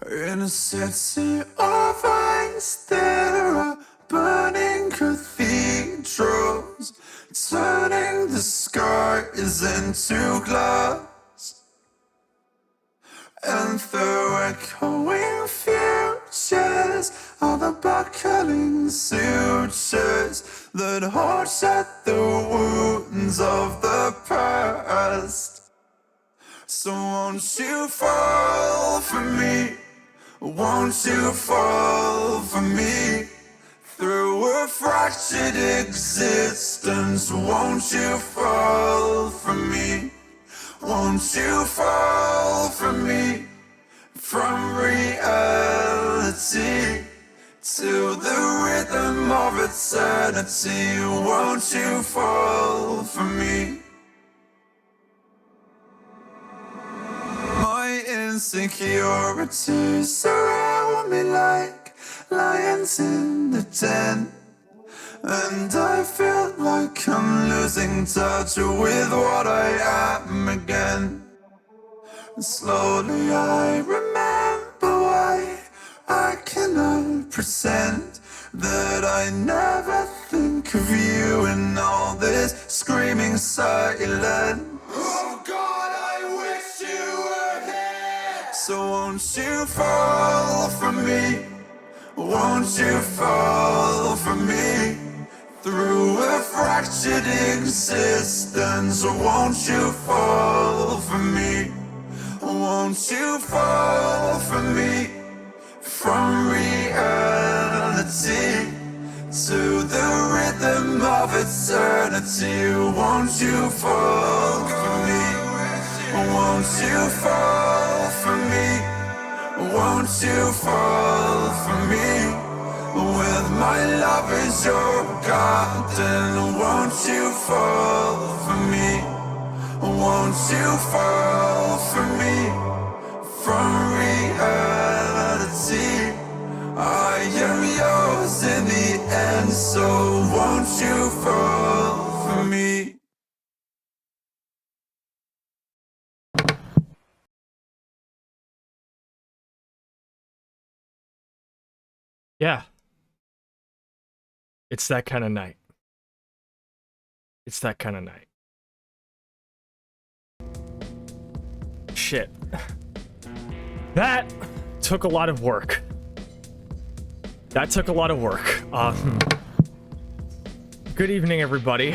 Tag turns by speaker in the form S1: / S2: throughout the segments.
S1: In a city of ice, there are burning cathedrals, turning the skies into glass. And through echoing futures are the buckling sutures that haunch at the wounds of the past. So won't you fall for me? Won't you fall for me? Through a fractured existence, won't you fall for me? Won't you fall for me? From reality to the rhythm of eternity, won't you fall for me? My insecurities surround me like lions in the den, and I feel like I'm losing touch with what I am again. Slowly I remember why I cannot pretend that I never think of you in all this screaming silence. Oh God, I wish you were here. So won't you fall for me? Won't you fall for me? Through a fractured existence, won't you fall for me? Won't you fall for me? From reality to the rhythm of eternity, won't you fall for me? Won't you fall for me? Won't you fall for me? With my love is your garden, won't you fall for me? Won't you fall for me? From reality, I am yours in the end, so won't you fall for me?
S2: Yeah. It's that kind of night. It's that kind of night. Shit. That took a lot of work. Good evening, everybody.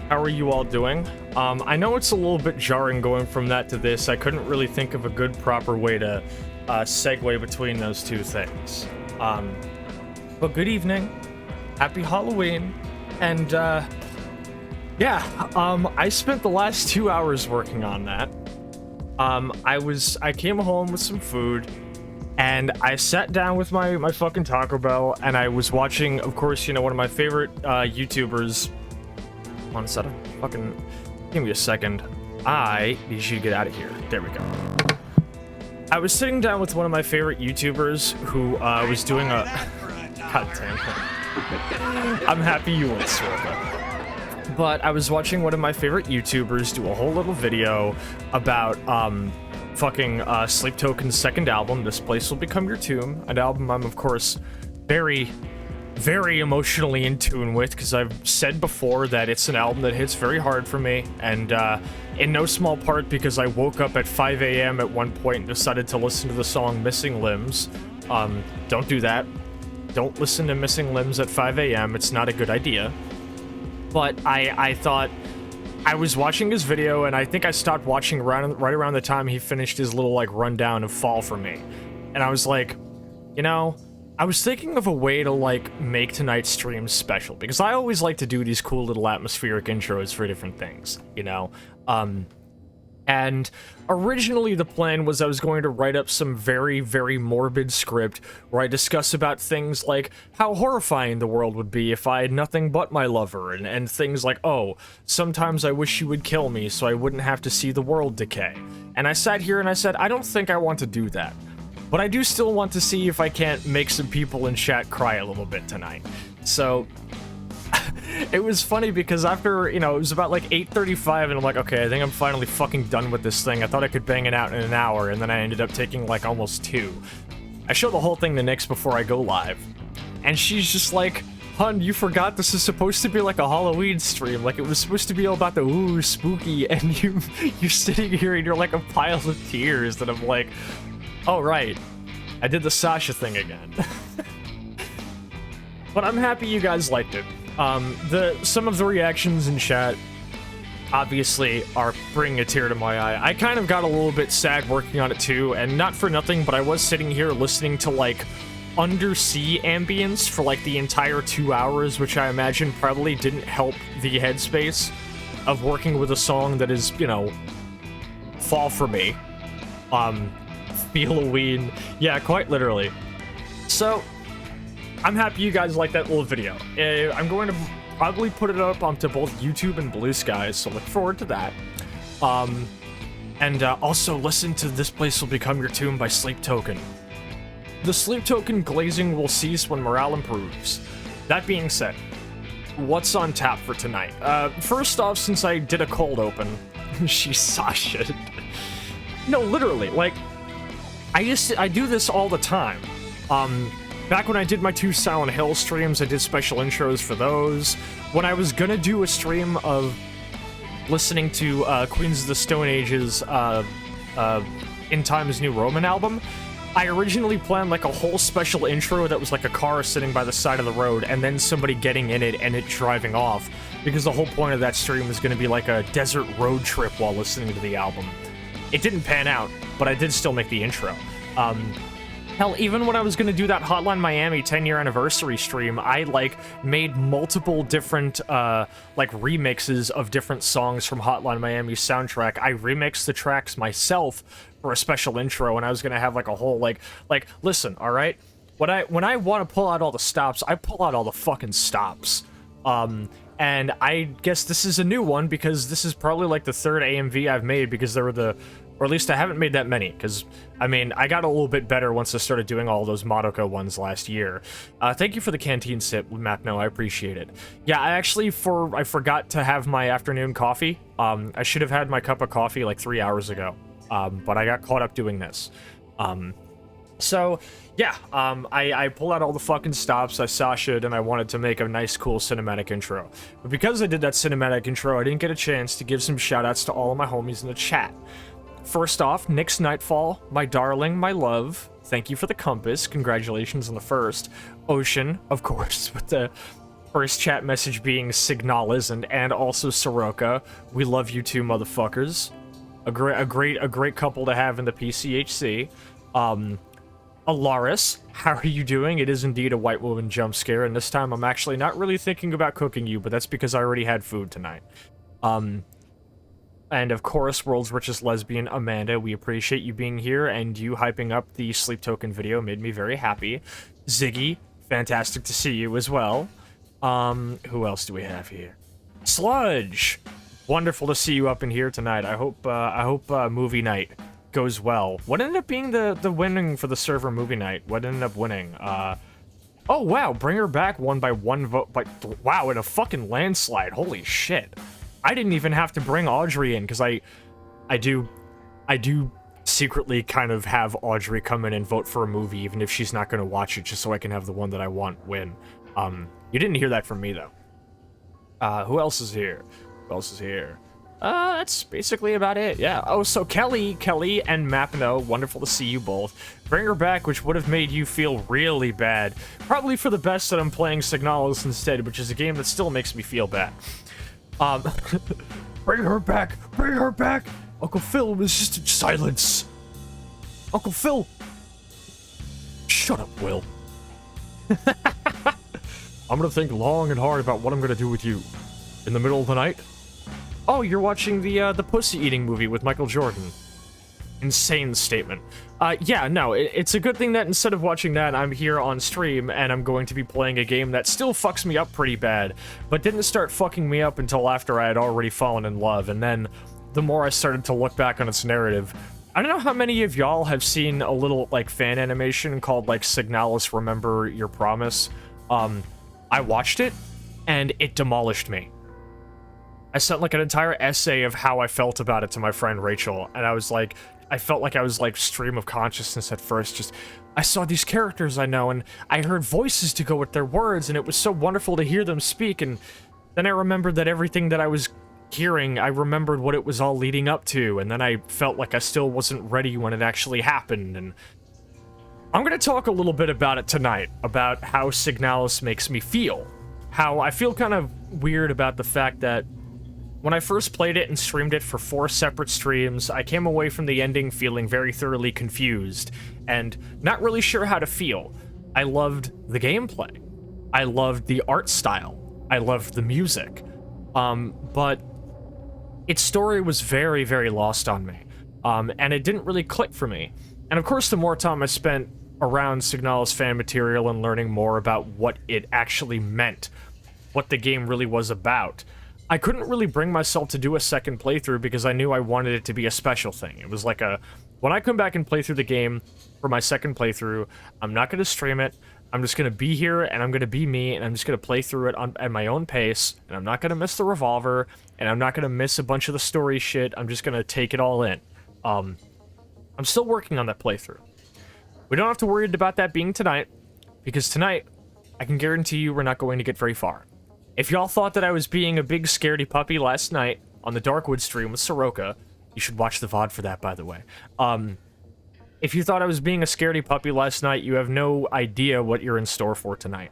S2: How are you all doing? I know it's a little bit jarring going from that to this. I couldn't really think of a good, proper way to segue between those two things. But good evening. Happy Halloween. And, yeah, I spent the last 2 hours working on that. I came home with some food, and I sat down with my fucking Taco Bell, and I was watching, of course, you know, one of my favorite, YouTubers. Hold on a second. Fucking, give me a second. I need you to get out of here. There we go. I was sitting down with one of my favorite YouTubers who, was doing a... God damn it. I'm happy you went, Swerve. But I was watching one of my favorite YouTubers do a whole little video about, fucking, Sleep Token's second album, This Place Will Become Your Tomb, an album I'm, of course, very, very emotionally in tune with, because I've said before that it's an album that hits very hard for me, and, in no small part because I woke up at 5 a.m. at one point and decided to listen to the song Missing Limbs. Don't do that. Don't listen to Missing Limbs at 5 a.m. It's not a good idea. But I thought, I was watching his video, and I think I stopped watching right around the time he finished his little, like, rundown of Fall For Me. And I was like, you know, I was thinking of a way to, like, make tonight's stream special, because I always like to do these cool little atmospheric intros for different things, you know? And originally the plan was I was going to write up some very, very morbid script where I discuss about things like how horrifying the world would be if I had nothing but my lover, and things like, oh, sometimes I wish you would kill me so I wouldn't have to see the world decay. And I sat here and I said, I don't think I want to do that. But I do still want to see if I can't make some people in chat cry a little bit tonight. So... it was funny because after, you know, it was about like 8:35 and I'm like, okay, I think I'm finally fucking done with this thing. I thought I could bang it out in an hour, and then I ended up taking like almost 2. I show the whole thing to Nyx before I go live, and she's just like, "Hun, you forgot this is supposed to be like a Halloween stream. Like, it was supposed to be all about the ooh spooky, and you're sitting here and you're like a pile of tears." And I'm like, "Oh right, I did the Sascha thing again." But I'm happy you guys liked it. Some of the reactions in chat obviously are bringing a tear to my eye. I kind of got a little bit sad working on it too, and not for nothing, but I was sitting here listening to like undersea ambience for like the entire 2 hours, which I imagine probably didn't help the headspace of working with a song that is, you know, fall for me. Halloween. Yeah, quite literally. So, I'm happy you guys like that little video. I'm going to probably put it up onto both YouTube and Blue Skies, so look forward to that. And also listen to This Place Will Become Your Tomb by Sleep Token. The Sleep Token glazing will cease when morale improves. That being said, what's on tap for tonight? First off, since I did a cold open, she's Sasha. No, literally, like, I do this all the time. Back when I did my 2 Silent Hill streams, I did special intros for those. When I was gonna do a stream of listening to Queens of the Stone Age's In Time's New Roman album, I originally planned like a whole special intro that was like a car sitting by the side of the road and then somebody getting in it and it driving off, because the whole point of that stream was going to be like a desert road trip while listening to the album. It didn't pan out, but I did still make the intro. Hell, even when I was going to do that Hotline Miami 10-year anniversary stream, I, like, made multiple different, like, remixes of different songs from Hotline Miami's soundtrack. I remixed the tracks myself for a special intro, and I was going to have, like, a whole, like, listen, alright? When I want to pull out all the stops, I pull out all the fucking stops. And I guess this is a new one, because this is probably, like, the 3rd AMV I've made, because there were or at least I haven't made that many, because, I mean, I got a little bit better once I started doing all those Madoka ones last year. Thank you for the canteen sip, Mapno, I appreciate it. Yeah, I forgot to have my afternoon coffee. I should have had my cup of coffee like 3 hours ago, but I got caught up doing this. So, yeah, I pulled out all the fucking stops, I Sasha'd, and I wanted to make a nice, cool cinematic intro. But because I did that cinematic intro, I didn't get a chance to give some shoutouts to all of my homies in the chat. First off, Nyx Nightfall, my darling, my love, thank you for the compass, congratulations on the first. Ocean, of course, with the first chat message being Signalisn't, and also Soroka, we love you too, motherfuckers. A great couple to have in the PCHC. Alaris, how are you doing? It is indeed a white woman jump scare, and this time I'm actually not really thinking about cooking you, but that's because I already had food tonight. And of course, World's Richest Lesbian, Amanda, we appreciate you being here, and you hyping up the Sleep Token video made me very happy. Ziggy, fantastic to see you as well. Who else do we have here? Sludge! Wonderful to see you up in here tonight. I hope movie night goes well. What ended up being the winning for the server movie night? What ended up winning? Oh wow, Bring Her Back won by 1 vote, wow, in a fucking landslide, holy shit. I didn't even have to bring Audrey in, because I do secretly kind of have Audrey come in and vote for a movie, even if she's not going to watch it, just so I can have the one that I want win. You didn't hear that from me, though. Who else is here? Who else is here? That's basically about it, yeah. Oh, so Kelly, and Mapno, wonderful to see you both. Bring Her Back, which would have made you feel really bad. Probably for the best that I'm playing Signalis instead, which is a game that still makes me feel bad. Bring her back! Bring her back! Uncle Phil was just in silence. Uncle Phil! Shut up, Will. I'm gonna think long and hard about what I'm gonna do with you. In the middle of the night? Oh, you're watching the pussy eating movie with Michael Jordan. Insane statement. Yeah, no, it's a good thing that instead of watching that, I'm here on stream, and I'm going to be playing a game that still fucks me up pretty bad, but didn't start fucking me up until after I had already fallen in love, and then the more I started to look back on its narrative. I don't know how many of y'all have seen a little, like, fan animation called, like, Signalis Remember Your Promise. I watched it, and it demolished me. I sent like an entire essay of how I felt about it to my friend Rachel, and I was like, I felt like I was like stream of consciousness at first. Just I saw these characters I know, and I heard voices to go with their words, and it was so wonderful to hear them speak. And then I remembered that everything that I was hearing, I remembered what it was all leading up to, and then I felt like I still wasn't ready when it actually happened. And I'm gonna talk a little bit about it tonight, about how Signalis makes me feel. How I feel kind of weird about the fact that when I first played it and streamed it for 4 separate streams, I came away from the ending feeling very thoroughly confused and not really sure how to feel. I loved the gameplay. I loved the art style. I loved the music. But its story was very, very lost on me. And it didn't really click for me. And of course, the more time I spent around Signalis fan material and learning more about what it actually meant, what the game really was about, I couldn't really bring myself to do a second playthrough because I knew I wanted it to be a special thing. It was like when I come back and play through the game for my second playthrough, I'm not going to stream it. I'm just going to be here, and I'm going to be me, and I'm just going to play through it at my own pace, and I'm not going to miss the revolver, and I'm not going to miss a bunch of the story shit. I'm just going to take it all in. I'm still working on that playthrough. We don't have to worry about that being tonight, because tonight, I can guarantee you we're not going to get very far. If y'all thought that I was being a big scaredy puppy last night on the Darkwood stream with Soroka, you should watch the VOD for that, by the way. If you thought I was being a scaredy puppy last night, you have no idea what you're in store for tonight.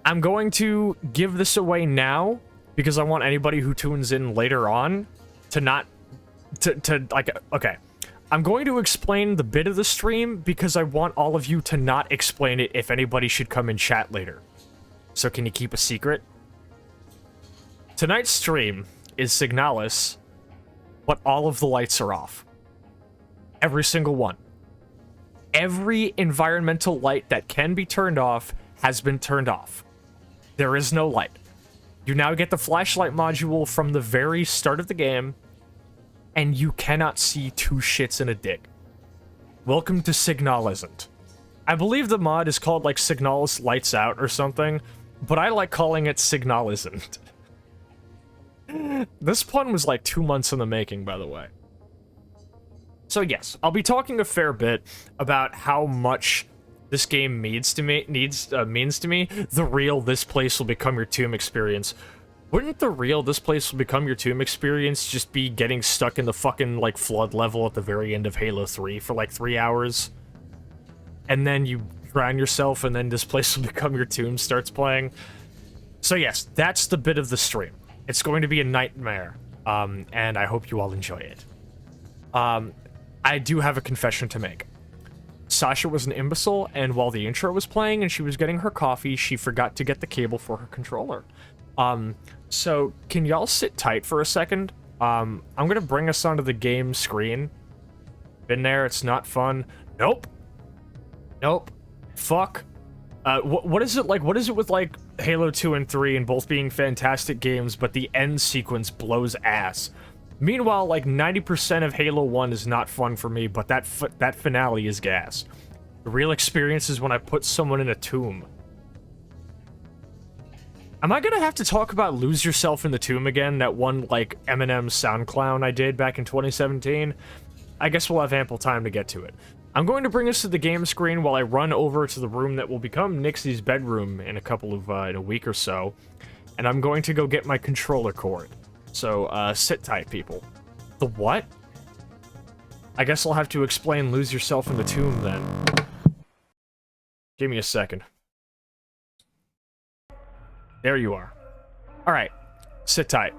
S2: I'm going to give this away now, because I want anybody who tunes in later on to not... Okay. I'm going to explain the bit of the stream, because I want all of you to not explain it if anybody should come in chat later. So can you keep a secret? Tonight's stream is Signalis, but all of the lights are off. Every single one. Every environmental light that can be turned off has been turned off. There is no light. You now get the flashlight module from the very start of the game, and you cannot see 2 shits in a dick. Welcome to Signalisn't. I believe the mod is called like Signalis Lights Out or something, but I like calling it Signalisn't. This pun was like 2 months in the making, by the way. So yes, I'll be talking a fair bit about how much this game means to me. The real "this place will become your tomb" experience. Wouldn't the real "this place will become your tomb" experience just be getting stuck in the fucking like flood level at the very end of Halo 3 for like 3 hours? And then you drown yourself, and then "this place will become your tomb" starts playing. So yes, that's the bit of the stream. It's going to be a nightmare, and I hope you all enjoy it. I do have a confession to make. Sascha was an imbecile, and while the intro was playing and she was getting her coffee, she forgot to get the cable for her controller. So can y'all sit tight for a second? I'm gonna bring us onto the game screen. Been there, it's not fun. Nope. Nope. Fuck. What is it like? What is it with like Halo 2 and 3 and both being fantastic games, but the end sequence blows ass? Meanwhile, like 90% of Halo 1 is not fun for me, but that finale is gas. The real experience is when I put someone in a tomb. Am I gonna have to talk about Lose Yourself in the Tomb again? That one, like, Eminem sound clown I did back in 2017? I guess we'll have ample time to get to it. I'm going to bring us to the game screen while I run over to the room that will become Nixie's bedroom in in a week or so. And I'm going to go get my controller cord. So, sit tight, people. The what? I guess I'll have to explain Lose Yourself in the Tomb, then. Give me a second. There you are. Alright. Sit tight.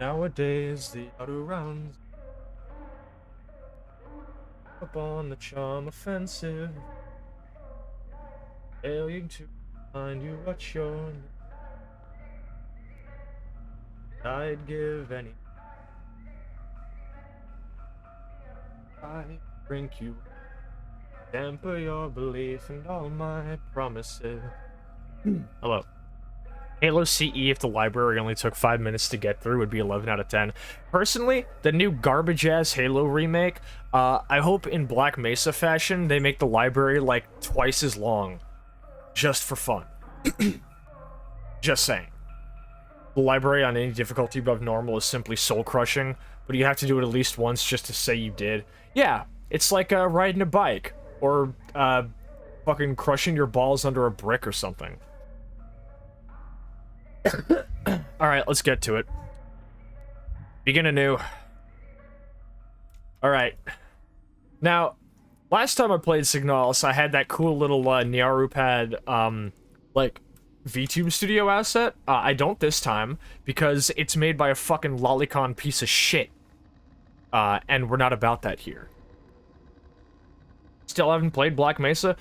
S2: Nowadays, the auto rounds up on the charm offensive, failing to find you what you're. I'd give any. I drink you, temper your belief and all my promises. Hello. Halo CE, if the library only took 5 minutes to get through, would be 11 out of 10. Personally, the new garbage-ass Halo remake, I hope in Black Mesa fashion, they make the library, like, twice as long. Just for fun. Just saying. The library on any difficulty above normal is simply soul-crushing, but you have to do it at least once just to say you did. Yeah, it's like riding a bike, or fucking crushing your balls under a brick or something. Alright, let's get to it. Begin anew. Alright. Now, last time I played Signalis, I had that cool little Nyaru-pad, like, VTube Studio asset. I don't this time, because it's made by a fucking lolicon piece of shit. And we're not about that here. Still haven't played Black Mesa?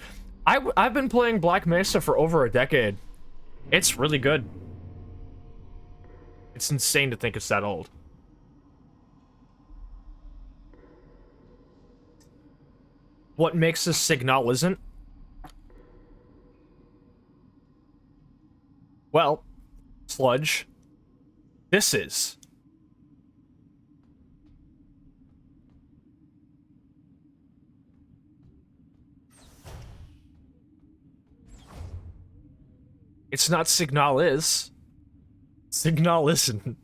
S2: I've been playing Black Mesa for over a decade. It's really good. It's insane to think it's that old. What makes a Signalisn't? Well, Sludge, this is. It's not Signalis. Signalisn't.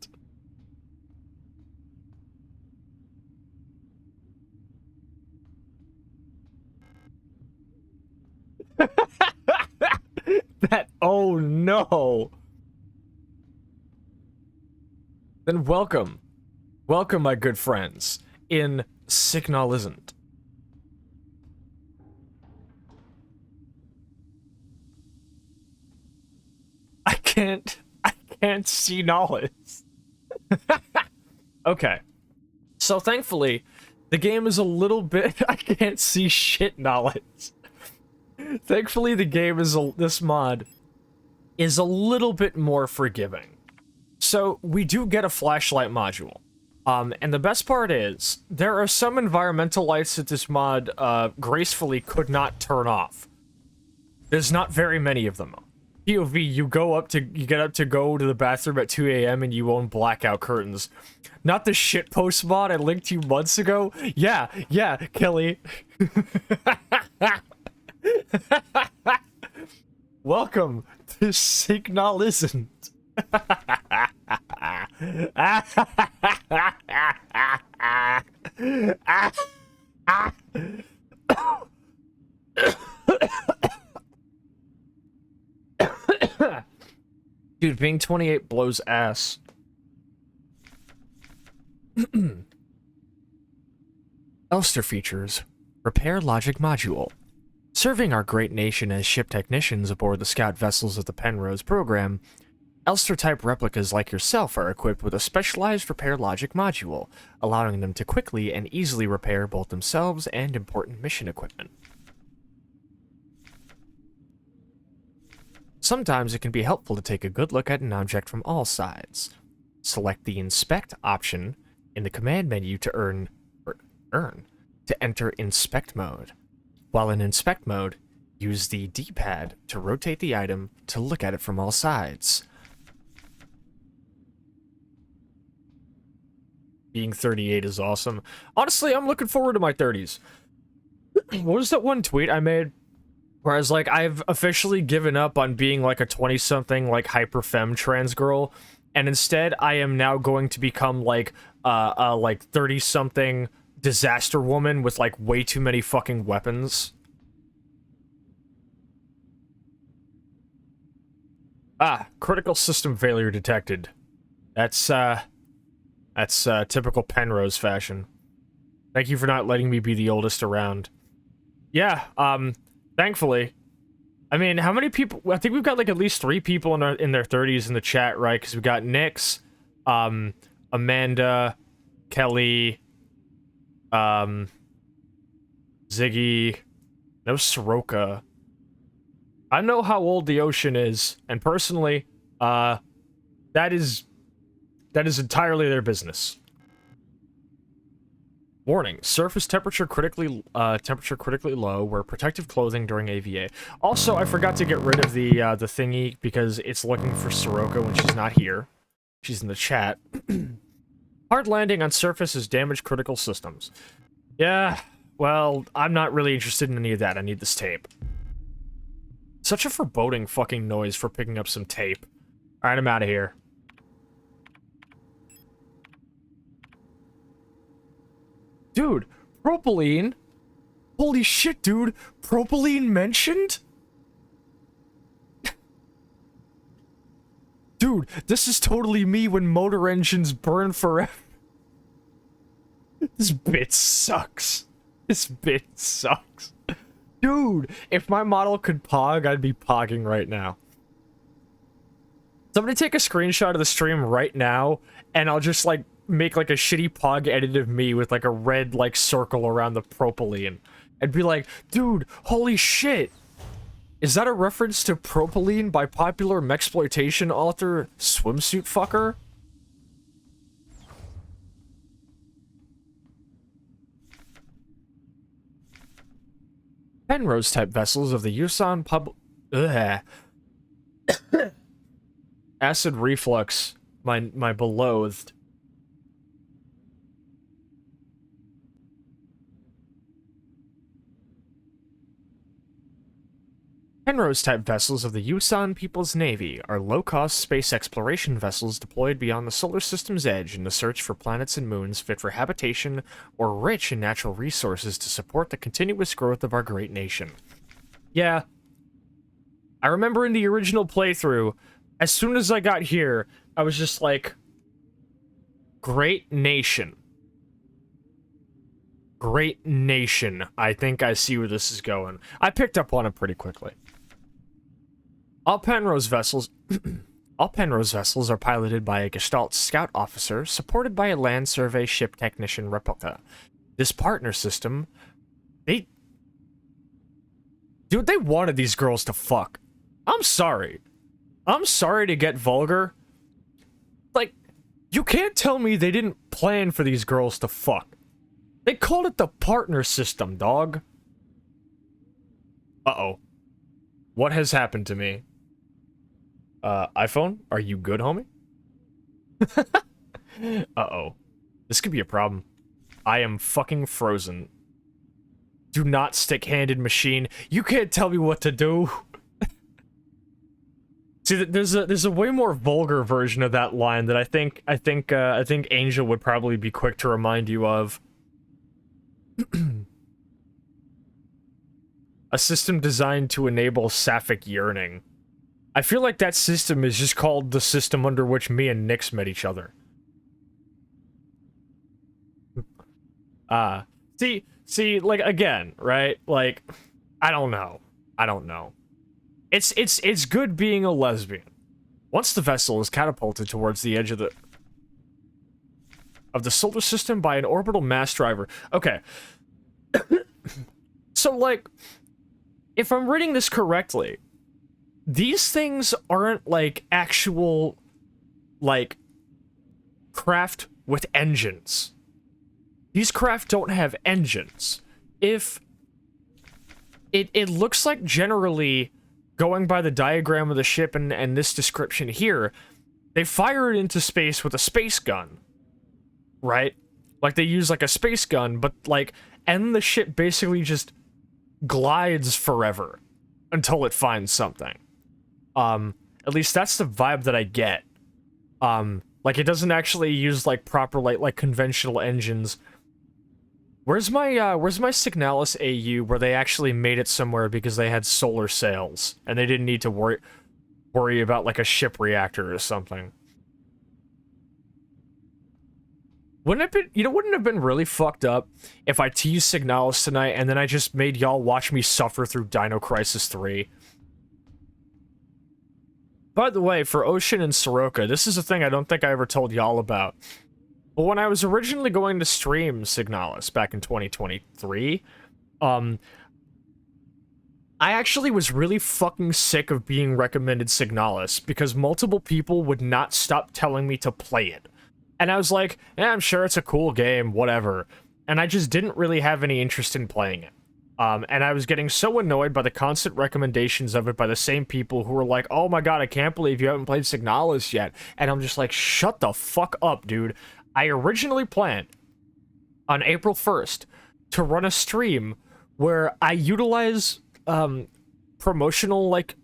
S2: That, oh no. Then welcome. Welcome, my good friends, in Signalisn't. I can't see knowledge. Okay. So thankfully, the game is a little bit I can't see shit knowledge. Thankfully, the game is this mod is a little bit more forgiving. So we do get a flashlight module. And the best part is there are some environmental lights that this mod gracefully could not turn off. There's not very many of them. POV, you get up to go to the bathroom at 2 a.m. and you own blackout curtains. Not the shitpost mod I linked you months ago? Yeah, Kelly. Welcome to Signalisn't. Dude, being 28 blows ass. Elster features Repair Logic Module. Serving our great nation as ship technicians aboard the scout vessels of the Penrose program, Elster-type replicas like yourself are equipped with a specialized repair logic module, allowing them to quickly and easily repair both themselves and important mission equipment. Sometimes it can be helpful to take a good look at an object from all sides. Select the Inspect option in the command menu to enter Inspect mode. While in Inspect mode, use the D-pad to rotate the item to look at it from all sides. Being 38 is awesome. Honestly, I'm looking forward to my 30s. What was that one tweet I made? Where I was like, I've officially given up on being like a 20-something, like, hyper-femme trans girl, and instead I am now going to become like a 30-something disaster woman with like way too many fucking weapons. Critical system failure detected. That's typical Penrose fashion. Thank you for not letting me be the oldest around. Yeah, thankfully. I mean, how many people? I think we've got like at least 3 people in their 30s in the chat, right? Because we got Nyx, Amanda, Kelly, Ziggy, no Soroka. I know how old the ocean is, and personally, that is entirely their business. Warning: surface temperature critically low. Wear protective clothing during AVA. Also, I forgot to get rid of the thingy because it's looking for Soroka when she's not here. She's in the chat. Hard landing on surface has damaged critical systems. Yeah, well, I'm not really interested in any of that. I need this tape. Such a foreboding fucking noise for picking up some tape. Alright, I'm out of here. Dude, propylene? Holy shit, dude. Propylene mentioned? Dude, this is totally me when motor engines burn forever. This bit sucks. This bit sucks. Dude, if my model could pog, I'd be pogging right now. Somebody take a screenshot of the stream right now, and I'll just, like, make, like, a shitty pog edit of me with, like, a red, like, circle around the propylene. And be like, dude, holy shit! Is that a reference to propylene by popular mexploitation author Swimsuit Fucker? Penrose-type vessels of the Yusan Acid reflux, my beloathed. Penrose-type vessels of the Yusan People's Navy are low-cost space exploration vessels deployed beyond the solar system's edge in the search for planets and moons fit for habitation or rich in natural resources to support the continuous growth of our great nation. Yeah. I remember in the original playthrough, as soon as I got here, I was just like, great nation. Great nation. I think I see where this is going. I picked up on it pretty quickly. All Penrose vessels are piloted by a Gestalt scout officer, supported by a land survey ship technician replica. This partner system, dude, they wanted these girls to fuck. I'm sorry. I'm sorry to get vulgar. Like, you can't tell me they didn't plan for these girls to fuck. They called it the partner system, dog. Uh-oh. What has happened to me? iPhone? Are you good, homie? Uh-oh. This could be a problem. I am fucking frozen. Do not stick-handed machine. You can't tell me what to do. See, there's a way more vulgar version of that line that I think Angel would probably be quick to remind you of. A system designed to enable sapphic yearning. I feel like that system is just called the system under which me and Nyx met each other. See, like, again, right? Like, I don't know. It's good being a lesbian. Once the vessel is catapulted towards the edge of the solar system by an orbital mass driver. Okay. So, like, if I'm reading this correctly, these things aren't, like, actual, like, craft with engines. These craft don't have engines. If... It looks like generally, going by the diagram of the ship and this description here, they fire it into space with a space gun. Right? Like, they use, like, a space gun, but, like, and the ship basically just glides forever until it finds something. At least that's the vibe that I get. Like, it doesn't actually use, like, proper, like conventional engines. Where's my Signalis AU where they actually made it somewhere because they had solar sails and they didn't need to worry about, like, a ship reactor or something? Wouldn't it have been really fucked up if I teased Signalis tonight and then I just made y'all watch me suffer through Dino Crisis 3? By the way, for Ocean and Soroka, this is a thing I don't think I ever told y'all about. But when I was originally going to stream Signalis back in 2023, I actually was really fucking sick of being recommended Signalis because multiple people would not stop telling me to play it. And I was like, yeah, I'm sure it's a cool game, whatever. And I just didn't really have any interest in playing it. And I was getting so annoyed by the constant recommendations of it by the same people who were like, oh my god, I can't believe you haven't played Signalis yet. And I'm just like, shut the fuck up, dude. I originally planned on April 1st to run a stream where I utilize promotional like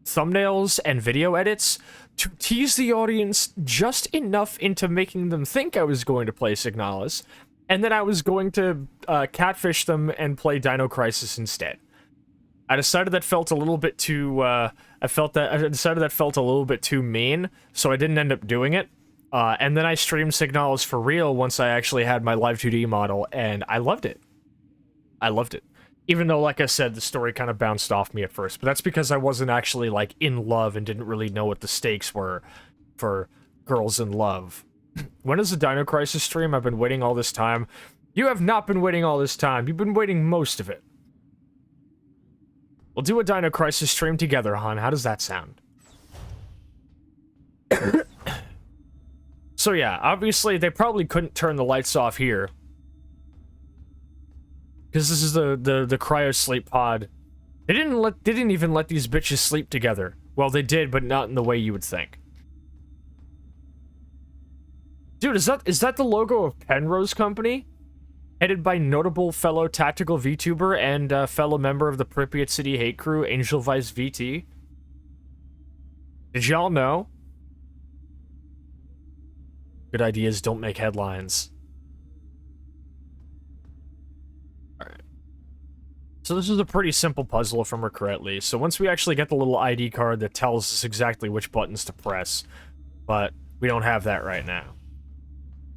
S2: thumbnails and video edits to tease the audience just enough into making them think I was going to play Signalis, and then I was going to catfish them and play Dino Crisis instead. I decided that felt a little bit too I decided that felt a little bit too mean, so I didn't end up doing it. And then I streamed Signalis for real once I actually had my Live 2D model, and I loved it. I loved it. Even though, like I said, the story kind of bounced off me at first, but that's because I wasn't actually, like, in love and didn't really know what the stakes were for girls in love. When is the Dino Crisis stream? I've been waiting all this time. You have not been waiting all this time. You've been waiting most of it. We'll do a Dino Crisis stream together, hon. How does that sound? So yeah, obviously they probably couldn't turn the lights off here, because this is the cryo sleep pod. They didn't even let these bitches sleep together. Well, they did, but not in the way you would think. Dude, is that the logo of Penrose Company? Headed by notable fellow tactical VTuber and fellow member of the Pripyat City hate crew, Angel Vice VT. Did y'all know? Good ideas don't make headlines. Alright. So this is a pretty simple puzzle if I'm correctly. So once we actually get the little ID card that tells us exactly which buttons to press, but we don't have that right now.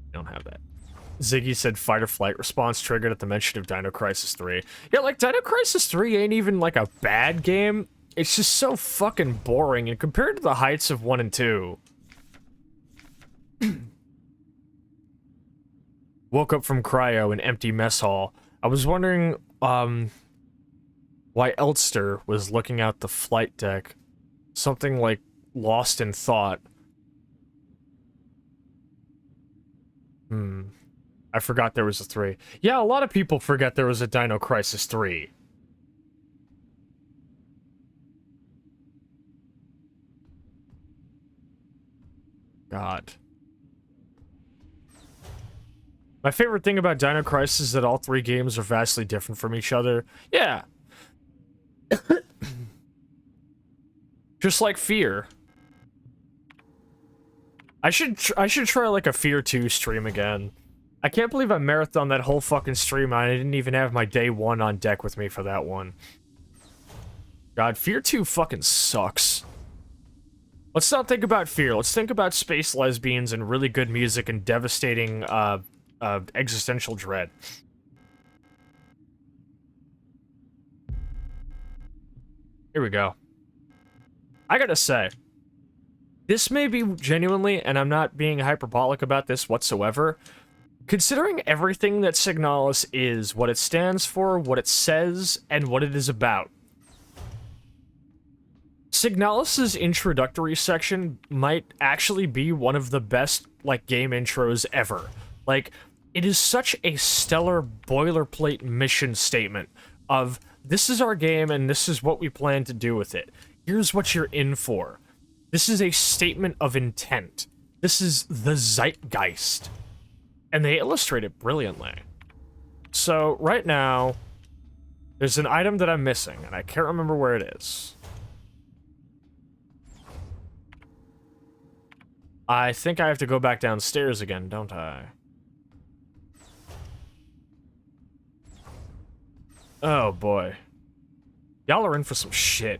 S2: We don't have that. Ziggy said fight or flight response triggered at the mention of Dino Crisis 3. Yeah, like, Dino Crisis 3 ain't even, like, a bad game. It's just so fucking boring, and compared to the heights of 1 and 2... Woke up from cryo in empty mess hall. I was wondering, why Elster was looking out the flight deck. Something, like, lost in thought. I forgot there was a 3. Yeah, a lot of people forget there was a Dino Crisis 3. God. My favorite thing about Dino Crisis is that all 3 games are vastly different from each other. Yeah. Just like Fear. I should try like a Fear 2 stream again. I can't believe I marathoned that whole fucking stream and I didn't even have my day 1 on deck with me for that one. God, Fear 2 fucking sucks. Let's not think about Fear. Let's think about space lesbians and really good music and devastating, existential dread. Here we go. I gotta say, this may be genuinely, and I'm not being hyperbolic about this whatsoever, considering everything that Signalis is, what it stands for, what it says, and what it is about. Signalis's introductory section might actually be one of the best, like, game intros ever. Like, it is such a stellar boilerplate mission statement of, this is our game and this is what we plan to do with it. Here's what you're in for. This is a statement of intent. This is the zeitgeist. And they illustrate it brilliantly. So, right now, there's an item that I'm missing, and I can't remember where it is. I think I have to go back downstairs again, don't I? Oh boy. Y'all are in for some shit.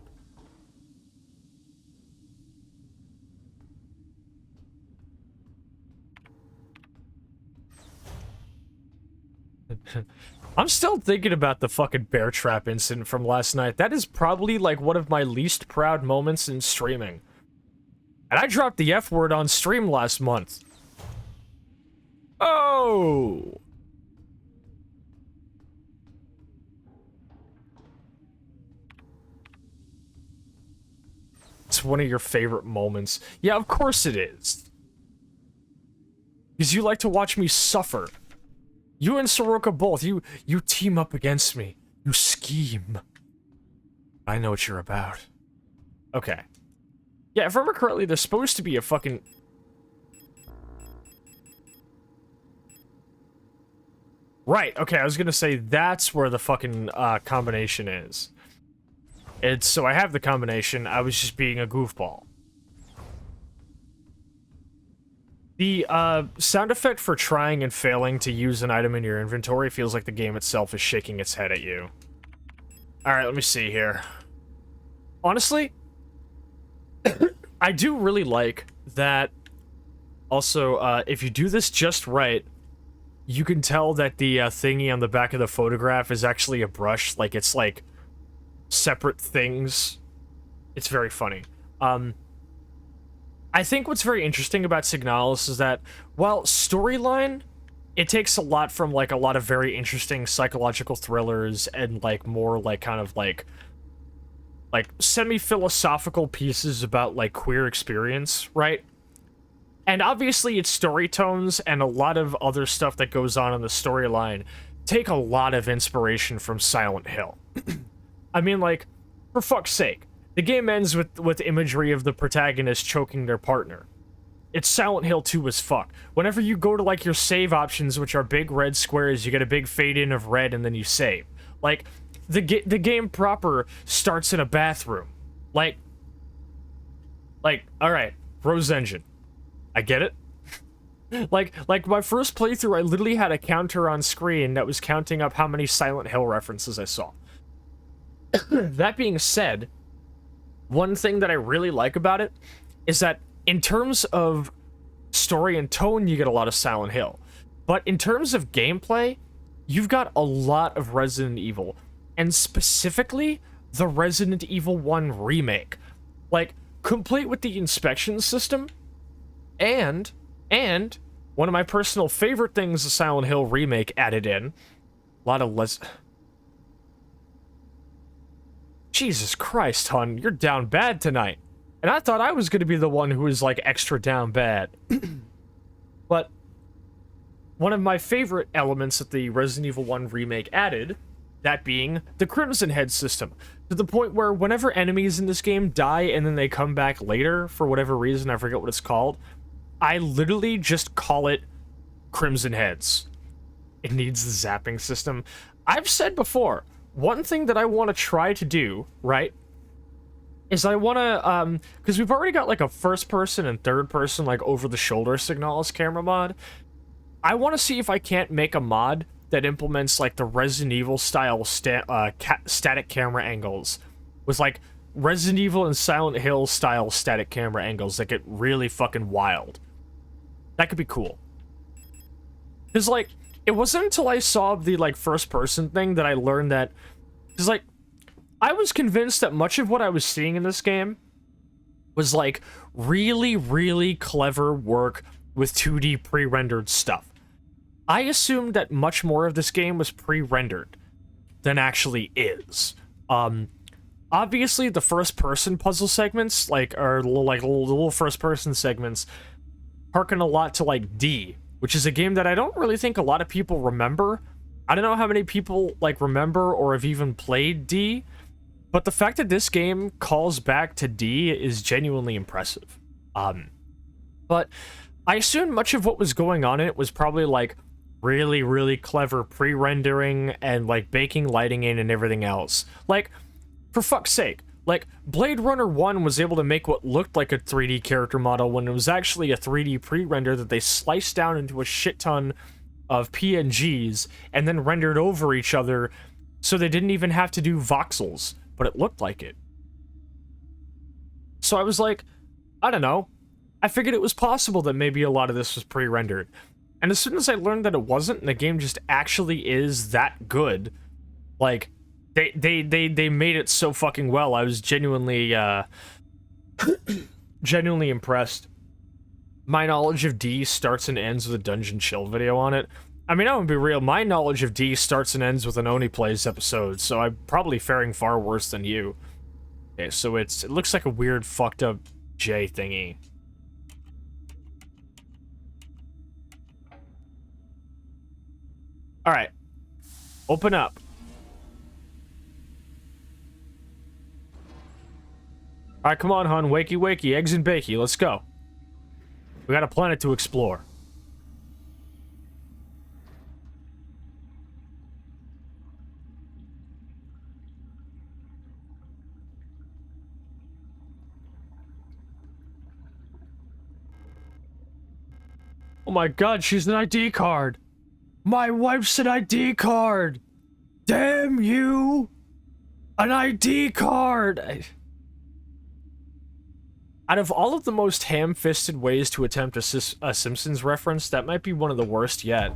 S2: I'm still thinking about the fucking bear trap incident from last night. That is probably like one of my least proud moments in streaming. And I dropped the F word on stream last month. Oh! It's one of your favorite moments. Yeah, of course it is. Because you like to watch me suffer. You and Soroka both, you team up against me. You scheme. I know what you're about. Okay. Yeah, if I remember correctly, there's supposed to be a fucking... Right, okay, I was gonna say that's where the fucking combination is. So I have the combination, I was just being a goofball. The sound effect for trying and failing to use an item in your inventory feels like the game itself is shaking its head at you. Alright, let me see here. Honestly, I do really like that. Also, if you do this just right, you can tell that the thingy on the back of the photograph is actually a brush. Like, it's like separate things. It's very funny. I think what's very interesting about Signalis is that, while storyline, it takes a lot from, like, a lot of very interesting psychological thrillers and, like, more, like, kind of, like semi-philosophical pieces about, like, queer experience, right? And obviously its story tones and a lot of other stuff that goes on in the storyline take a lot of inspiration from Silent Hill. I mean, like, for fuck's sake, the game ends with imagery of the protagonist choking their partner. It's Silent Hill 2 as fuck. Whenever you go to, like, your save options, which are big red squares, you get a big fade-in of red and then you save. Like, the game proper starts in a bathroom. Like, alright, Rose Engine. I get it. like my first playthrough, I literally had a counter on screen that was counting up how many Silent Hill references I saw. That being said, one thing that I really like about it is that in terms of story and tone, you get a lot of Silent Hill. But in terms of gameplay, you've got a lot of Resident Evil. And specifically, the Resident Evil 1 remake. Like, complete with the inspection system. And one of my personal favorite things the Silent Hill remake added in. A lot of Jesus Christ, hon, you're down bad tonight. And I thought I was going to be the one who was, like, extra down bad. But one of my favorite elements that the Resident Evil 1 remake added, that being the Crimson Head system, to the point where whenever enemies in this game die and then they come back later, for whatever reason, I forget what it's called, I literally just call it Crimson Heads. It needs the zapping system. I've said before, one thing that I want to try to do, right, is I want to, because we've already got, like, a first-person and third-person, like, over-the-shoulder Signalis camera mod. I want to see if I can't make a mod that implements, like, the Resident Evil-style static camera angles with, like, Resident Evil and Silent Hill-style static camera angles that get really fucking wild. That could be cool. Because, like, it wasn't until I saw the, like, first-person thing that I learned that... Because, like, I was convinced that much of what I was seeing in this game was, like, really, really clever work with 2D pre-rendered stuff. I assumed that much more of this game was pre-rendered than actually is. Obviously, the first-person puzzle segments, like, are little first-person segments, harken a lot to, like, D, which is a game that I don't really think a lot of people remember. I don't know how many people, like, remember or have even played D, but the fact that this game calls back to D is genuinely impressive. But I assume much of what was going on in it was probably, like, really, really clever pre-rendering and, like, baking lighting in and everything else. Like, for fuck's sake, like, Blade Runner 1 was able to make what looked like a 3D character model when it was actually a 3D pre-render that they sliced down into a shit ton of PNGs and then rendered over each other so they didn't even have to do voxels, but it looked like it. So I was like, I don't know. I figured it was possible that maybe a lot of this was pre-rendered. And as soon as I learned that it wasn't, and the game just actually is that good, like, they made it so fucking well, I was genuinely, genuinely impressed. my knowledge of D starts and ends with a Dungeon Chill video on it. I mean, I'm gonna be real, my knowledge of D starts and ends with an Oni Plays episode, so I'm probably faring far worse than you. Okay, so it looks like a weird fucked up J thingy. Alright. Open up. Alright, come on, hon. Wakey, wakey. Eggs and bakey. Let's go. We got a planet to explore. Oh my god, she's an ID card. My wife's an ID card. Damn you. An ID card. Out of all of the most ham-fisted ways to attempt a Simpsons reference, that might be one of the worst yet.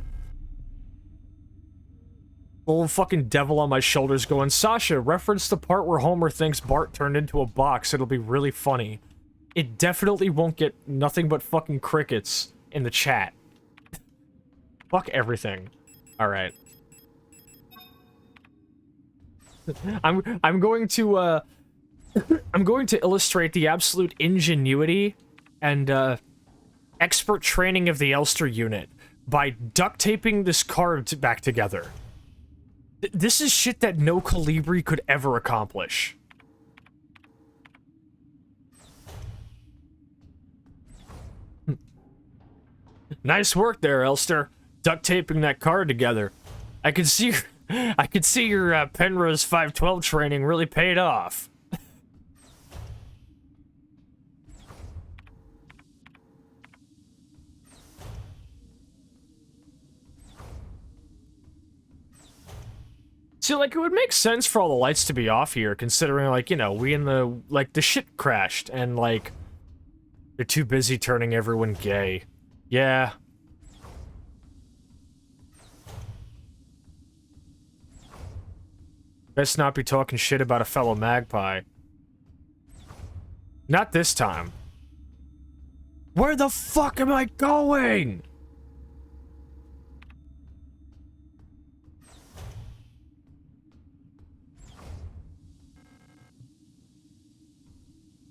S2: Little fucking devil on my shoulders going, Sasha, reference the part where Homer thinks Bart turned into a box. It'll be really funny. It definitely won't get nothing but fucking crickets in the chat. Fuck everything. Alright. I'm going to I'm going to illustrate the absolute ingenuity and expert training of the Elster unit by duct taping this card back together. This is shit that no Calibri could ever accomplish. Nice work there, Elster. Duct taping that card together. I could see your Penrose 512 training really paid off. See, like, it would make sense for all the lights to be off here, considering, like, you know, the shit crashed, and, like, they're too busy turning everyone gay. Yeah. Best not be talking shit about a fellow magpie. Not this time. Where the fuck am I going?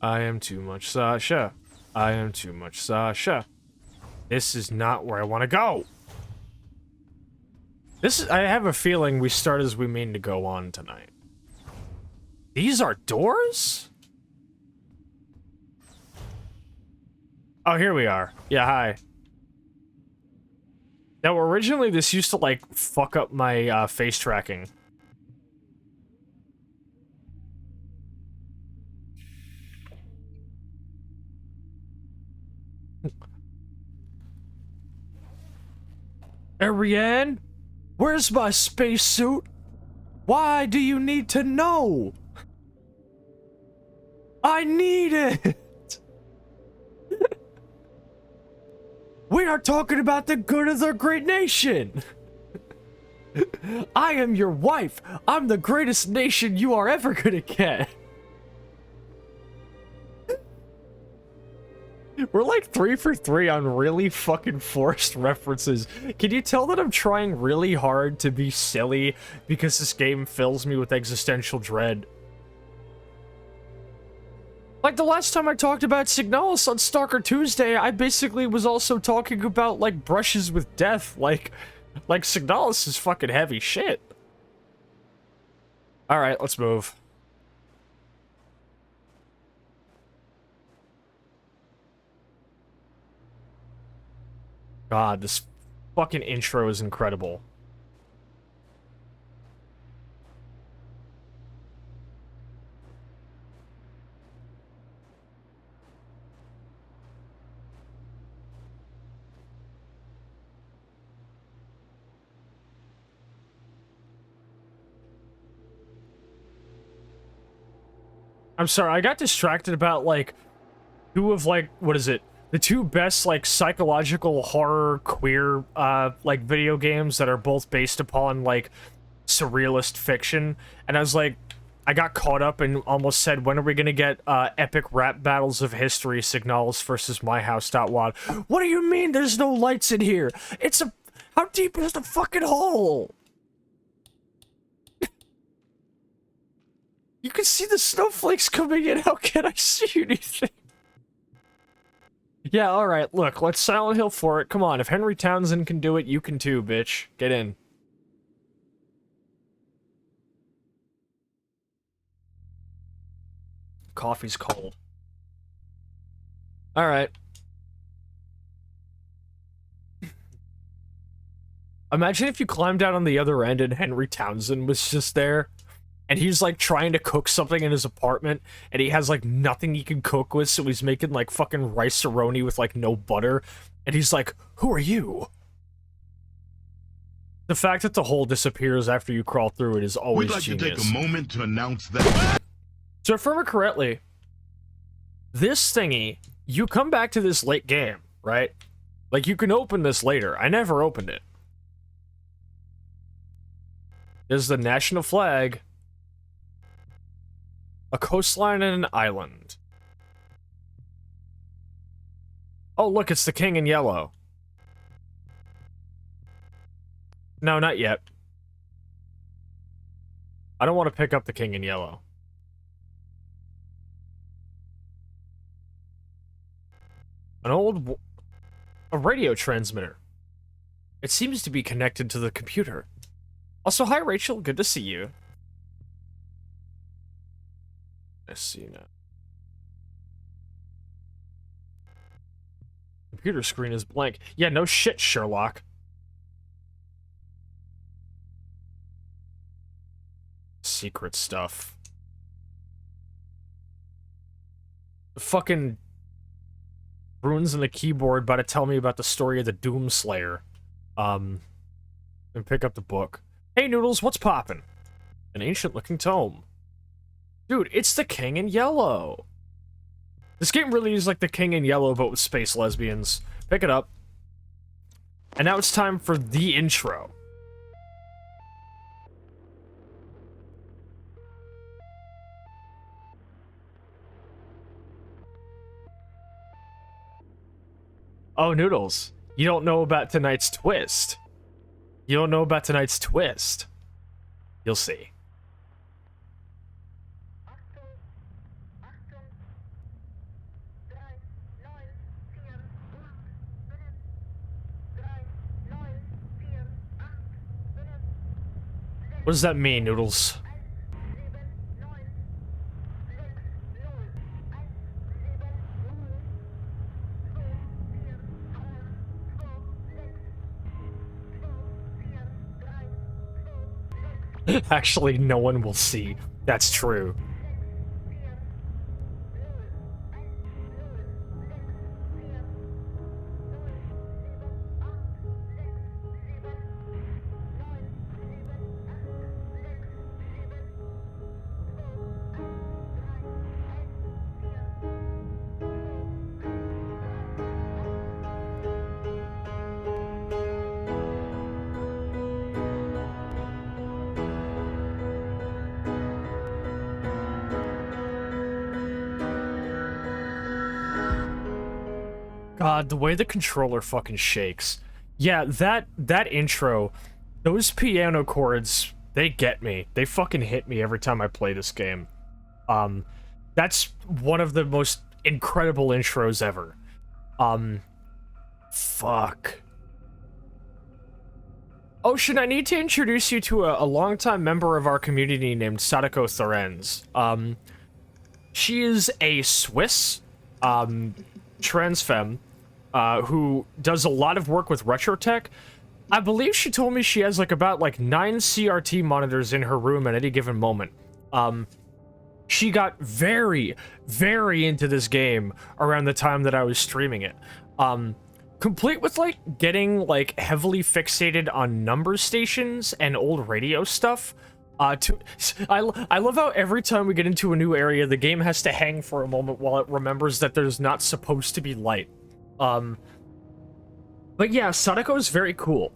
S2: I am too much Sasha. I am too much Sasha. This is not where I want to go. I have a feeling we start as we mean to go on tonight. These are doors? Oh, here we are. Yeah, hi. Now, originally this used to, like, fuck up my face tracking. Ariane? Where's my spacesuit? Why do you need to know? I need it! We are talking about the good of the great nation! I am your wife! I'm the greatest nation you are ever gonna get! We're like 3 for 3 on really fucking forced references. Can you tell that I'm trying really hard to be silly because this game fills me with existential dread? Like the last time I talked about Signalis on Stalker Tuesday, I basically was also talking about, like, brushes with death. Like Signalis is fucking heavy shit. Alright, let's move. God, this fucking intro is incredible. I'm sorry, I got distracted about, like, two of, like, what is it? The two best, like, psychological horror queer, like, video games that are both based upon, like, surrealist fiction. And I was like, I got caught up and almost said, when are we gonna get epic rap battles of history, Signalis versus myhouse.wad? What do you mean there's no lights in here? It's a... How deep is the fucking hole? You can see the snowflakes coming in. How can I see anything? Yeah, alright, look, let's Silent Hill for it. Come on, if Henry Townsend can do it, you can too, bitch. Get in. Coffee's cold. Alright. Imagine if you climbed out on the other end and Henry Townsend was just there. And he's, like, trying to cook something in his apartment, and he has, like, nothing he can cook with, so he's making, like, fucking rice-a-roni with, like, no butter. And he's like, who are you? The fact that the hole disappears after you crawl through it is always genius.
S3: We'd like to take a moment to announce that...
S2: So if I remember correctly, this thingy, you come back to this late game, right? Like, you can open this later. I never opened it. There's the national flag. A coastline and an island. Oh, look, it's the king in yellow. No, not yet. I don't want to pick up the king in yellow. A radio transmitter. It seems to be connected to the computer. Also, hi Rachel, good to see you. I see now. Computer screen is blank. Yeah, no shit, Sherlock. Secret stuff. The fucking runes in the keyboard about to tell me about the story of the Doomslayer. And pick up the book. Hey Noodles, what's poppin'? An ancient-looking tome. Dude, it's the King in Yellow. This game really is like the King in Yellow, but with space lesbians. Pick it up. And now it's time for the intro. Oh, Noodles, you don't know about tonight's twist. You don't know about tonight's twist. You'll see. What does that mean, Noodles? Actually, no one will see. That's true. God, the way the controller fucking shakes. Yeah, that intro, those piano chords, they get me. They fucking hit me every time I play this game. That's one of the most incredible intros ever. Fuck. Ocean, I need to introduce you to a longtime member of our community named Sadako Thorenz. She is a Swiss, trans femme, who does a lot of work with retro tech. I believe she told me she has about 9 CRT monitors in her room at any given moment. She got very, very into this game around the time that I was streaming it. Complete with getting heavily fixated on number stations and old radio stuff. I love how every time we get into a new area, the game has to hang for a moment while it remembers that there's not supposed to be light. But yeah, Sadako is very cool.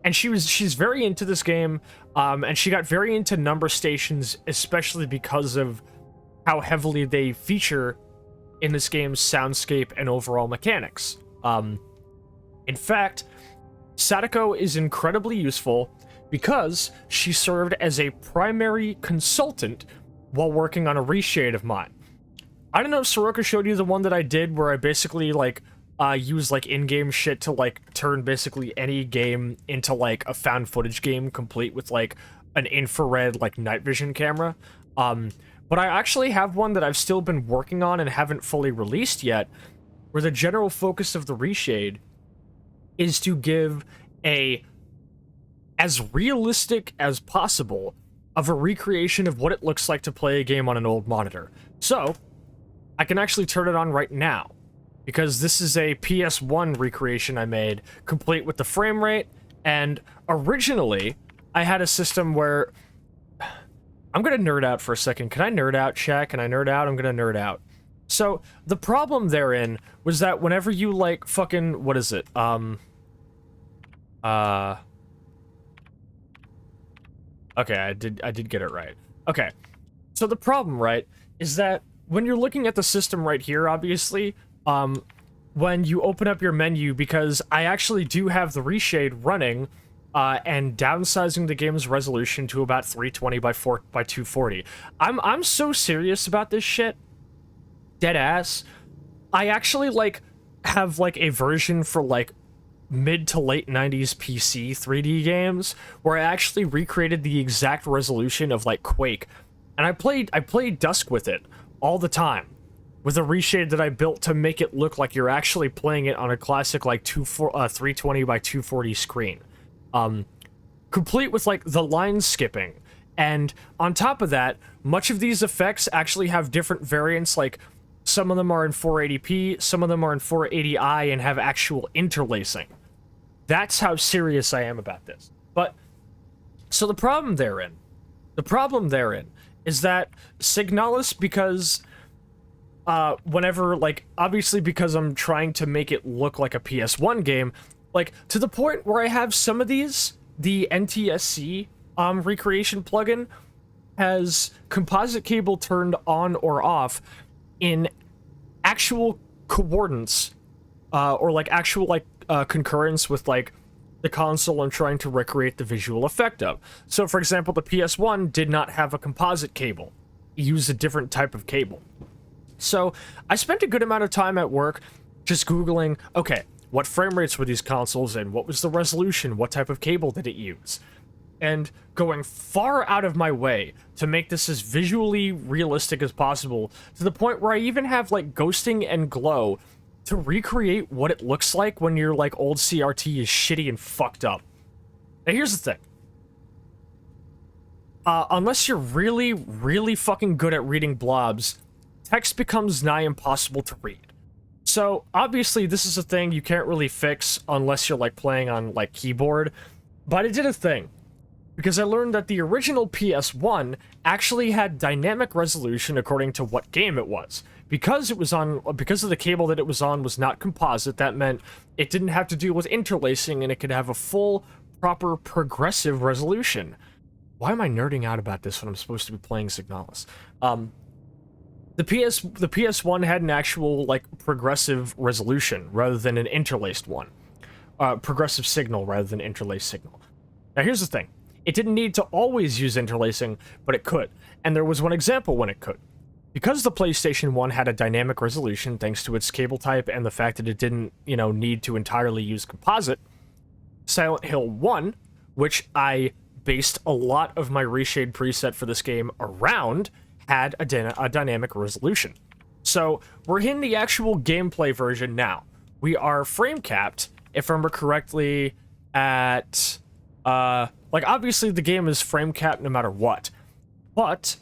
S2: and she's very into this game, and she got very into number stations, especially because of how heavily they feature in this game's soundscape and overall mechanics. In fact, Sadako is incredibly useful because she served as a primary consultant while working on a reshade of mine. I don't know if Soroka showed you the one that I did where I basically like use like in-game shit to like turn basically any game into like a found footage game complete with like an infrared like night vision camera. But I actually have one that I've still been working on and haven't fully released yet, where the general focus of the reshade is to give a as realistic as possible of a recreation of what it looks like to play a game on an old monitor. So I can actually turn it on right now, because this is a PS1 recreation I made, complete with the frame rate, and originally I had a system where... I'm gonna nerd out for a second. Can I nerd out, Shaq? Can I nerd out? I'm gonna nerd out. So, the problem therein was that whenever you, like, fucking... What is it? Okay, I did get it right. Okay. So the problem, right, is that when you're looking at the system right here, obviously, when you open up your menu, because I actually do have the reshade running, and downsizing the game's resolution to about 320 by 240. I'm so serious about this shit. Dead ass. I actually, like, have, like, a version for, like, mid to late 90s PC 3D games where I actually recreated the exact resolution of, like, Quake. And I played Dusk with it all the time, with a reshade that I built to make it look like you're actually playing it on a classic, like, 320 by 240 screen. Complete with, like, the line skipping. And on top of that, much of these effects actually have different variants, like, some of them are in 480p, some of them are in 480i and have actual interlacing. That's how serious I am about this. But, so the problem therein is that Signalis, because, whenever, like, obviously because I'm trying to make it look like a PS1 game, like, to the point where I have some of these, the NTSC, recreation plugin has composite cable turned on or off in actual coordinates, or, like, actual, like, concurrence with, like, the console I'm trying to recreate the visual effect of. So, for example, the PS1 did not have a composite cable. It used a different type of cable. So, I spent a good amount of time at work just Googling, okay, what frame rates were these consoles in? What was the resolution? What type of cable did it use? And going far out of my way to make this as visually realistic as possible, to the point where I even have, like, ghosting and glow to recreate what it looks like when your, like, old CRT is shitty and fucked up. Now, here's the thing. Unless you're really, really fucking good at reading blobs, text becomes nigh impossible to read. So, obviously, this is a thing you can't really fix unless you're, like, playing on, like, keyboard. But I did a thing. Because I learned that the original PS1 actually had dynamic resolution according to what game it was. Because of the cable that it was on was not composite, that meant it didn't have to deal with interlacing and it could have a full, proper, progressive resolution. Why am I nerding out about this when I'm supposed to be playing Signalis? The PS1 had an actual, like, progressive resolution rather than an interlaced one. Progressive signal rather than interlaced signal. Now, here's the thing. It didn't need to always use interlacing, but it could. And there was one example when it could. Because the PlayStation 1 had a dynamic resolution thanks to its cable type and the fact that it didn't, need to entirely use composite, Silent Hill 1, which I based a lot of my reshade preset for this game around, had a dynamic resolution. So, we're in the actual gameplay version now. We are frame capped, if I remember correctly, at... obviously the game is frame capped no matter what. But,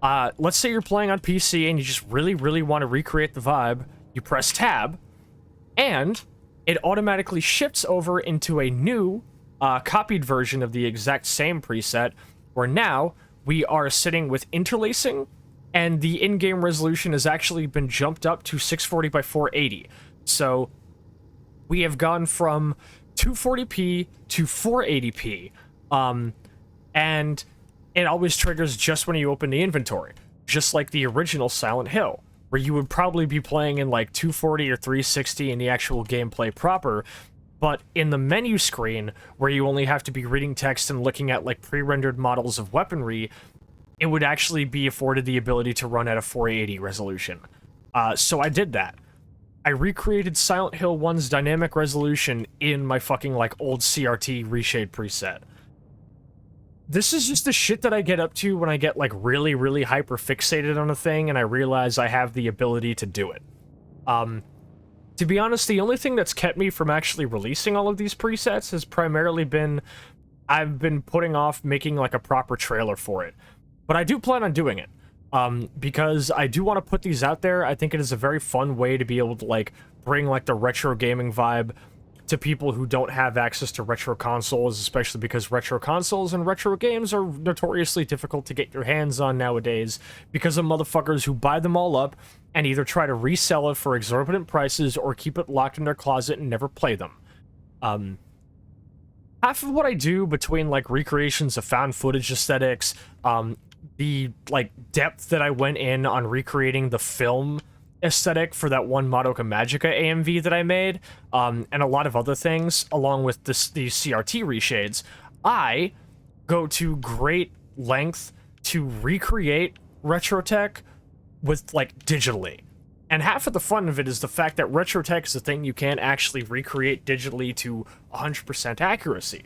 S2: let's say you're playing on PC and you just really, really want to recreate the vibe. You press tab, and it automatically shifts over into a new, copied version of the exact same preset, where now we are sitting with interlacing, and the in-game resolution has actually been jumped up to 640 by 480. So, we have gone from 240p to 480p. And it always triggers just when you open the inventory, just like the original Silent Hill, where you would probably be playing in like 240 or 360 in the actual gameplay proper, but in the menu screen, where you only have to be reading text and looking at like pre-rendered models of weaponry, it would actually be afforded the ability to run at a 480 resolution. So I did that. I recreated Silent Hill 1's dynamic resolution in my fucking like old CRT reshade preset. This is just the shit that I get up to when I get like really, really hyper fixated on a thing and I realize I have the ability to do it. To be honest, the only thing that's kept me from actually releasing all of these presets has primarily been I've been putting off making like a proper trailer for it. But I do plan on doing it. Because I do want to put these out there. I think it is a very fun way to be able to like bring like the retro gaming vibe to people who don't have access to retro consoles, especially because retro consoles and retro games are notoriously difficult to get your hands on nowadays because of motherfuckers who buy them all up and either try to resell it for exorbitant prices or keep it locked in their closet and never play them. Half of what I do between like recreations of found footage aesthetics, the like depth that I went in on recreating the film aesthetic for that one Madoka Magica AMV that I made, and a lot of other things, along with these CRT reshades, I go to great length to recreate retro tech with like digitally. And half of the fun of it is the fact that retro tech is a thing you can't actually recreate digitally to 100% accuracy.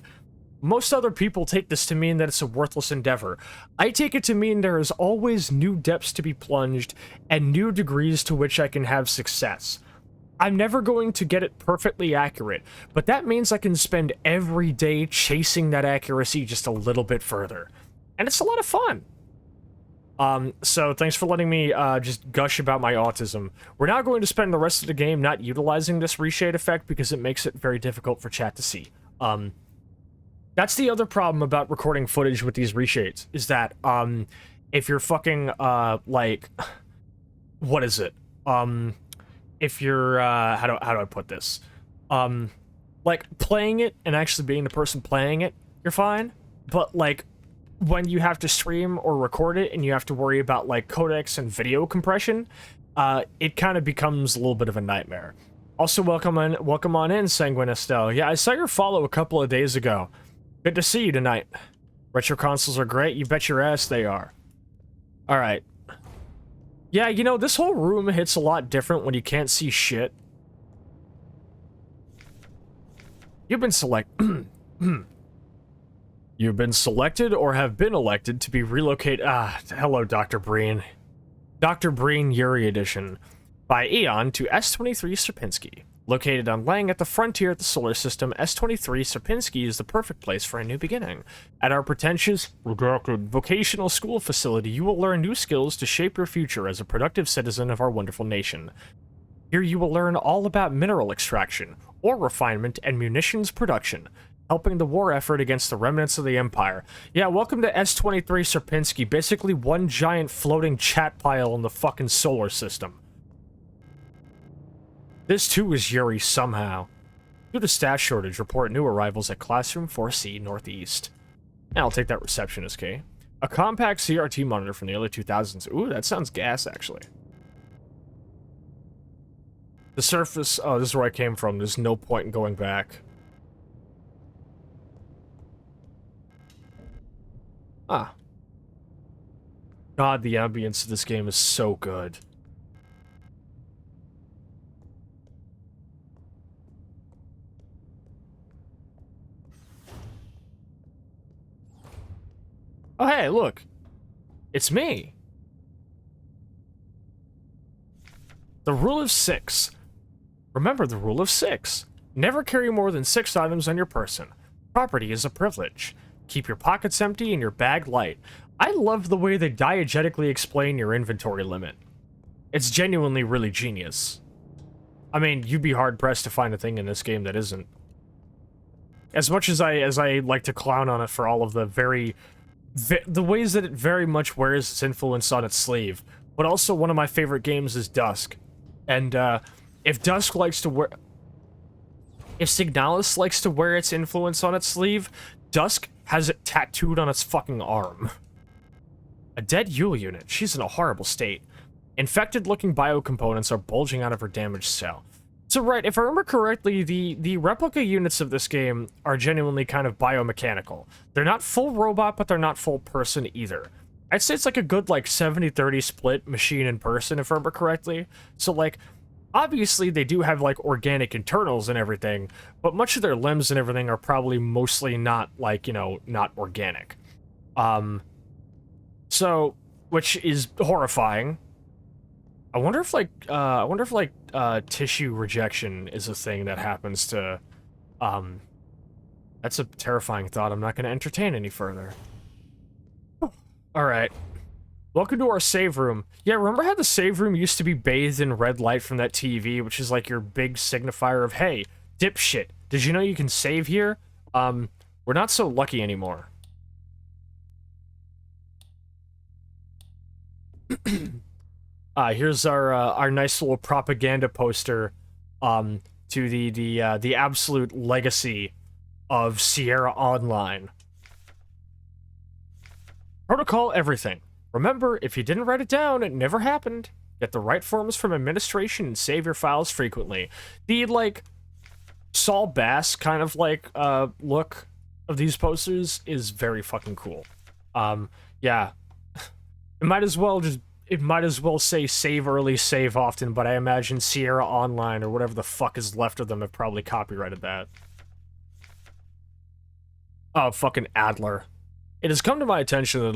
S2: Most other people take this to mean that it's a worthless endeavor. I take it to mean there is always new depths to be plunged and new degrees to which I can have success. I'm never going to get it perfectly accurate, but that means I can spend every day chasing that accuracy just a little bit further. And it's a lot of fun. So thanks for letting me just gush about my autism. We're now going to spend the rest of the game not utilizing this reshade effect because it makes it very difficult for chat to see. That's the other problem about recording footage with these reshades, is that, if you're fucking, like, what is it? If you're, how do I put this? Like, playing it and actually being the person playing it, you're fine, but, like, when you have to stream or record it and you have to worry about, like, codecs and video compression, it kind of becomes a little bit of a nightmare. Also, welcome on in, Sanguine Estelle. Yeah, I saw your follow a couple of days ago. Good to see you tonight. Retro consoles are great. You bet your ass they are. Alright. Yeah, you know, this whole room hits a lot different when you can't see shit. You've been You've been selected or have been elected to be relocated. Hello, Dr. Breen. Dr. Breen Yuri Edition. By Eon to S23 Sierpinski. Located on Lang at the frontier of the solar system, S23 Sierpinski is the perfect place for a new beginning. At our pretentious, vocational school facility, you will learn new skills to shape your future as a productive citizen of our wonderful nation. Here you will learn all about mineral extraction, ore refinement, and munitions production, helping the war effort against the remnants of the Empire. Yeah, welcome to S23 Sierpinski, basically one giant floating chat pile in the fucking solar system. This too is Yuri somehow. Due to staff shortage, report new arrivals at Classroom 4C Northeast. And I'll take that receptionist key. A compact CRT monitor from the early 2000s. Ooh, that sounds gas, actually. The surface... Oh, this is where I came from. There's no point in going back. Ah. God, the ambience of this game is so good. Oh, hey, look. It's me. The rule of 6. Remember the rule of 6. Never carry more than 6 items on your person. Property is a privilege. Keep your pockets empty and your bag light. I love the way they diegetically explain your inventory limit. It's genuinely really genius. I mean, you'd be hard-pressed to find a thing in this game that isn't. As much as I like to clown on it for all of the the ways that it very much wears its influence on its sleeve, but also one of my favorite games is Dusk. And, if Dusk likes to wear... If Signalis likes to wear its influence on its sleeve, Dusk has it tattooed on its fucking arm. A dead Yule unit. She's in a horrible state. Infected-looking biocomponents are bulging out of her damaged cell. So right, if I remember correctly, the replica units of this game are genuinely kind of biomechanical. They're not full robot, but they're not full person either. I'd say it's like a good, like, 70-30 split machine and person, if I remember correctly. So, like, obviously they do have, like, organic internals and everything, but much of their limbs and everything are probably mostly not, like, you know, not organic. So, which is horrifying. I wonder if tissue rejection is a thing that happens to, that's a terrifying thought I'm not going to entertain any further. Alright. Welcome to our save room. Yeah, remember how the save room used to be bathed in red light from that TV, which is like your big signifier of, hey, dipshit, did you know you can save here? We're not so lucky anymore. Here's our nice little propaganda poster to the absolute legacy of Sierra Online. Protocol everything. Remember, if you didn't write it down, it never happened. Get the right forms from administration and save your files frequently. The, like, Saul Bass kind of, like, look of these posters is very fucking cool. Yeah. It might as well say save early, save often, but I imagine Sierra Online or whatever the fuck is left of them have probably copyrighted that. Oh, fucking Adler. It has come to my attention that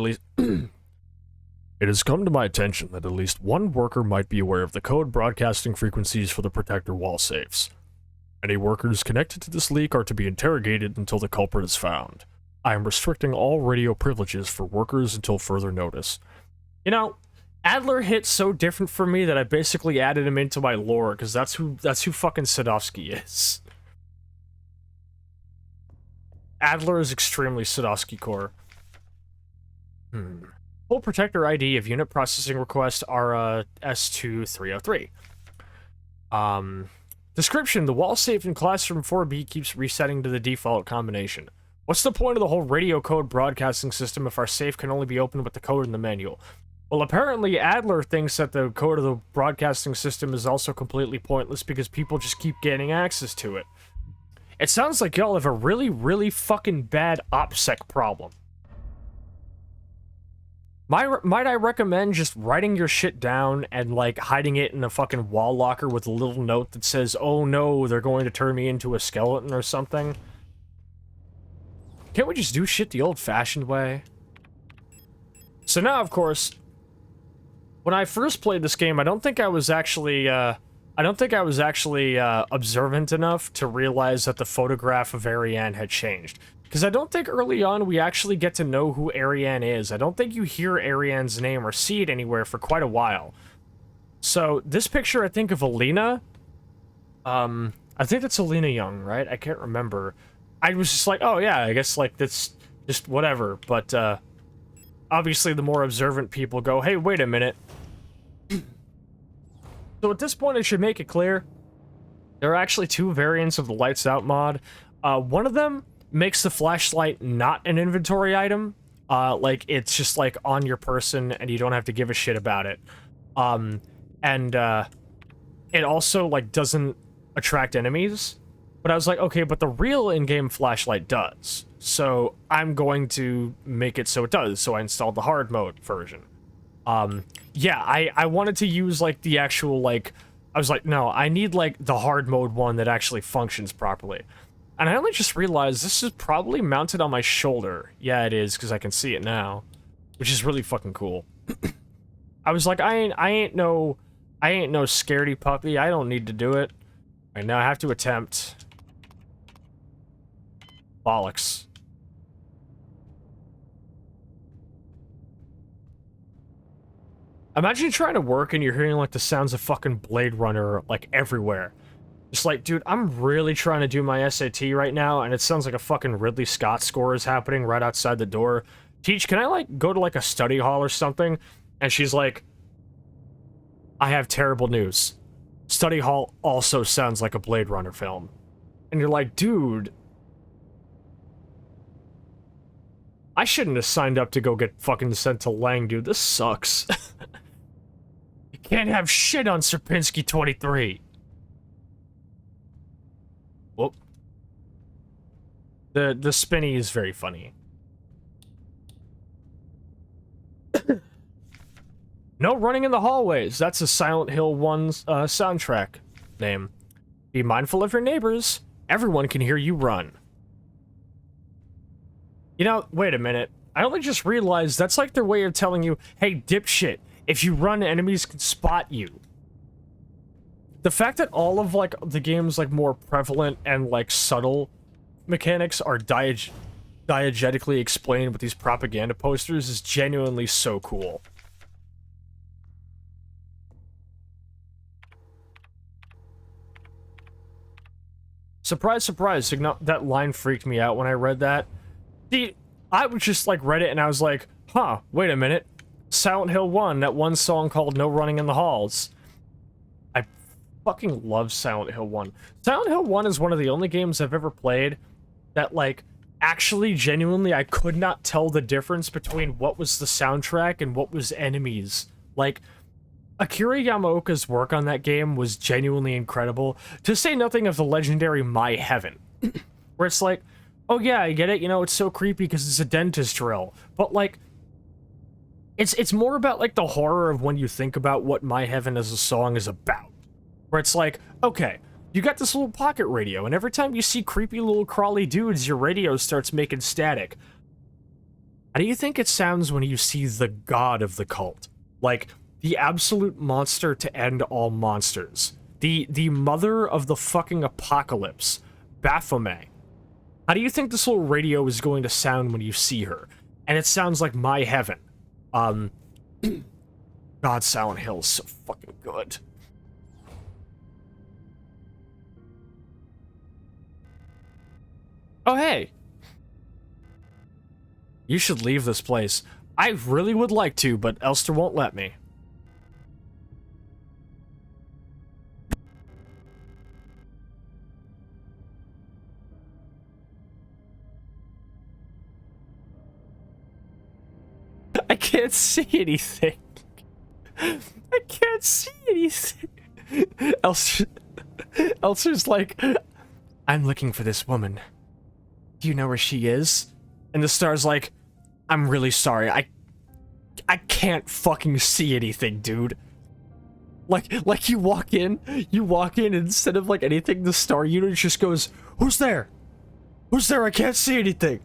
S2: at least one worker might be aware of the code broadcasting frequencies for the protector wall safes. Any workers connected to this leak are to be interrogated until the culprit is found. I am restricting all radio privileges for workers until further notice. You know, Adler hit so different for me that I basically added him into my lore, because that's who fucking Sadovsky is. Adler is extremely Sadovsky core. Full protector ID of unit processing request RS2303. Description: the wall safe in classroom 4B keeps resetting to the default combination. What's the point of the whole radio code broadcasting system if our safe can only be opened with the code in the manual? Well, apparently Adler thinks that the code of the broadcasting system is also completely pointless because people just keep getting access to it. It sounds like y'all have a really, really fucking bad OPSEC problem. Might I recommend just writing your shit down and, like, hiding it in a fucking wall locker with a little note that says, oh no, they're going to turn me into a skeleton or something? Can't we just do shit the old-fashioned way? So now, of course, when I first played this game, I don't think I was actually observant enough to realize that the photograph of Ariane had changed. Because I don't think early on we actually get to know who Ariane is. I don't think you hear Ariane's name or see it anywhere for quite a while. So, this picture, I think, of Alina, I think that's Alina Young, right? I can't remember. I was just like, oh yeah, I guess, like, that's just whatever. But, obviously the more observant people go, hey, wait a minute. So at this point, I should make it clear, there are actually two variants of the Lights Out mod. One of them makes the flashlight not an inventory item. Like, it's just, like, on your person, and you don't have to give a shit about it. It also, like, doesn't attract enemies. But I was like, okay, but the real in-game flashlight does. So I'm going to make it so it does. So I installed the hard mode version. Yeah, I wanted to use, like, the actual, like... I was like, no, I need, like, the hard mode one that actually functions properly. And I only just realized this is probably mounted on my shoulder. Yeah, it is, because I can see it now. Which is really fucking cool. I was like, I ain't no scaredy puppy. I don't need to do it. Right now I have to attempt. Bollocks. Imagine trying to work and you're hearing, like, the sounds of fucking Blade Runner, like, everywhere. Just like, dude, I'm really trying to do my SAT right now, and it sounds like a fucking Ridley Scott score is happening right outside the door. Teach, can I, like, go to, like, a study hall or something? And she's like, I have terrible news. Study hall also sounds like a Blade Runner film. And you're like, dude, I shouldn't have signed up to go get fucking sent to Lang, dude. This sucks. You can't have shit on Sierpinski 23. Whoop. The spinny is very funny. No running in the hallways. That's a Silent Hill 1's soundtrack name. Be mindful of your neighbors. Everyone can hear you run. You know, wait a minute. I only just realized that's like their way of telling you, hey, dipshit, if you run, enemies can spot you. The fact that all of, like, the game's, like, more prevalent and, like, subtle mechanics are diegetically explained with these propaganda posters is genuinely so cool. Surprise, surprise, that line freaked me out when I read that. See, I was just, like, read it and I was like, huh, wait a minute. Silent Hill 1, that one song called No Running in the Halls. I fucking love Silent Hill 1. Silent Hill 1 is one of the only games I've ever played that, like, actually, genuinely, I could not tell the difference between what was the soundtrack and what was enemies. Like, Akira Yamaoka's work on that game was genuinely incredible, to say nothing of the legendary My Heaven, where it's like, oh yeah, I get it, you know, it's so creepy because it's a dentist drill, but, like, it's more about, like, the horror of when you think about what My Heaven as a song is about, where it's like, okay, you got this little pocket radio, and every time you see creepy little crawly dudes, your radio starts making static. How do you think it sounds when you see the god of the cult? Like, the absolute monster to end all monsters. The mother of the fucking apocalypse. Baphomet. How do you think this little radio is going to sound when you see her? And it sounds like My Heaven. God, Silent Hill is so fucking good. Oh, hey. You should leave this place. I really would like to, but Elster won't let me. I can't see anything. I can't see anything. Elster's like, I'm looking for this woman. Do you know where she is? And the star's like, I'm really sorry. I can't fucking see anything, dude. Like you walk in, and instead of like anything, the star unit just goes, who's there? Who's there? I can't see anything.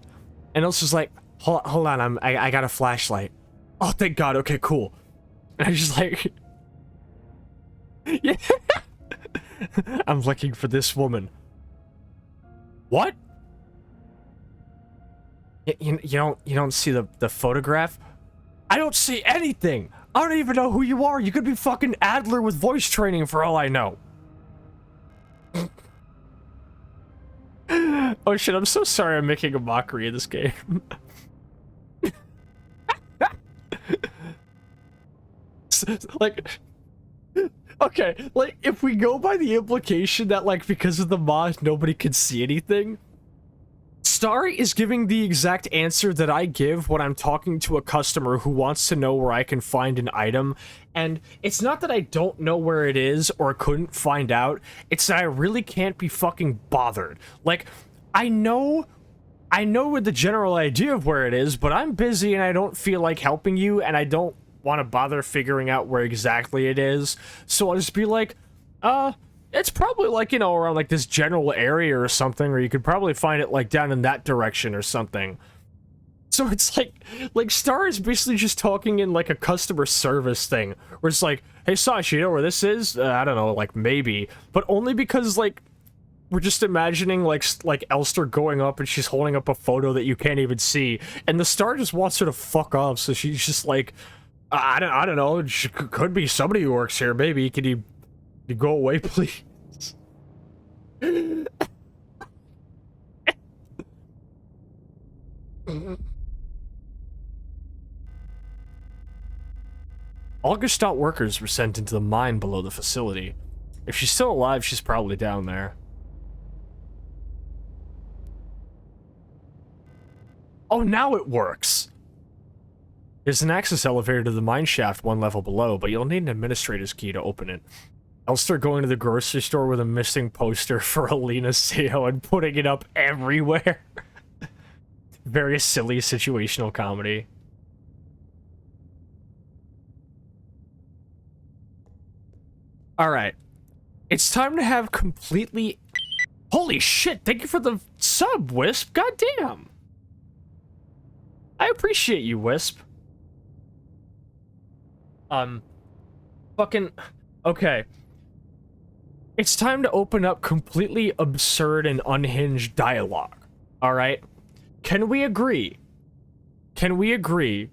S2: And Elster's like, hold on, I got a flashlight. Oh, thank God. Okay, cool. And I just like, yeah. I'm looking for this woman. What? You don't see the photograph? I don't see anything. I don't even know who you are. You could be fucking Adler with voice training for all I know. Oh shit, I'm so sorry I'm making a mockery of this game. Like, okay, like, if we go by the implication that, like, because of the mod, nobody can see anything, Star is giving the exact answer that I give when I'm talking to a customer who wants to know where I can find an item, and it's not that I don't know where it is or couldn't find out, it's that I really can't be fucking bothered. Like, I know the general idea of where it is, but I'm busy and I don't feel like helping you, and I don't want to bother figuring out where exactly it is, so I'll just be like, it's probably, like, you know, around, like, this general area or something, or you could probably find it, like, down in that direction or something. So it's like, Star is basically just talking in, like, a customer service thing, where it's like, hey, Sascha, you know where this is? I don't know, like, maybe, but only because, like, we're just imagining, like Elster going up and she's holding up a photo that you can't even see, and the Star just wants her to fuck off, so she's just like, I don't know, it could be somebody who works here, maybe, can you go away, please? All Gestalt workers were sent into the mine below the facility. If she's still alive, she's probably down there. Oh, now it works. There's an access elevator to the mine shaft 1 level below, but you'll need an administrator's key to open it. I'll start going to the grocery store with a missing poster for Alina Seo and putting it up everywhere. Very silly situational comedy. Alright. It's time to have completely... Holy shit, thank you for the sub, Wisp. Goddamn. I appreciate you, Wisp. Fucking... Okay. It's time to open up completely absurd and unhinged dialogue. Alright? Can we agree? Can we agree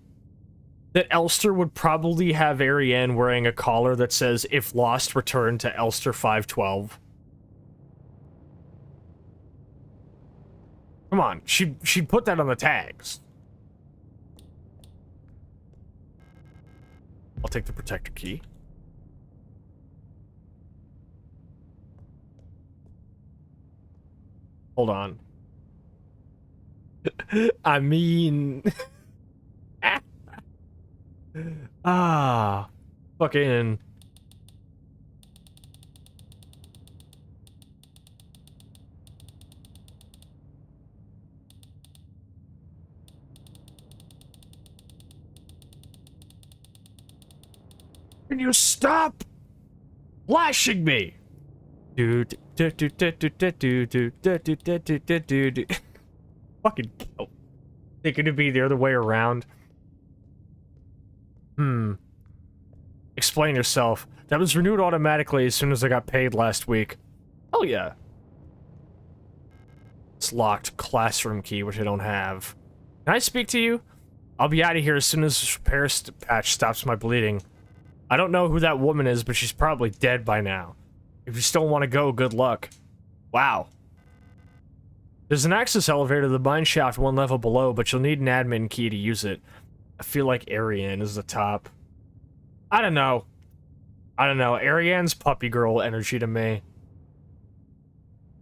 S2: that Elster would probably have Ariane wearing a collar that says, "If lost, return to Elster 512"? Come on, she'd put that on the tags. I'll take the protector key. Hold on. I mean... fucking... Can you stop flashing me? Dude, fucking kill. Thinking to be the other way around. Explain yourself. That was renewed automatically as soon as I got paid last week. Oh yeah. It's locked. Classroom key, which I don't have. Can I speak to you? I'll be out of here as soon as this repair patch stops my bleeding. I don't know who that woman is, but she's probably dead by now. If you still want to go, good luck. Wow. There's an access elevator to the mine shaft 1 level below, but you'll need an admin key to use it. I feel like Ariane is the top. I don't know. I don't know. Ariane's puppy girl energy to me.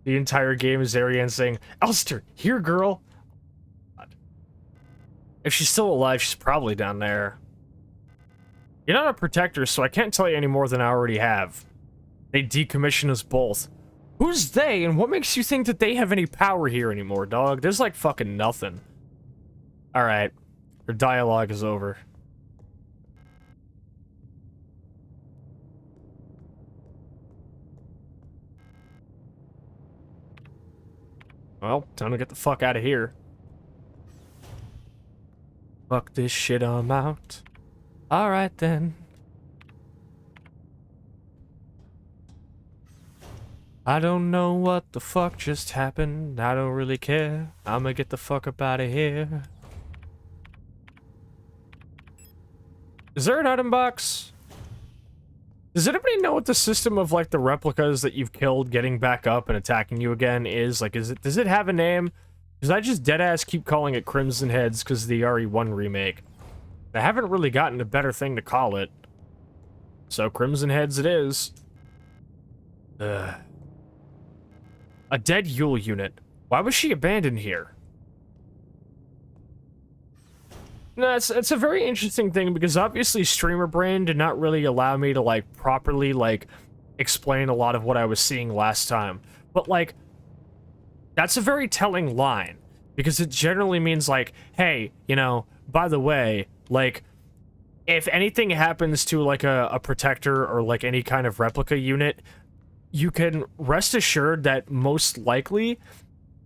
S2: The entire game is Ariane saying, "Elster, here, girl." If she's still alive, she's probably down there. You're not a protector, so I can't tell you any more than I already have. They decommissioned us both. Who's they, and what makes you think that they have any power here anymore, dog? There's like fucking nothing. Alright. Her dialogue is over. Well, time to get the fuck out of here. Fuck this shit, I'm out. Alright then. I don't know what the fuck just happened. I don't really care. I'ma get the fuck up out of here. Is there an item box? Does anybody know what the system of like the replicas that you've killed getting back up and attacking you again is? Like, does it have a name? Because I just deadass keep calling it Crimson Heads because of the RE1 remake. I haven't really gotten a better thing to call it. So Crimson Heads it is. Ugh. A dead Yule unit. Why was she abandoned here? No, it's a very interesting thing because obviously streamer brain did not really allow me to like properly like explain a lot of what I was seeing last time. But like that's a very telling line because it generally means like, hey, you know, by the way, like if anything happens to like a protector or like any kind of replica unit, you can rest assured that most likely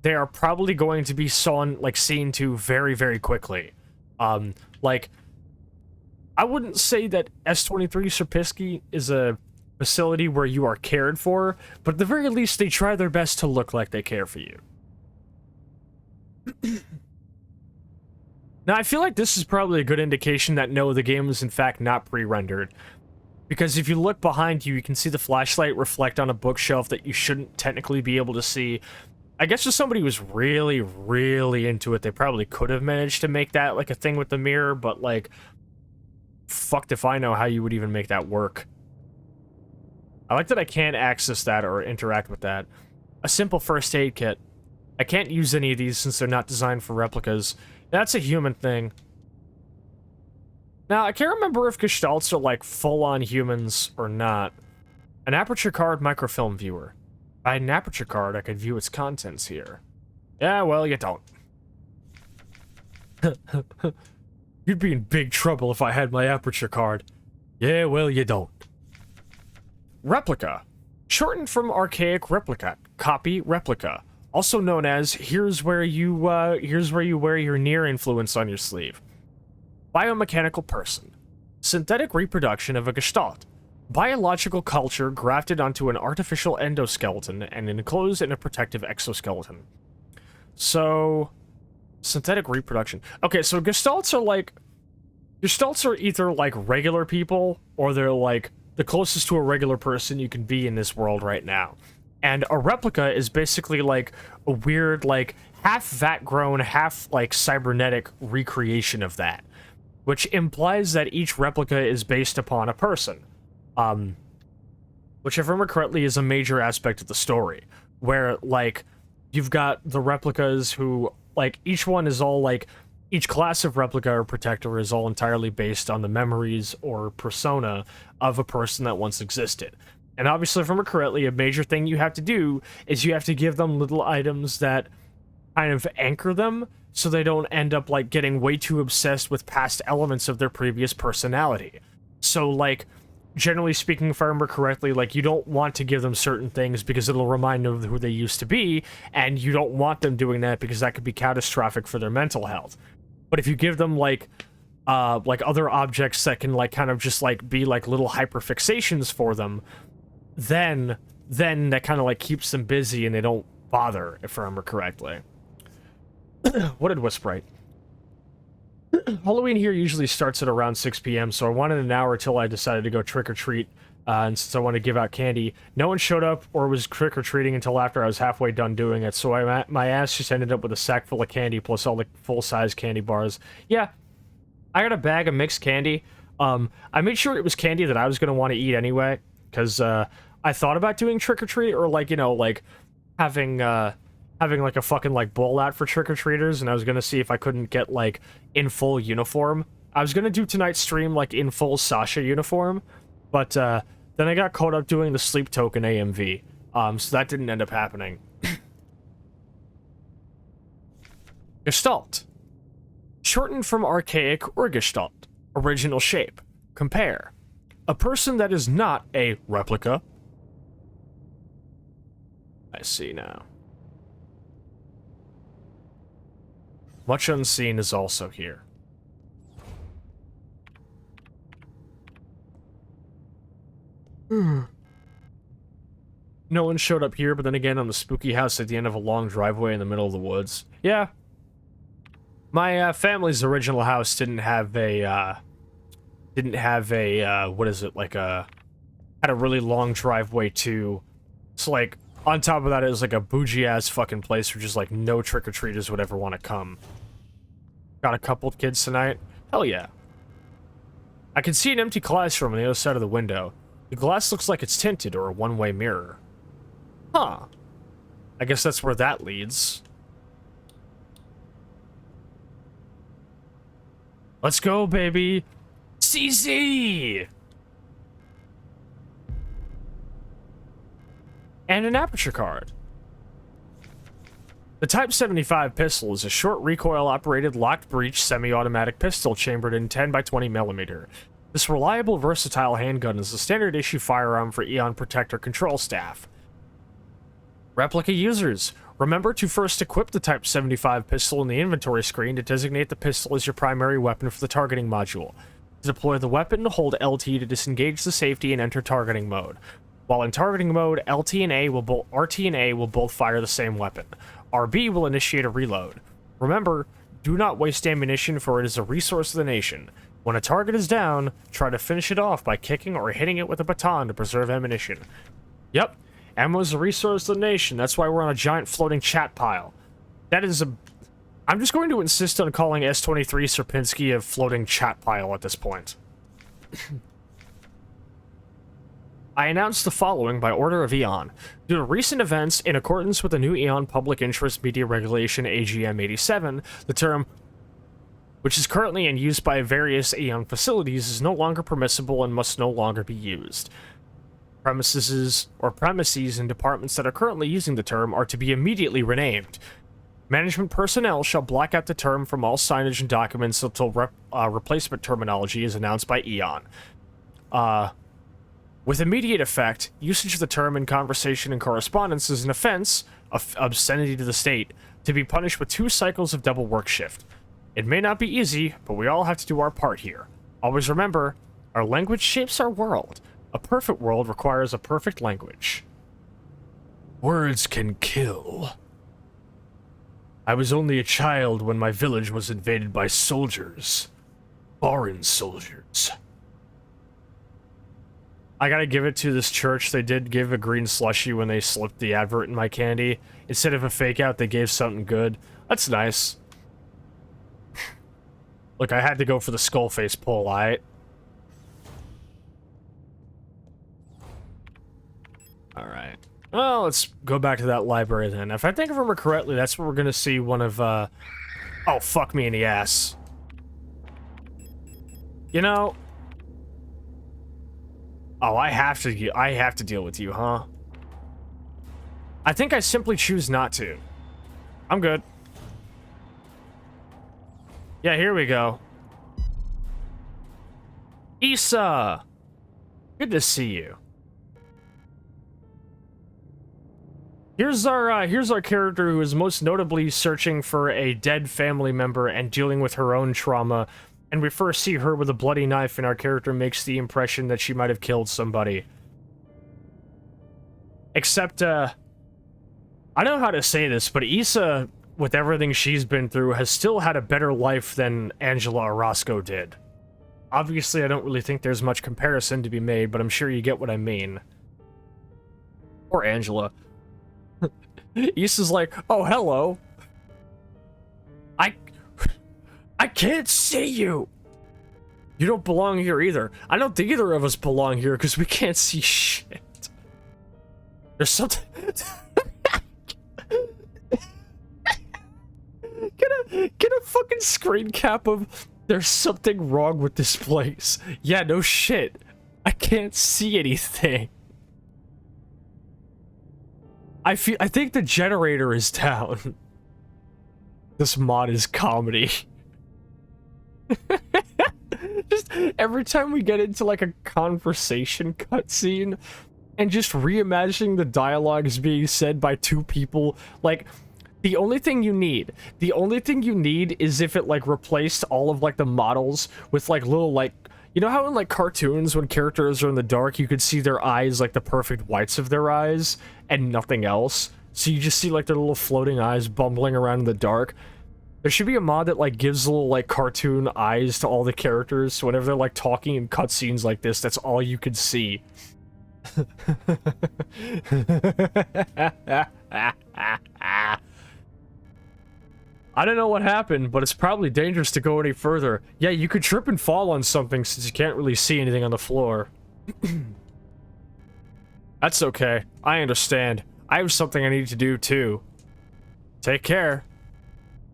S2: they are probably going to be seen to very, very quickly. Like, I wouldn't say that S23 Serpisky is a facility where you are cared for, but at the very least, they try their best to look like they care for you. Now, I feel like this is probably a good indication that no, the game is in fact not pre-rendered. Because if you look behind you, you can see the flashlight reflect on a bookshelf that you shouldn't technically be able to see. I guess if somebody was really, really into it, they probably could have managed to make that like a thing with the mirror, but like, fucked if I know how you would even make that work. I like that I can't access that or interact with that. A simple first aid kit. I can't use any of these since they're not designed for replicas. That's a human thing. Now, I can't remember if Gestalts are, like, full-on humans or not. An aperture card microfilm viewer. If I had an aperture card, I could view its contents here. Yeah, well, you don't. You'd be in big trouble if I had my aperture card. Yeah, well, you don't. Replica. Shortened from archaic replica. Copy replica. Also known as, here's where you wear your near influence on your sleeve. Biomechanical person. Synthetic reproduction of a gestalt. Biological culture grafted onto an artificial endoskeleton and enclosed in a protective exoskeleton. So, synthetic reproduction. Okay, so gestalts are either like regular people, or they're like the closest to a regular person you can be in this world right now. And a replica is basically like a weird, like, half vat-grown, half, like, cybernetic recreation of that. Which implies that each replica is based upon a person. Which, if I remember correctly, is a major aspect of the story. Where, like, you've got the replicas who, like, each one is all, like, each class of replica or protector is all entirely based on the memories or persona of a person that once existed. And obviously, if I remember correctly, a major thing you have to do is you have to give them little items that kind of anchor them so they don't end up, like, getting way too obsessed with past elements of their previous personality. So, like, generally speaking, if I remember correctly, like, you don't want to give them certain things because it'll remind them of who they used to be, and you don't want them doing that because that could be catastrophic for their mental health. But if you give them, like other objects that can, like, kind of just, like, be, like, little hyperfixations for them, then that kind of, like, keeps them busy and they don't bother, if I remember correctly. What did Wisp write? Halloween here usually starts at around 6 p.m., so I wanted an hour till I decided to go trick-or-treat, and since I wanted to give out candy, no one showed up or was trick-or-treating until after I was halfway done doing it, so my ass just ended up with a sack full of candy plus all the full-size candy bars. Yeah, I got a bag of mixed candy. I made sure it was candy that I was going to want to eat anyway, because I thought about doing trick-or-treat, or, like, you know, like, having like a fucking, like, bowl out for trick-or-treaters, and I was gonna see if I couldn't get, like, in full uniform. I was gonna do tonight's stream, like, in full Sascha uniform, but then I got caught up doing the sleep token AMV, so that didn't end up happening. Gestalt. Shortened from archaic or gestalt. Original shape. Compare. A person that is not a replica. I see now. Much Unseen is also here. No one showed up here, but then again, on the spooky house at the end of a long driveway in the middle of the woods. Yeah. My family's original house didn't have a, what is it, like had a really long driveway too. So, like, on top of that, it was like a bougie-ass fucking place where just, like, no trick-or-treaters would ever want to come. Got a couple of kids tonight? Hell yeah. I can see an empty classroom on the other side of the window. The glass looks like it's tinted or a one-way mirror. Huh. I guess that's where that leads. Let's go, baby! CZ! And an aperture card. The Type 75 pistol is a short recoil-operated locked-breech semi-automatic pistol chambered in 10x20mm. This reliable, versatile handgun is a standard-issue firearm for Eon Protector control staff. Replica users, remember to first equip the Type 75 pistol in the inventory screen to designate the pistol as your primary weapon for the targeting module. To deploy the weapon, hold LT to disengage the safety and enter targeting mode. While in targeting mode, RT and A will both fire the same weapon. RB will initiate a reload. Remember, do not waste ammunition, for it is a resource of the nation. When a target is down, try to finish it off by kicking or hitting it with a baton to preserve ammunition. Yep, ammo is a resource of the nation, that's why we're on a giant floating chat pile. That is a... I'm just going to insist on calling S23 Sierpinski a floating chat pile at this point. I announced the following by order of Eon. Due to recent events, in accordance with the new Eon Public Interest Media Regulation AGM 87, the term which is currently in use by various Aeon facilities, is no longer permissible and must no longer be used. Premises and departments that are currently using the term are to be immediately renamed. Management personnel shall black out the term from all signage and documents until replacement terminology is announced by Aeon. With immediate effect, usage of the term in conversation and correspondence is an offense of obscenity to the state, to be punished with 2 cycles of double work shift. It may not be easy, but we all have to do our part here. Always remember, our language shapes our world. A perfect world requires a perfect language. Words can kill. I was only a child when my village was invaded by soldiers. Foreign soldiers. I gotta give it to this church. They did give a green slushie when they slipped the advert in my candy. Instead of a fake out, they gave something good. That's nice. Look, I had to go for the skull face pull, alright? Alright. Well, let's go back to that library then. If I think of remember correctly, that's where we're gonna see one of, Oh, fuck me in the ass. You know... Oh, I have to deal with you, huh? I think I simply choose not to. I'm good. Yeah, here we go. Issa! Good to see you. Here's our character who is most notably searching for a dead family member and dealing with her own trauma, and we first see her with a bloody knife, and our character makes the impression that she might have killed somebody. Except, I don't know how to say this, but Issa, with everything she's been through, has still had a better life than Angela Orozco did. Obviously, I don't really think there's much comparison to be made, but I'm sure you get what I mean. Or Angela. Issa's like, oh, hello. I can't see you. You don't belong here either. I don't think either of us belong here because we can't see shit. There's something... Get a fucking screen cap of there's something wrong with this place. Yeah, no shit. I can't see anything. I think the generator is down. This mod is comedy. Just every time we get into like a conversation cutscene and just reimagining the dialogue is being said by 2 people, like the only thing you need is if it like replaced all of like the models with like little like, you know how in like cartoons when characters are in the dark you could see their eyes, like the perfect whites of their eyes and nothing else, so you just see like their little floating eyes bumbling around in the dark. There should be a mod that like gives little like cartoon eyes to all the characters, so whenever they're like talking in cutscenes like this, that's all you could see. I don't know what happened, but it's probably dangerous to go any further. Yeah, you could trip and fall on something since you can't really see anything on the floor. That's okay. I understand. I have something I need to do too. Take care.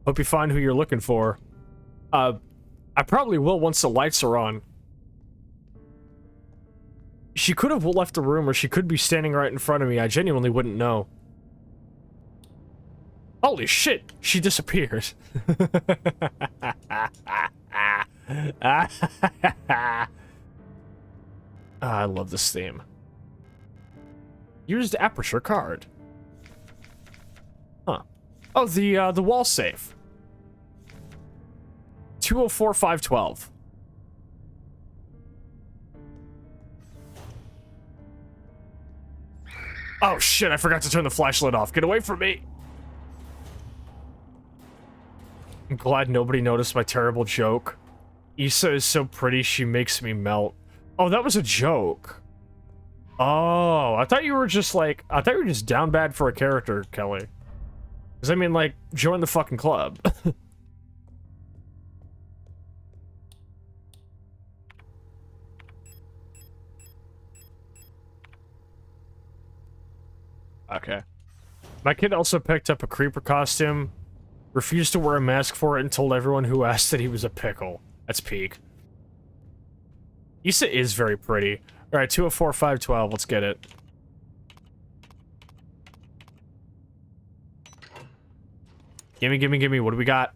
S2: Hope you find who you're looking for. I probably will once the lights are on. She could have left the room, or she could be standing right in front of me. I genuinely wouldn't know. Holy shit, she disappeared. I love this theme. Used aperture card. Huh. Oh, the wall safe. 204512. Oh shit, I forgot to turn the flashlight off. Get away from me. I'm glad nobody noticed my terrible joke. Issa is so pretty, she makes me melt. Oh, that was a joke. Oh, I thought you were just like, I thought you were just down bad for a character, Kelly. Because I mean, like, join the fucking club. Okay. My kid also picked up a creeper costume. Refused to wear a mask for it and told everyone who asked that he was a pickle. That's peak. Issa is very pretty. Alright, 204, 512, let's get it. Gimme, gimme, gimme, what do we got?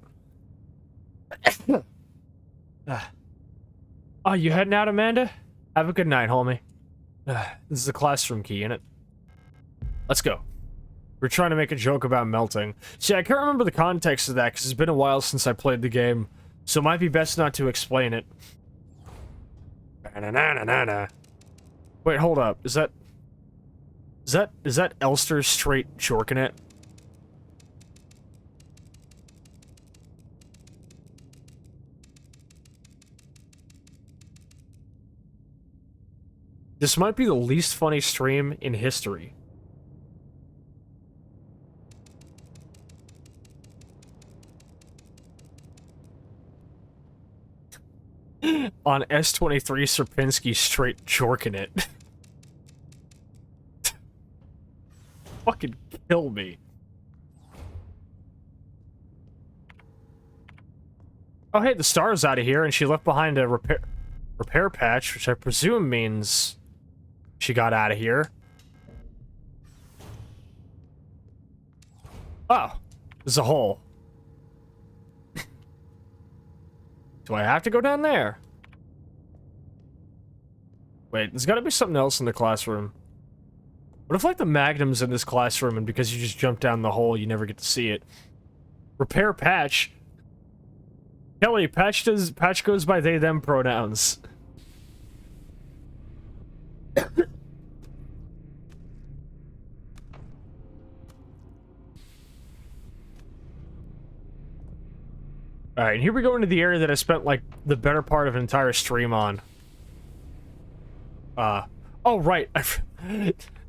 S2: Oh, you heading out, Amanda? Have a good night, homie. This is the classroom key, innit? Let's go. We're trying to make a joke about melting. See, I can't remember the context of that because it's been a while since I played the game, so it might be best not to explain it. Wait, hold up. Is that Elster straight jorking it? This might be the least funny stream in history. On S23, Sierpinski straight jorking it. Fucking kill me. Oh hey, the star's out of here and she left behind a repair patch, which I presume means she got out of here. Oh, there's a hole. Do I have to go down there? Wait, there's gotta be something else in the classroom. What if, like, the magnum's in this classroom and because you just jump down the hole, you never get to see it? Repair patch? Kelly, patch goes by they, them pronouns. Alright, here we go into the area that I spent, like, the better part of an entire stream on. Oh, right.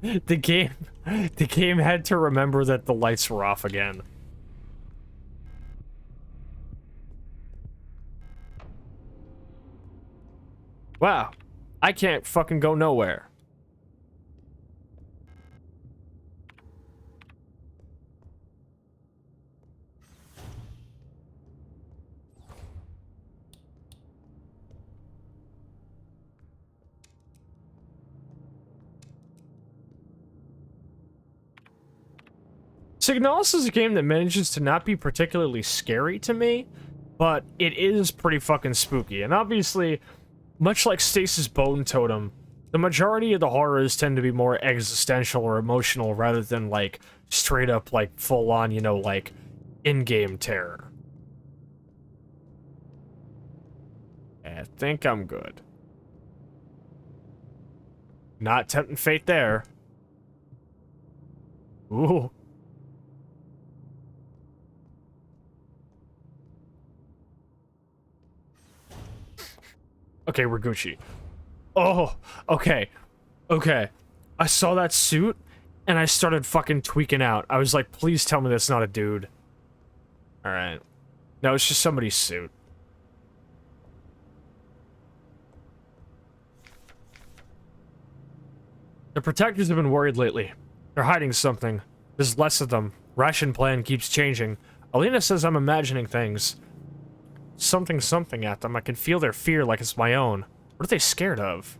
S2: The game had to remember that the lights were off again. Wow. I can't fucking go nowhere. Signalis is a game that manages to not be particularly scary to me, but it is pretty fucking spooky. And obviously, much like Stasis Bone Totem, the majority of the horrors tend to be more existential or emotional rather than, like, straight up, like, full-on, you know, like, in-game terror. I think I'm good. Not tempting fate there. Ooh. Okay, we're Gucci. Oh, okay. Okay. I saw that suit, and I started fucking tweaking out. I was like, please tell me that's not a dude. Alright. No, it's just somebody's suit. The protectors have been worried lately. They're hiding something. There's less of them. Ration plan keeps changing. Alina says I'm imagining things. Something at them. I can feel their fear like it's my own. What are they scared of?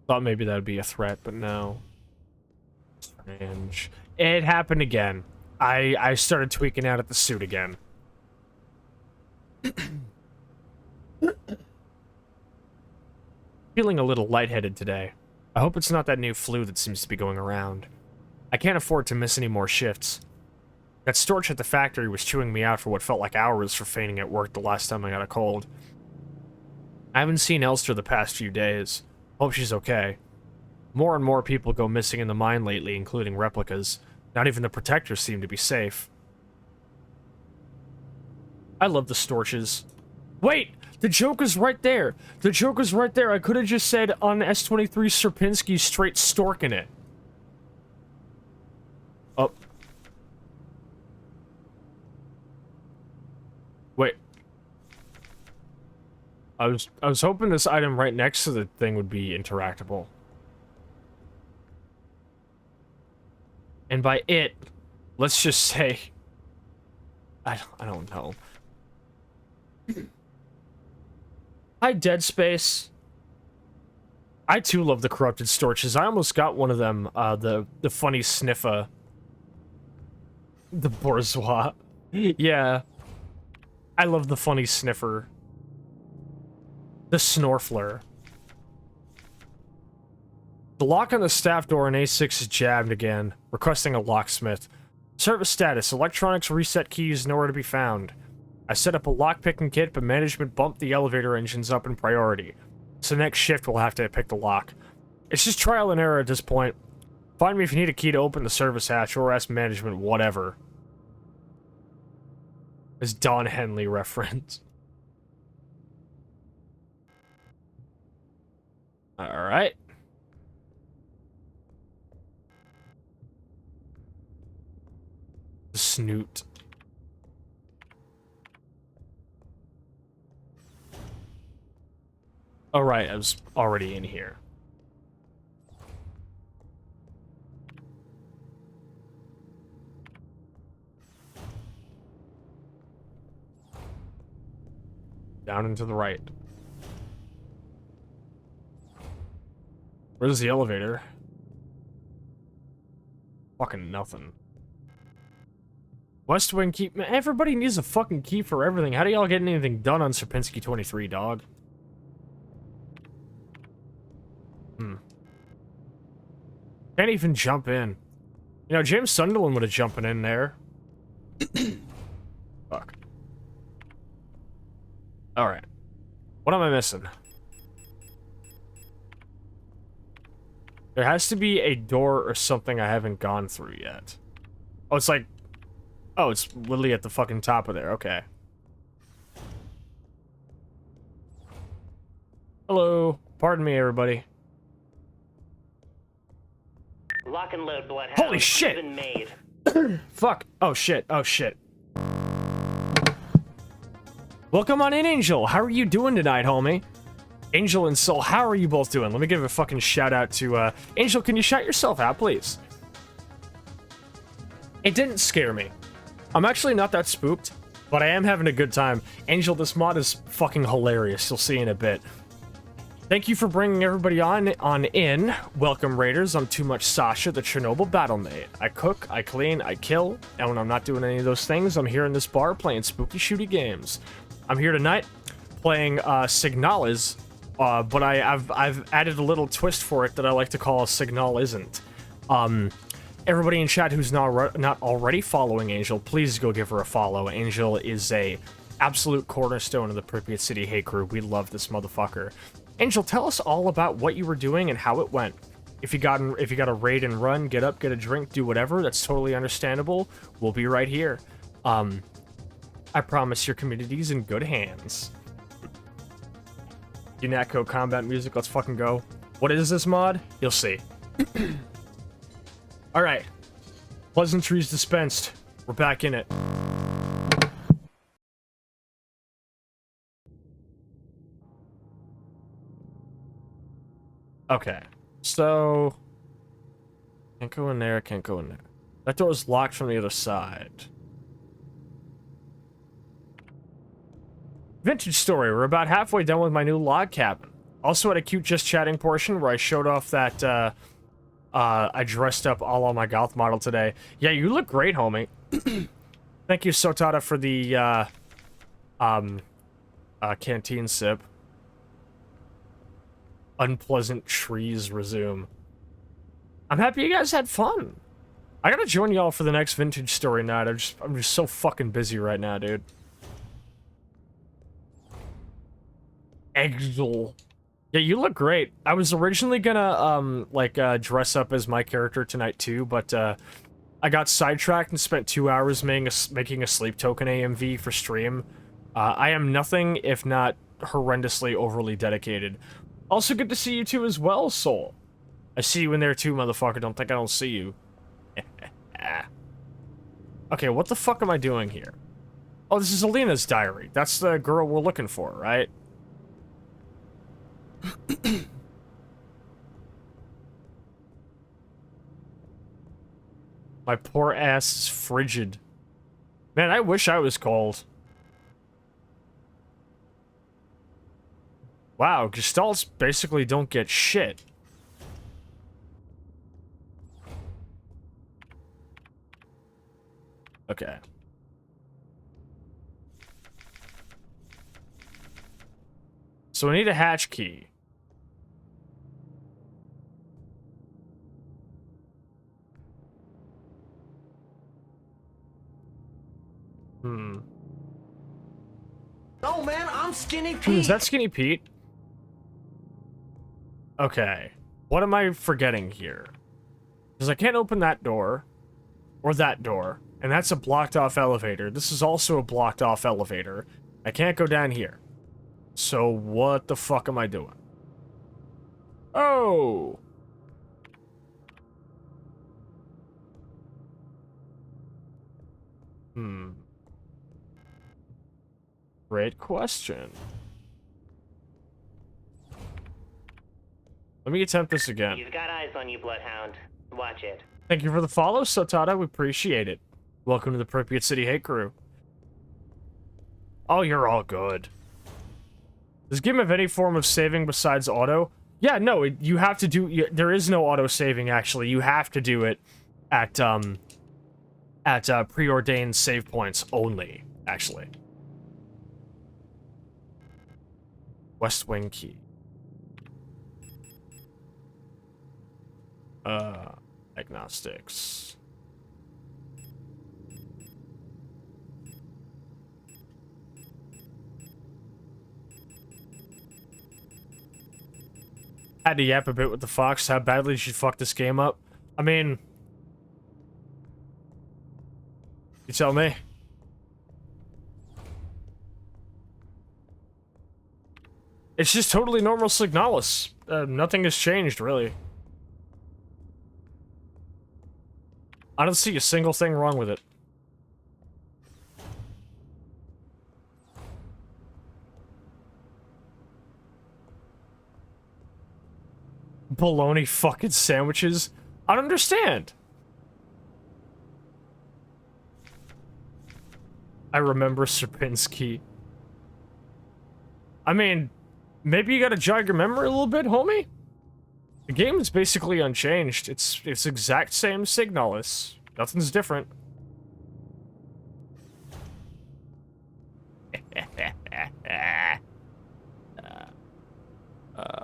S2: Thought maybe that'd be a threat, but no. Strange. It happened again. I started tweaking out at the suit again. Feeling a little lightheaded today. I hope it's not that new flu that seems to be going around. I can't afford to miss any more shifts. That storch at the factory was chewing me out for what felt like hours for fainting at work the last time I got a cold. I haven't seen Elster the past few days. Hope she's okay. More and more people go missing in the mine lately, including replicas. Not even the protectors seem to be safe. I love the Storches. Wait! The joke is right there! The joke is right there! I could have just said on S23 Sierpinski straight storking it. Oh. Wait. I was hoping this item right next to the thing would be interactable. And by it, let's just say... I don't know. Hi, Dead Space. I too love the corrupted Storches. I almost got one of them, the funny sniffer. The bourgeois. Yeah. I love the funny sniffer. The snorfler. The lock on the staff door in A6 is jammed again. Requesting a locksmith. Service status. Electronics reset keys nowhere to be found. I set up a lockpicking kit, but management bumped the elevator engines up in priority. So next shift we'll have to pick the lock. It's just trial and error at this point. Find me if you need a key to open the service hatch, or ask management whatever. This Don Henley reference. Alright. The snoot. Oh, right, I was already in here. Down and to the right. Where's the elevator? Fucking nothing. West Wing key. Man, everybody needs a fucking key for everything. How do y'all get anything done on Sierpinski 23, dog? Can't even jump in. You know, James Sunderland would have jumping in there. Fuck. Alright. What am I missing? There has to be a door or something I haven't gone through yet. Oh, it's like... Oh, it's literally at the fucking top of there. Okay. Hello. Pardon me, everybody.
S4: Lock and load, Bloodhound.
S2: Holy shit!
S4: Been made.
S2: Fuck. Oh shit. Oh shit. Welcome on in, Angel. How are you doing tonight, homie? Angel and Soul, how are you both doing? Let me give a fucking shout out to, Angel, can you shout yourself out, please? It didn't scare me. I'm actually not that spooked, but I am having a good time. Angel, this mod is fucking hilarious. You'll see in a bit. Thank you for bringing everybody on in. Welcome, Raiders. I'm Too Much Sascha, the Chernobyl battlemate. I cook, I clean, I kill, and when I'm not doing any of those things, I'm here in this bar playing spooky shooty games. I'm here tonight playing Signalis, but I've added a little twist for it that I like to call Signalisn't. Everybody in chat who's not already following Angel, please go give her a follow. Angel is a absolute cornerstone of the Pripyat City Hate Crew. We love this motherfucker. Angel, tell us all about what you were doing and how it went. If you got a raid and run, get up, get a drink, do whatever. That's totally understandable. We'll be right here. I promise your community's in good hands. UNATCO combat music, let's fucking go. What is this mod? You'll see. Alright. Pleasantries dispensed. We're back in it. Okay. So... Can't go in there, can't go in there. That door is locked from the other side. Vintage story. We're about halfway done with my new log cabin. Also had a cute just chatting portion where I showed off that, I dressed up all on my goth model today. Yeah, you look great, homie. Thank you, Sotada, for the, canteen sip. Unpleasant trees resume. I'm happy you guys had fun. I gotta join y'all for the next vintage story night. I'm just so fucking busy right now, dude. Exil. Yeah, you look great. I was originally gonna, dress up as my character tonight too, but, I got sidetracked and spent 2 hours making a sleep token AMV for stream, I am nothing if not horrendously overly dedicated. Also good to see you too as well, Soul. I see you in there too, motherfucker. Don't think I don't see you. Okay, what the fuck am I doing here? Oh, this is Alina's diary. That's the girl we're looking for, right? My poor ass is frigid. Man, I wish I was cold. Wow, Gestalts basically don't get shit. Okay. So we need a hatch key.
S5: No, man, I'm Skinny Pete.
S2: Is that Skinny Pete? Okay. What am I forgetting here? Because I can't open that door. Or that door. And that's a blocked off elevator. This is also a blocked off elevator. I can't go down here. So what the fuck am I doing? Oh! Great question. Let me attempt this again.
S4: He's got eyes on you, Bloodhound. Watch it.
S2: Thank you for the follow, Sotada. We appreciate it. Welcome to the Pripyat City Hate Crew. Oh, you're all good. Does game have any form of saving besides auto? Yeah, no, you have to do... there is no auto saving, actually. You have to do it at preordained save points only, actually. West Wing key. Agnostics. Had to yap a bit with the fox. How badly she fucked this game up. I mean... You tell me. It's just totally normal Signalis. Nothing has changed, really. I don't see a single thing wrong with it. Bologna fucking sandwiches? I don't understand. I remember Sierpinski. I mean, maybe you gotta jog your memory a little bit, homie? The game is basically unchanged. It's exact same Signalis. Nothing's different.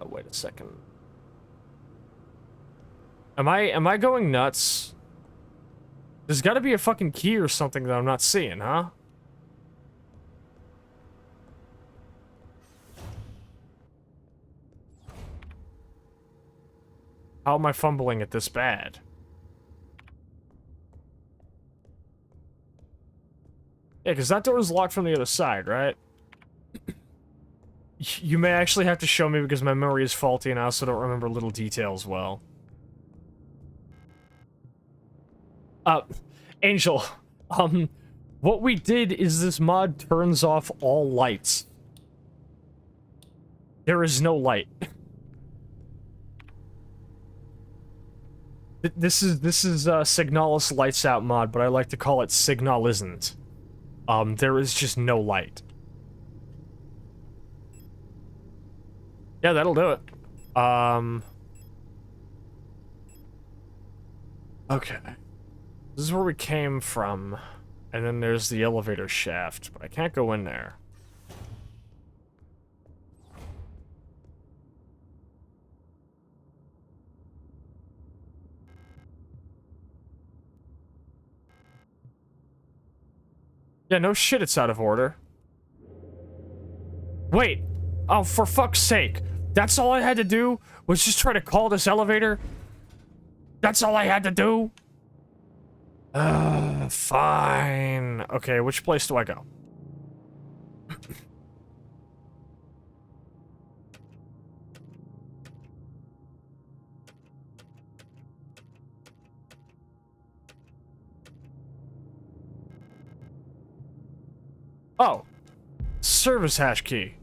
S2: Wait a second. Am I going nuts? There's gotta be a fucking key or something that I'm not seeing, huh? How am I fumbling it this bad? Yeah, because that door is locked from the other side, right? You may actually have to show me because my memory is faulty and I also don't remember little details well. Angel, what we did is this mod turns off all lights. There is no light. This is Signalis Lights Out mod, but I like to call it Signalisn't. There is just no light. Yeah, that'll do it. Okay. This is where we came from, and then there's the elevator shaft, but I can't go in there. Yeah, no shit, it's out of order. Wait! Oh, for fuck's sake! That's all I had to do? Was just try to call this elevator? That's all I had to do? Fine. Okay, which place do I go? Oh, service hash key.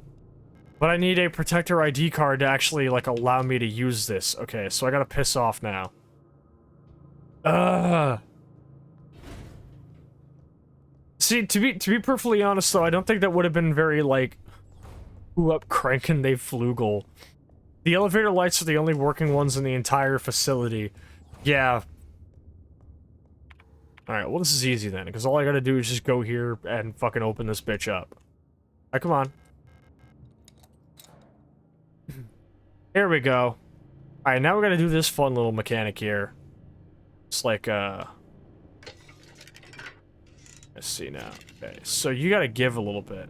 S2: But I need a protector ID card to actually, like, allow me to use this. Okay, so I gotta piss off now. See, to be perfectly honest, though, I don't think that would have been very, like, ooh, up crankin' they flugel. The elevator lights are the only working ones in the entire facility. Yeah. Alright, well, this is easy then, because all I gotta do is just go here and fucking open this bitch up. Alright, come on. Here we go. Alright, now we're gonna do this fun little mechanic here. It's like, let's see now. Okay, so you gotta give a little bit.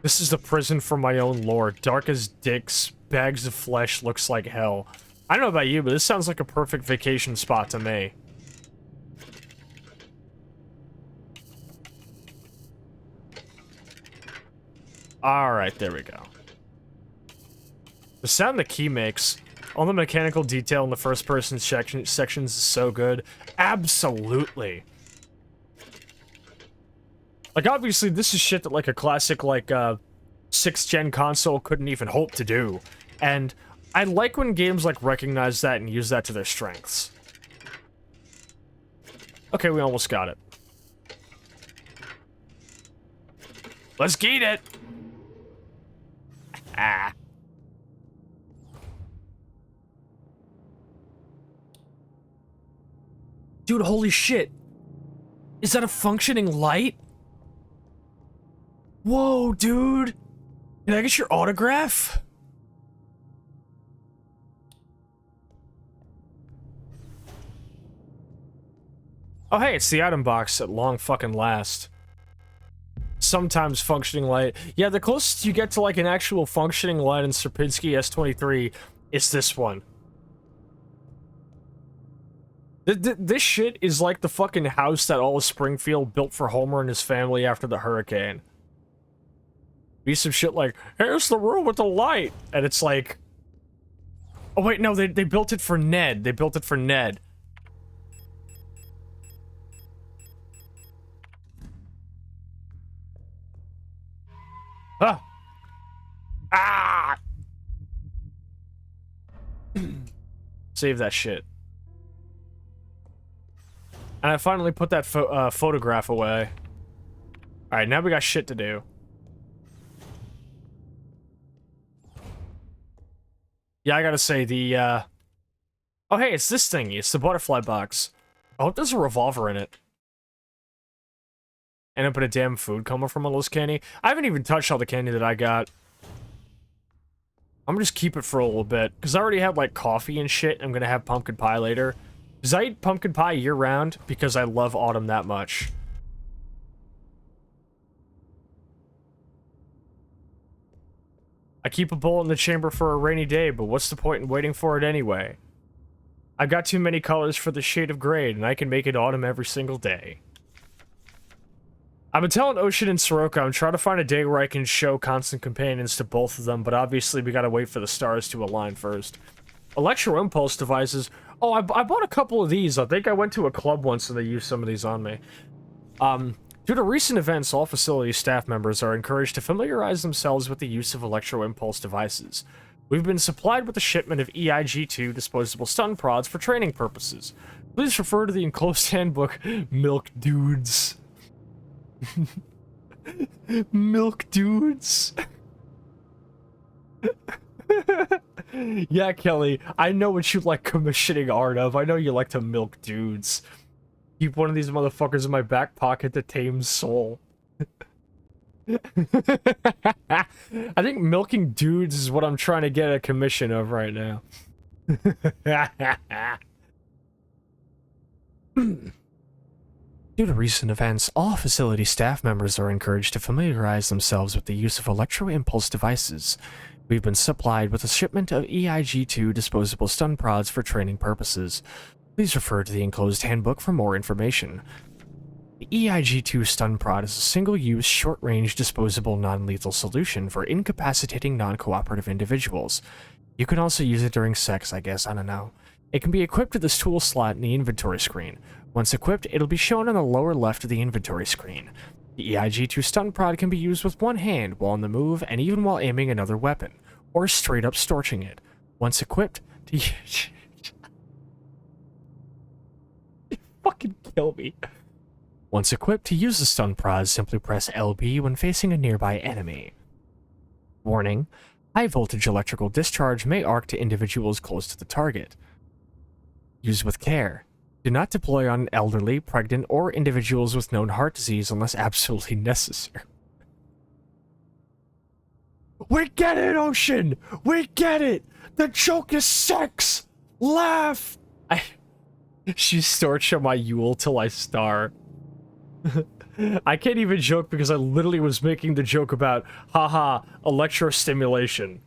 S2: This is the prison for my own lord. Dark as dicks, bags of flesh, looks like hell. I don't know about you, but this sounds like a perfect vacation spot to me. Alright, there we go. The sound the key makes, all the mechanical detail in the first-person sections is so good. Absolutely. Like, obviously, this is shit that, like, a classic, like, 6th-gen console couldn't even hope to do. And I like when games, like, recognize that and use that to their strengths. Okay, we almost got it. Let's get it! Ah. Dude, holy shit. Is that a functioning light? Whoa, dude. Can I get your autograph? Oh, hey, it's the item box at long fucking last. Sometimes functioning light. Yeah, the closest you get to, like, an actual functioning light in Sierpinski S23 is this one. This shit is like the fucking house that all of Springfield built for Homer and his family after the hurricane. Be some shit like, here's the room with the light! And it's like... Oh wait, no, they built it for Ned. They built it for Ned. Ah! Ah! Save that shit. And I finally put that photograph away. Alright, now we got shit to do. Yeah, I gotta say, the, Oh, hey, it's this thingy. It's the butterfly box. I hope there's a revolver in it. And I put a damn food coma from all this candy. I haven't even touched all the candy that I got. I'm gonna just keep it for a little bit. Because I already had, like, coffee and shit. I'm gonna have pumpkin pie later. Because I eat pumpkin pie year-round because I love autumn that much. I keep a bullet in the chamber for a rainy day, but what's the point in waiting for it anyway? I've got too many colors for the shade of gray, and I can make it autumn every single day. I've been telling Ocean and Soroka I'm trying to find a day where I can show constant companions to both of them, but obviously we gotta wait for the stars to align first. Electro Impulse devices. Oh, I bought a couple of these. I think I went to a club once and they used some of these on me. Due to recent events, all facility staff members are encouraged to familiarize themselves with the use of Electro Impulse devices. We've been supplied with a shipment of EIG-2 disposable stun prods for training purposes. Please refer to the enclosed handbook, Milk Dudes. Milk Dudes. Yeah, Kelly, I know what you like commissioning art of. I know you like to milk dudes. Keep one of these motherfuckers in my back pocket to tame soul. I think milking dudes is what I'm trying to get a commission of right now. Due to recent events, all facility staff members are encouraged to familiarize themselves with the use of Electro Impulse devices. We've been supplied with a shipment of EIG-2 disposable stun prods for training purposes. Please refer to the enclosed handbook for more information. The EIG-2 stun prod is a single-use, short-range, disposable, non-lethal solution for incapacitating non-cooperative individuals. You can also use it during sex, I guess, I don't know. It can be equipped with this tool slot in the inventory screen. Once equipped, it'll be shown on the lower left of the inventory screen. The EIG-2 stun prod can be used with one hand while on the move and even while aiming another weapon, or straight up storching it. Once equipped, to fucking kill me. Once equipped, to use the stun prod, simply press LB when facing a nearby enemy. Warning: high voltage electrical discharge may arc to individuals close to the target. Use with care. Do not deploy on elderly, pregnant, or individuals with known heart disease unless absolutely necessary. We get it, Ocean! We get it! The joke is sex! Laugh! She's storch on my Yule till I star. I can't even joke because I literally was making the joke about, haha, electrostimulation.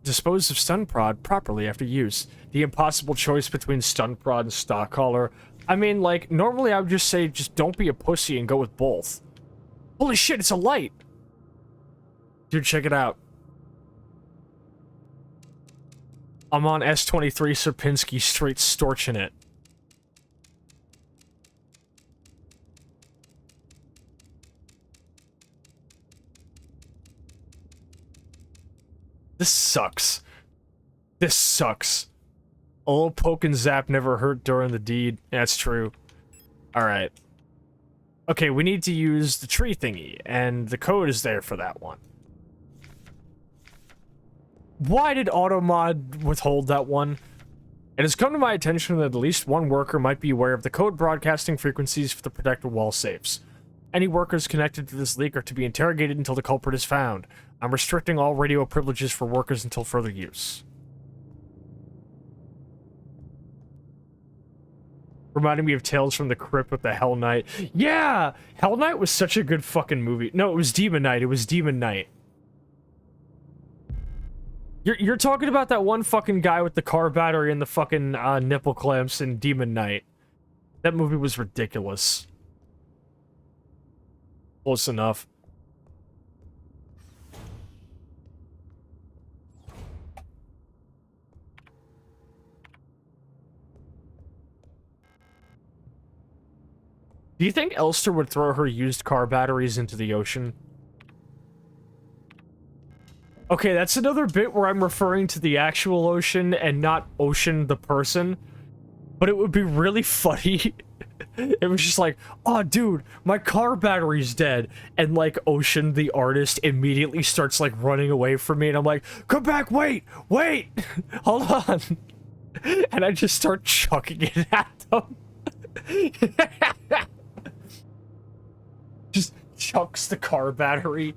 S2: Dispose of stun prod properly after use. The impossible choice between stun prod and stock collar. I mean, like, normally I would just say, just don't be a pussy and go with both. Holy shit, it's a light! Dude, check it out. I'm on S23 Sierpinski straight storching it. This sucks. This sucks. A little poke and zap never hurt during the deed. That's true. Alright. Okay, we need to use the tree thingy, and the code is there for that one. Why did AutoMod withhold that one? It has come to my attention that at least one worker might be aware of the code broadcasting frequencies for the protected wall safes. Any workers connected to this leak are to be interrogated until the culprit is found. I'm restricting all radio privileges for workers until further use. Reminding me of Tales from the Crypt with the Hell Knight. Yeah! Hell Knight was such a good fucking movie. No, it was Demon Knight. It was Demon Knight. You're talking about that one fucking guy with the car battery and the fucking nipple clamps in Demon Knight. That movie was ridiculous. Close enough. Do you think Elster would throw her used car batteries into the ocean? Okay, that's another bit where I'm referring to the actual ocean and not Ocean the person. But it would be really funny. It was just like, oh, dude, my car battery's dead. And, like, Ocean, the artist, immediately starts, like, running away from me. And I'm like, come back, wait, hold on. And I just start chucking it at them. Just chucks the car battery.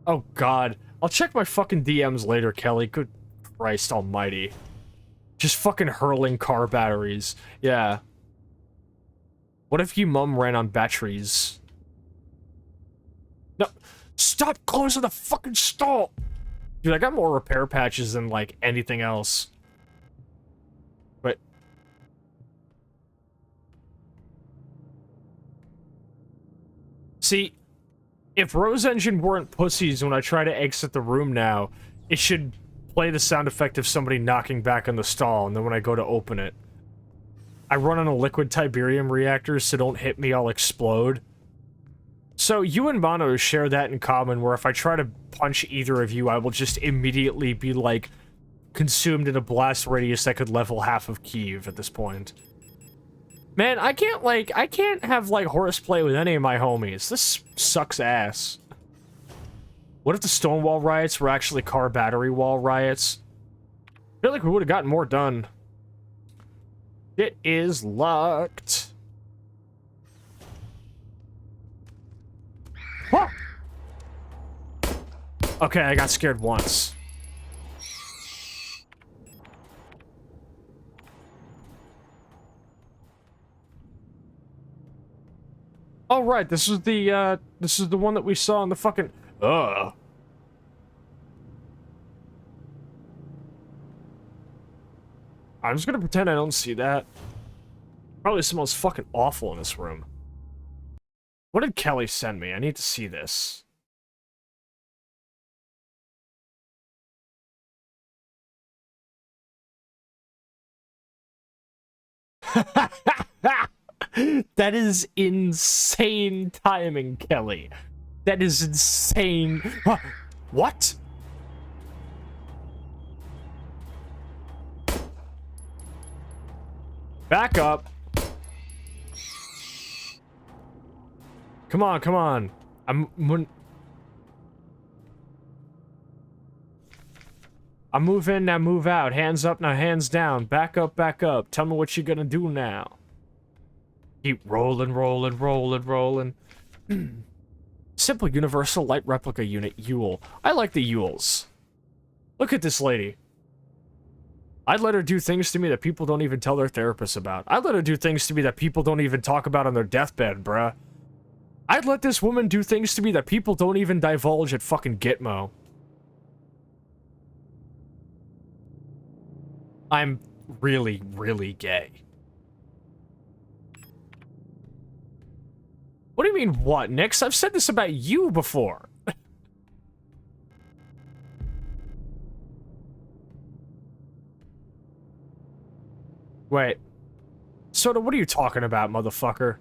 S2: Oh, God. I'll check my fucking DMs later, Kelly. Good Christ almighty. Just fucking hurling car batteries. Yeah. What if your mum ran on batteries? No. Stop closing the fucking stall! Dude, I got more repair patches than, like, anything else. But... See, if Rose Engine weren't pussies when I try to exit the room now, it should play the sound effect of somebody knocking back on the stall, and then when I go to open it. I run on a liquid Tiberium reactor, so don't hit me, I'll explode. So, you and Mono share that in common, where if I try to punch either of you, I will just immediately be, like, consumed in a blast radius that could level half of Kyiv at this point. Man, I can't have, like, horseplay with any of my homies. This sucks ass. What if the Stonewall riots were actually car battery wall riots? I feel like we would have gotten more done. It is locked. Huh. Okay, I got scared once. Oh, right, this is the one that we saw in the fucking... Ugh. I'm just gonna pretend I don't see that. Probably smells fucking awful in this room. What did Kelly send me? I need to see this. That is insane timing, Kelly. That is insane. What? Back up. Come on, come on. I'm move in, now move out. Hands up, now hands down. Back up, back up. Tell me what you're gonna do now. Keep rolling, rolling, rolling, rolling. Simple Universal Light Replica Unit, Yule. I like the Yules. Look at this lady. I'd let her do things to me that people don't even tell their therapists about. I'd let her do things to me that people don't even talk about on their deathbed, bruh. I'd let this woman do things to me that people don't even divulge at fucking Gitmo. I'm really, really gay. What do you mean, what, Nix? I've said this about you before. Wait. Soda, what are you talking about, motherfucker?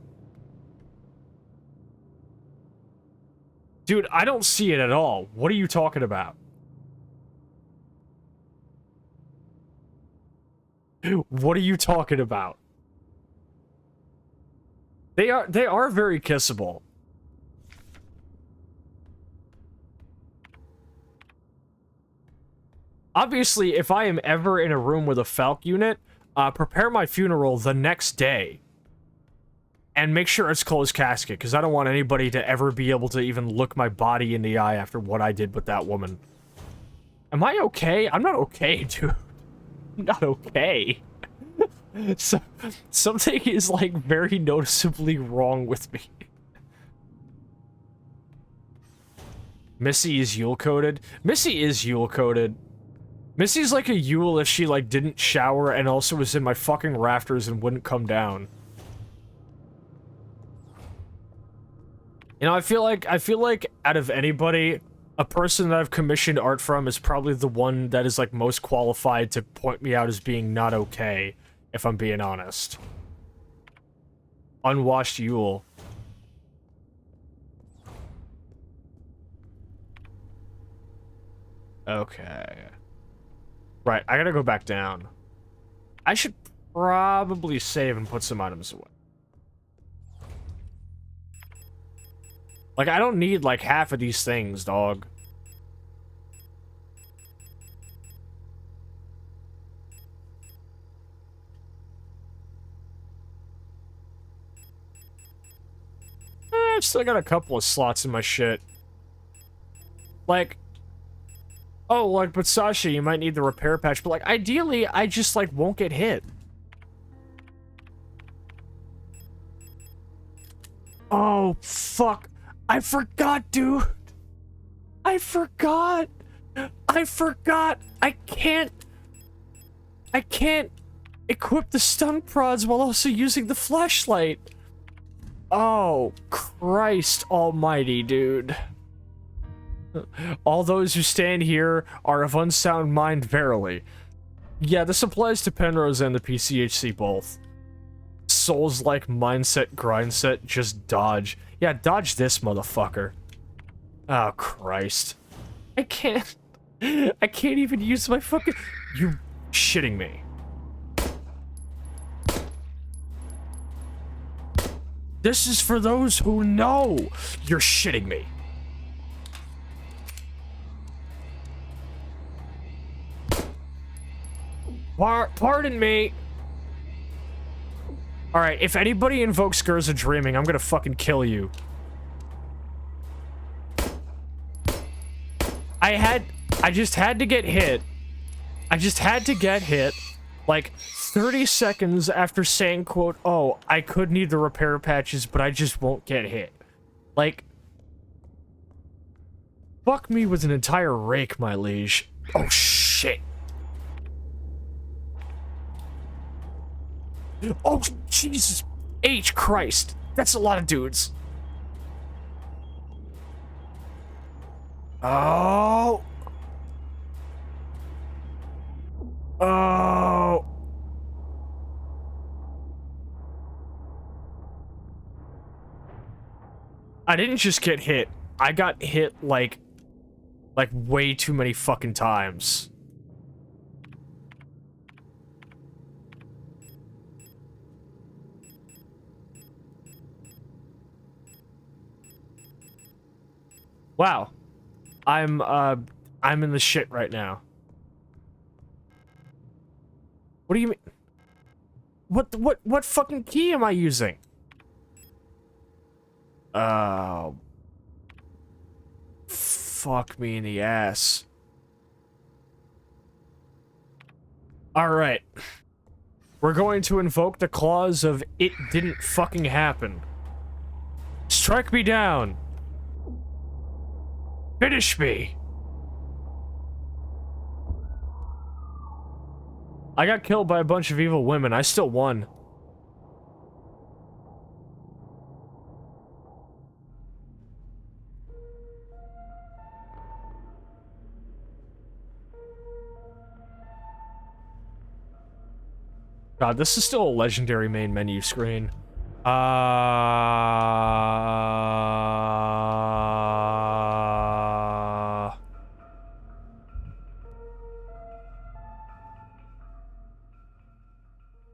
S2: Dude, I don't see it at all. What are you talking about? What are you talking about? They are very kissable. Obviously, if I am ever in a room with a Falk unit, prepare my funeral the next day. And make sure it's closed casket, because I don't want anybody to ever be able to even look my body in the eye after what I did with that woman. Am I okay? I'm not okay, dude. I'm not okay. So, something is, like, very noticeably wrong with me. Missy is Yule-coded? Missy is Yule-coded. Missy's like a Yule if she, like, didn't shower and also was in my fucking rafters and wouldn't come down. You know, I feel like out of anybody, a person that I've commissioned art from is probably the one that is, like, most qualified to point me out as being not okay, if I'm being honest. Unwashed Yule. Okay. Right, I gotta go back down. I should probably save and put some items away. Like, I don't need, like, half of these things, dog. I've still got a couple of slots in my shit. Like... Oh, like, but Sascha, you might need the repair patch, but, like, ideally, I just, like, won't get hit. Oh, fuck. I forgot, dude. I forgot. I can't equip the stun prods while also using the flashlight. Oh, Christ almighty, dude. All those who stand here are of unsound mind, verily. Yeah, this applies to Penrose and the PCHC both. Souls-like mindset, grindset, just dodge. Yeah, dodge this, motherfucker. Oh, Christ. I can't even use my fucking... You shitting me. This is for those who know. You're shitting me. Pardon me. Alright, if anybody invokes Gerza Dreaming, I'm gonna fucking kill you. I just had to get hit. I just had to get hit, like, 30 seconds after saying, quote, oh, I could need the repair patches, but I just won't get hit. Like, fuck me with an entire rake, my liege. Oh, shit. Oh, Jesus H. Christ. That's a lot of dudes. Oh. Oh. I didn't just get hit. I got hit, like way too many fucking times. Wow. I'm in the shit right now. What do you mean? What fucking key am I using? Oh. Fuck me in the ass. Alright. We're going to invoke the clause of "it didn't fucking happen." Strike me down. Finish me. I got killed by a bunch of evil women. I still won. God, this is still a legendary main menu screen.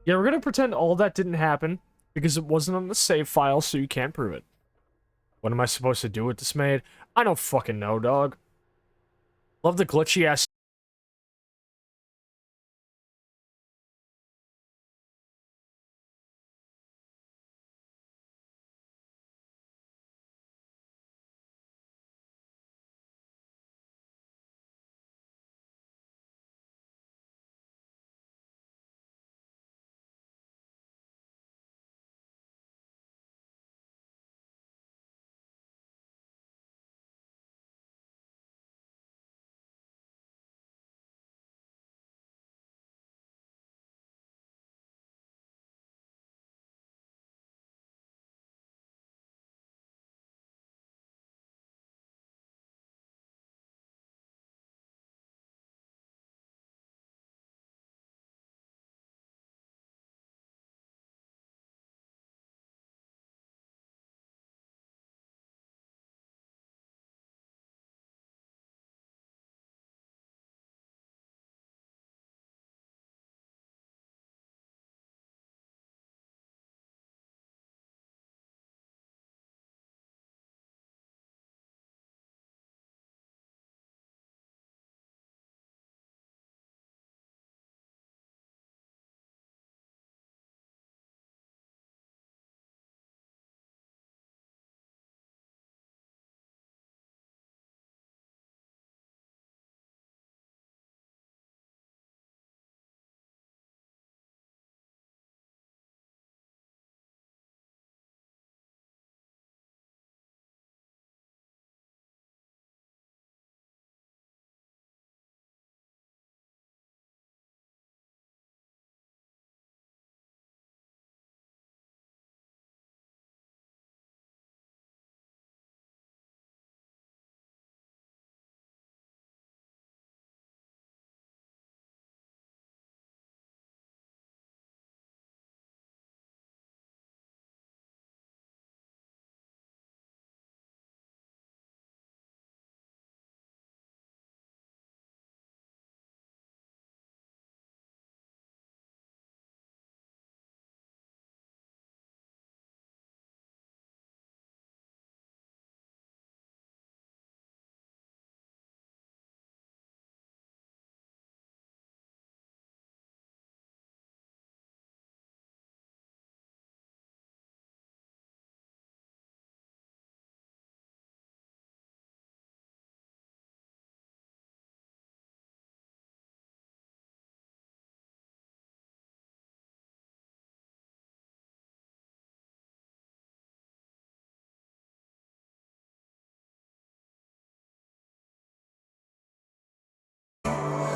S2: Yeah, we're gonna pretend all that didn't happen, because it wasn't on the save file, so you can't prove it. What am I supposed to do with this maid? I don't fucking know, dog. Love the glitchy ass.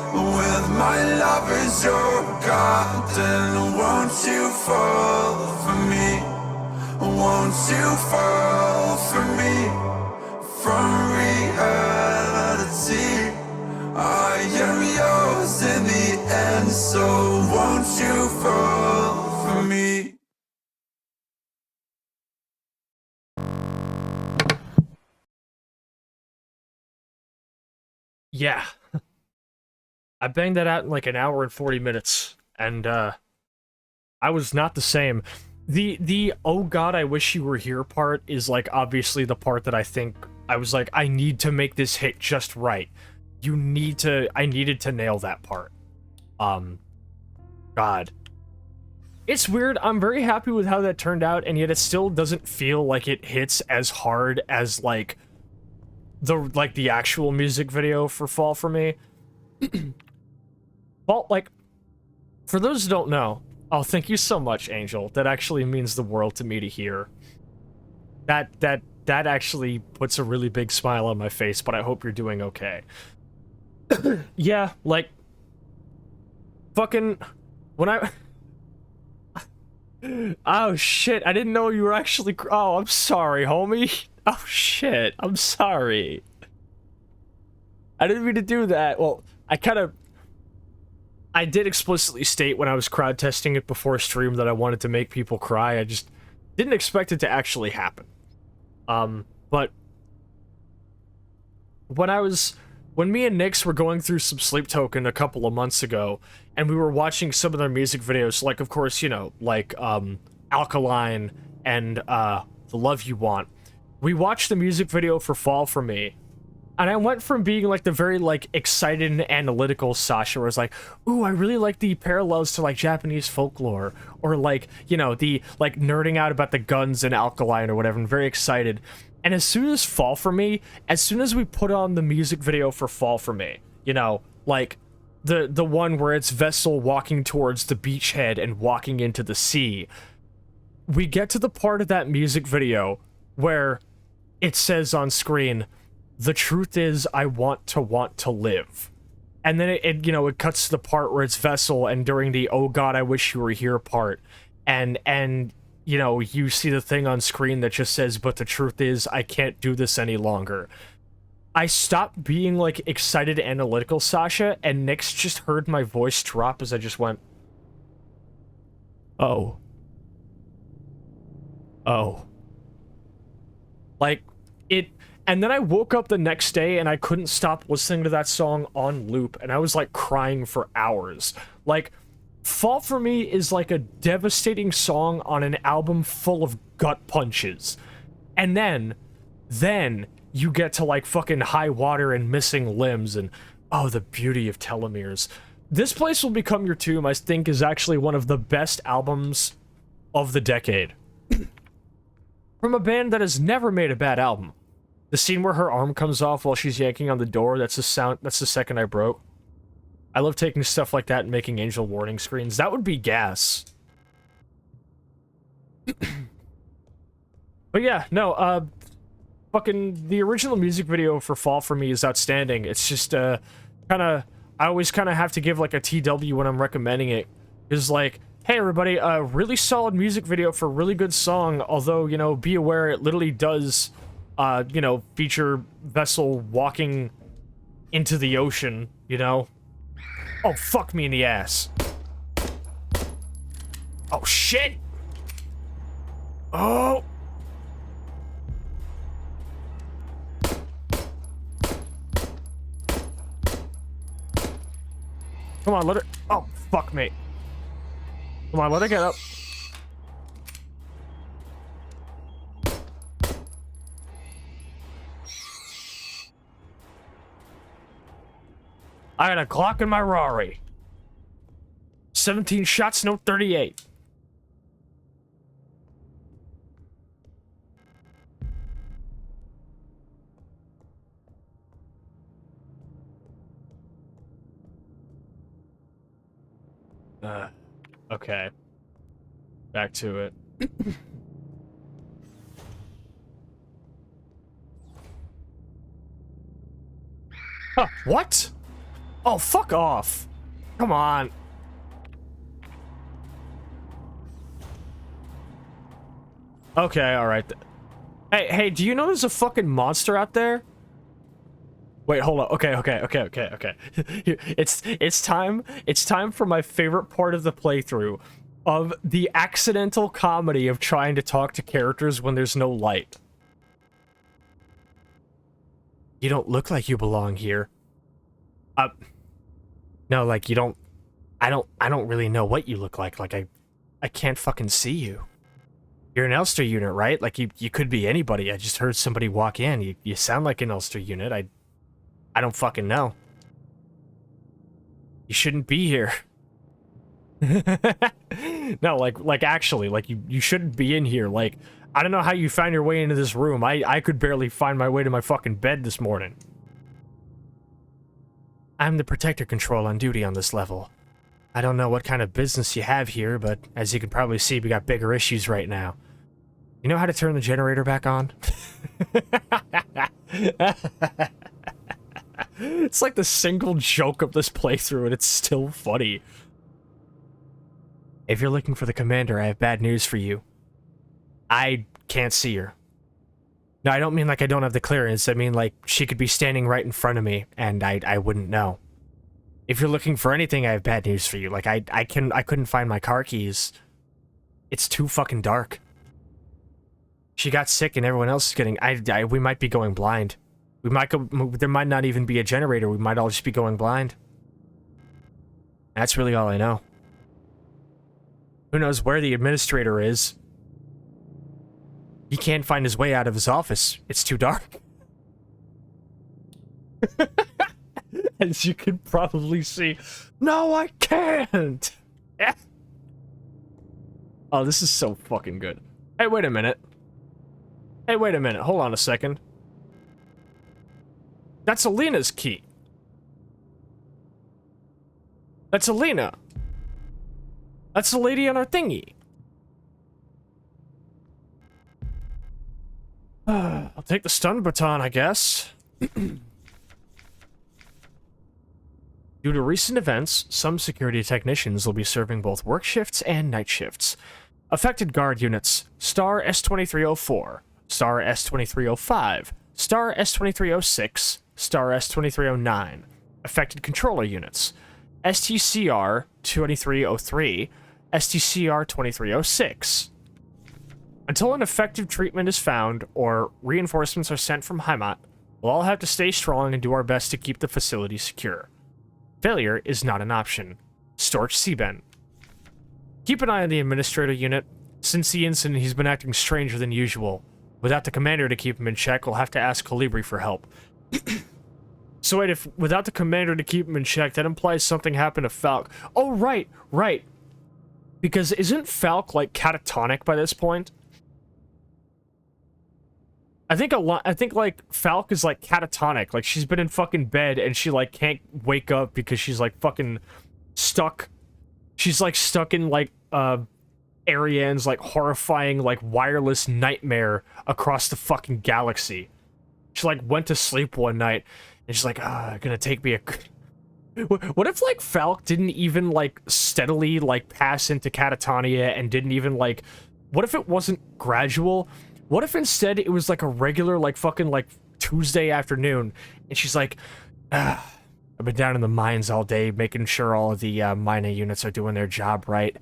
S1: With my lovers, your garden, won't you fall for me? Won't you fall for me? From reality, I am yours in the end, so won't you fall for me?
S2: Yeah. I banged that out in like an hour and 40 minutes, and I was not the same. The oh god, I wish you were here part is like obviously the part that I think I was like, I need to make this hit just right. I needed to nail that part. God. It's weird. I'm very happy with how that turned out, and yet it still doesn't feel like it hits as hard as like the actual music video for Fall For Me. Well, like, for those who don't know, oh, thank you so much, Angel. That actually means the world to me to hear. That actually puts a really big smile on my face, but I hope you're doing okay. Yeah, like, fucking, when I... Oh, shit, I didn't know you were actually... Oh, I'm sorry, homie. Oh, shit, I'm sorry. I didn't mean to do that. Well, I did explicitly state when I was crowd testing it before stream that I wanted to make people cry. I just didn't expect it to actually happen. But when me and Nyx were going through some Sleep Token a couple of months ago, and we were watching some of their music videos, like, of course, you know, like, Alkaline and, The Love You Want. We watched the music video for Fall For Me, and I went from being, like, the very, like, excited and analytical Sascha, where I was like, ooh, I really like the parallels to, like, Japanese folklore, or, like, you know, the, like, nerding out about the guns in Alkaline or whatever, and very excited. And as soon as Fall For Me, as soon as we put on the music video for Fall For Me, you know, like, the one where it's Vessel walking towards the beachhead and walking into the sea, we get to the part of that music video where it says on screen, the truth is, I want to live. And then it you know, it cuts to the part where it's Vessel, and during the, oh god, I wish you were here part, and you know, you see the thing on screen that just says, but the truth is, I can't do this any longer. I stopped being, like, excited analytical Sascha, and Nyx just heard my voice drop as I just went, oh. Oh. Like, it... And then I woke up the next day and I couldn't stop listening to that song on loop, and I was, like, crying for hours. Like, Fall For Me is like a devastating song on an album full of gut punches. And then you get to, like, fucking High Water and Missing Limbs and, oh, the beauty of telomeres. This Place Will Become Your Tomb, I think, is actually one of the best albums of the decade. From a band that has never made a bad album. The scene where her arm comes off while she's yanking on the door, that's the second I broke. I love taking stuff like that and making Angel warning screens. That would be gas. But yeah, no, fucking the original music video for Fall For Me is outstanding. It's just, I always kind of have to give, like, a TW when I'm recommending it. It's like, hey everybody, a really solid music video for a really good song, although, you know, be aware it literally does... you know, feature Vessel walking into the ocean, you know? Oh, fuck me in the ass. Oh, shit! Oh! Come on, let her... Oh, fuck me. Come on, let her get up. I got a Glock in my Rari. 17 shots, no 38. Okay. Back to it. Huh, what? Oh, fuck off. Come on. Okay, alright. Hey, do you know there's a fucking monster out there? Wait, hold on. Okay. It's time for my favorite part of the playthrough of the accidental comedy of trying to talk to characters when there's no light. You don't look like you belong here. No, like, you don't... I don't really know what you look like. Like, I can't fucking see you. You're an Elster unit, right? Like, you could be anybody. I just heard somebody walk in. You sound like an Elster unit. I don't fucking know. You shouldn't be here. No, like actually, like, you shouldn't be in here. Like, I don't know how you found your way into this room. I could barely find my way to my fucking bed this morning. I'm the Protector Control on duty on this level. I don't know what kind of business you have here, but as you can probably see, we got bigger issues right now. You know how to turn the generator back on? It's like the single joke of this playthrough, and it's still funny. If you're looking for the commander, I have bad news for you. I can't see her. No, I don't mean like I don't have the clearance. I mean like she could be standing right in front of me, and I wouldn't know. If you're looking for anything, I have bad news for you. Like, I couldn't find my car keys. It's too fucking dark. She got sick and everyone else is getting... we might be going blind. We might go... There might not even be a generator. We might all just be going blind. That's really all I know. Who knows where the administrator is? He can't find his way out of his office. It's too dark. As you can probably see. No, I can't! Oh, this is so fucking good. Hey, wait a minute. Hey, wait a minute. Hold on a second. That's Alina's key. That's Alina. That's the lady on our thingy. I'll take the stun baton, I guess. Due to recent events, some security technicians will be serving both work shifts and night shifts. Affected guard units: Star S-2304, Star S-2305, Star S-2306, Star S-2309. Affected controller units: STCR-2303, STCR-2306. Until an effective treatment is found or reinforcements are sent from Heimat, we'll all have to stay strong and do our best to keep the facility secure. Failure is not an option. Storch Seaben. Keep an eye on the administrator unit. Since the incident, he's been acting stranger than usual. Without the commander to keep him in check, we'll have to ask Colibri for help. So wait, if without the commander to keep him in check, that implies something happened to Falk. Oh, right. Because isn't Falk, like, catatonic by this point? I think like Falk is like catatonic. Like she's been in fucking bed and she like can't wake up because she's like fucking stuck. She's like stuck in like Ariane's like horrifying like wireless nightmare across the fucking galaxy. She like went to sleep one night and she's like, gonna take me a... What if like Falk didn't even like steadily like pass into catatonia and didn't even like... What if it wasn't gradual? What if instead it was like a regular, like, fucking, like, Tuesday afternoon, and she's like, I've been down in the mines all day, making sure all of the, mining units are doing their job right.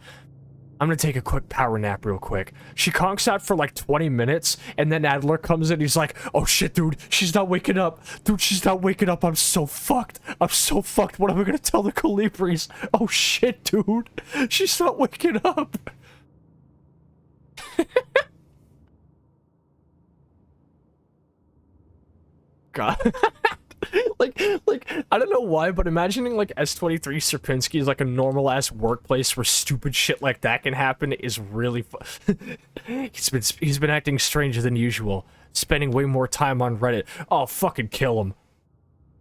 S2: I'm gonna take a quick power nap real quick. She conks out for, like, 20 minutes, and then Adler comes in, he's like, oh shit, dude, she's not waking up. Dude, she's not waking up, I'm so fucked. I'm so fucked, what am I gonna tell the Colibris? Oh shit, dude, she's not waking up. God. like I don't know why, but imagining like S23 Sierpinski is like a normal ass workplace where stupid shit like that can happen is really he's been acting stranger than usual, spending way more time on Reddit. Oh, fucking kill him.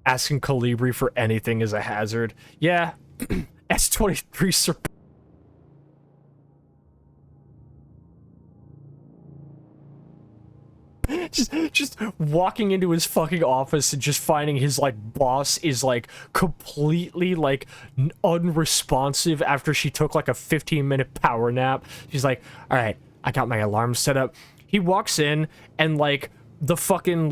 S2: Asking Colibri for anything is a hazard. Yeah. S23 Sierpinski. Just walking into his fucking office and just finding his, like, boss is, like, completely, like, unresponsive after she took, like, a 15-minute power nap. She's like, alright, I got my alarm set up. He walks in, and, like, the fucking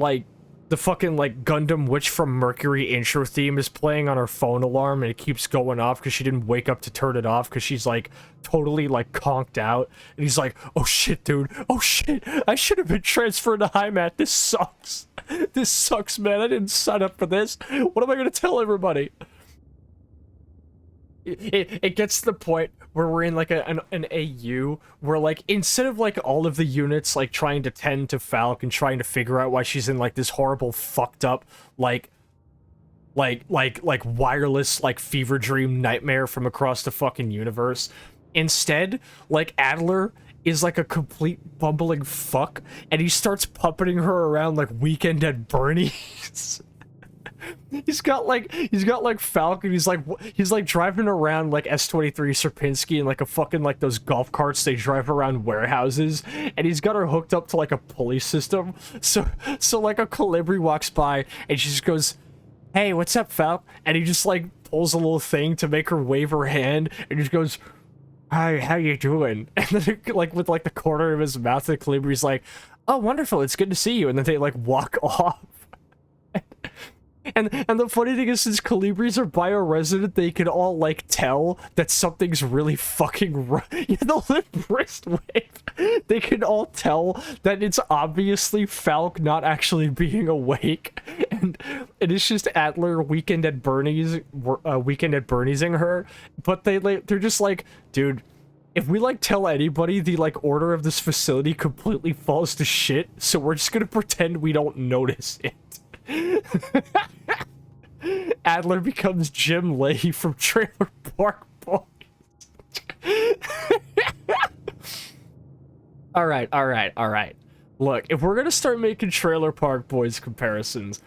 S2: Gundam Witch from Mercury intro theme is playing on her phone alarm, and it keeps going off because she didn't wake up to turn it off because she's, like, totally, like, conked out. And he's like, oh shit, dude. Oh shit. I should have been transferred to Heimat. This sucks. This sucks, man. I didn't sign up for this. What am I gonna tell everybody? it gets to the point where we're in like an AU where like instead of like all of the units like trying to tend to Falk and trying to figure out why she's in like this horrible fucked up like wireless like fever dream nightmare from across the fucking universe, instead like Adler is like a complete bumbling fuck and he starts puppeting her around like Weekend at Bernie's. He's got like Falcon. He's like driving around like S23 Sierpinski in like a fucking like those golf carts they drive around warehouses, and he's got her hooked up to like a pulley system. So like a Colibri walks by and she just goes, "Hey, what's up, Falc?" And he just like pulls a little thing to make her wave her hand, and he just goes, "Hi, how you doing?" And then like with like the corner of his mouth, the Calibri's like, "Oh, wonderful, it's good to see you." And then they like walk off. And the funny thing is, since Calibris are bioresident, they can all, like, tell that something's really fucking wrong. You know, the wrist wave. They can all tell that it's obviously Falk not actually being awake. And it's just Adler Weekend at Bernie's, Bernie'sing her. But they're just like, dude, if we, like, tell anybody the, like, order of this facility completely falls to shit, so we're just gonna pretend we don't notice it. Adler becomes Jim Leahy from Trailer Park Boys. All right. Look, if we're gonna start making Trailer Park Boys comparisons,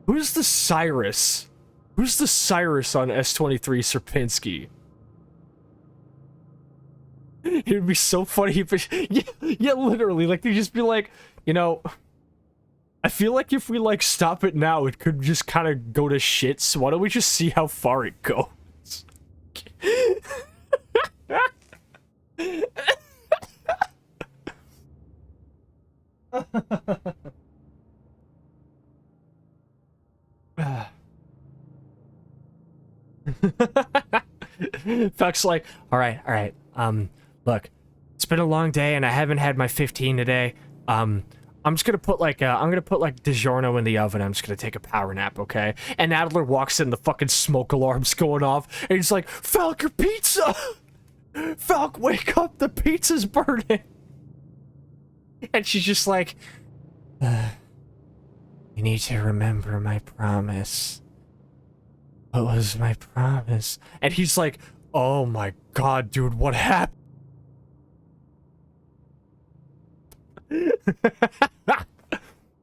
S2: who's the Cyrus? Who's the Cyrus on S23 Sierpinski? It'd be so funny if yeah, literally, like, they'd just be like, you know, I feel like if we, like, stop it now, it could just kind of go to shit, so why don't we just see how far it goes? Fuck's like, all right, look, it's been a long day and I haven't had my 15 today, I'm just gonna put like DiGiorno in the oven. I'm just gonna take a power nap, okay? And Adler walks in, the fucking smoke alarm's going off, and he's like, "Falk, your pizza! Falk, wake up! The pizza's burning!" And she's just like, "You need to remember my promise. What was my promise?" And he's like, "Oh my god, dude, what happened?"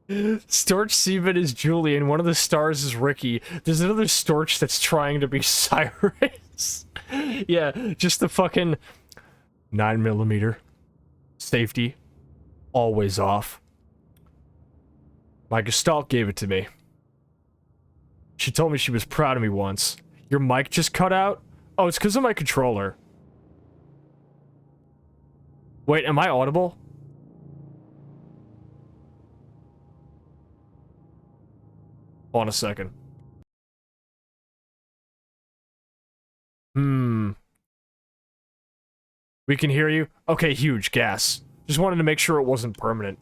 S2: Storch Seaman is Julian, one of the stars is Ricky. There's another Storch that's trying to be Cyrus. Yeah, just the fucking 9mm. Safety. Always off. My Gestalt gave it to me. She told me she was proud of me once. Your mic just cut out? Oh, it's because of my controller. Wait, am I audible? Hold on a second. We can hear you? Okay, huge. Gas. Just wanted to make sure it wasn't permanent.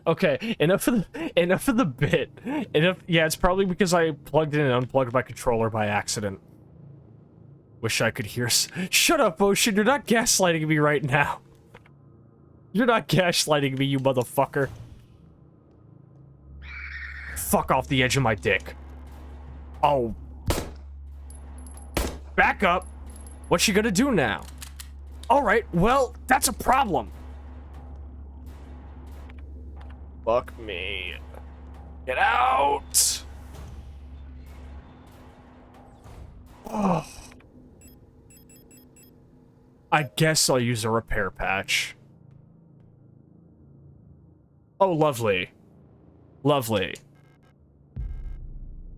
S2: Okay, enough of the bit. Yeah, it's probably because I plugged in and unplugged my controller by accident. Wish I could hear Shut up, Ocean, you're not gaslighting me right now. You're not gaslighting me, you motherfucker. Fuck off the edge of my dick. Oh. Back up. What's she gonna do now? Alright, well, that's a problem. Fuck me. Get out! Oh. I guess I'll use a repair patch. Oh, lovely. Lovely.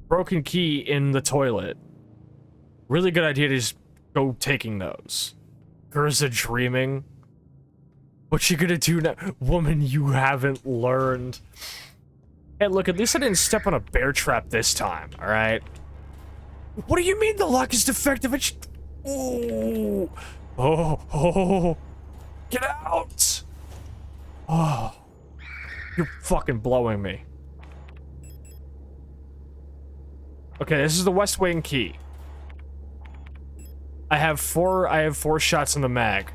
S2: Broken key in the toilet. Really good idea to just go taking those. Gerza dreaming. What's she gonna do now? Woman, you haven't learned. Hey, look, at least I didn't step on a bear trap this time, alright? What do you mean the lock is defective? Oh. Oh. Get out! Oh. You're fucking blowing me. Okay, this is the West Wing key. I have four shots in the mag.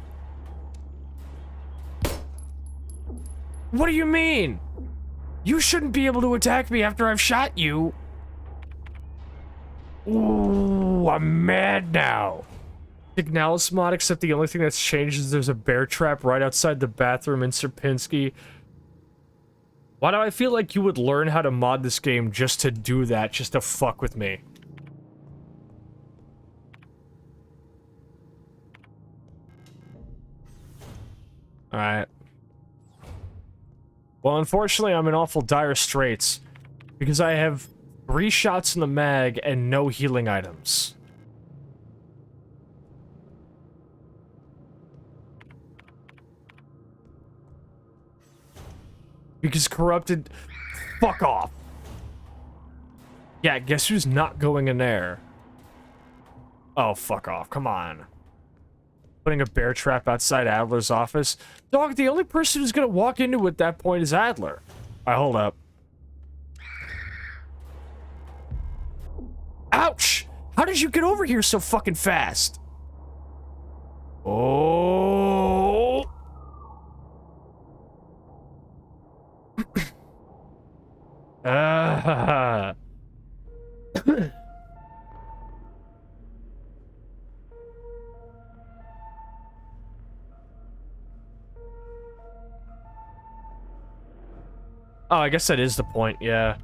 S2: What do you mean? You shouldn't be able to attack me after I've shot you. Ooh, I'm mad now. Signalis mod, except the only thing that's changed is there's a bear trap right outside the bathroom in Sierpinski. Why do I feel like you would learn how to mod this game just to do that, just to fuck with me? Alright. Well, unfortunately, I'm in awful dire straits, because I have 3 shots in the mag and no healing items. Because corrupted... Fuck off! Yeah, guess who's not going in there? Oh, fuck off, come on. Putting a bear trap outside Adler's office? Dog, the only person who's gonna walk into it at that point is Adler. Alright, hold up. Ouch! How did you get over here so fucking fast? Oh! Oh, I guess that is the point, yeah.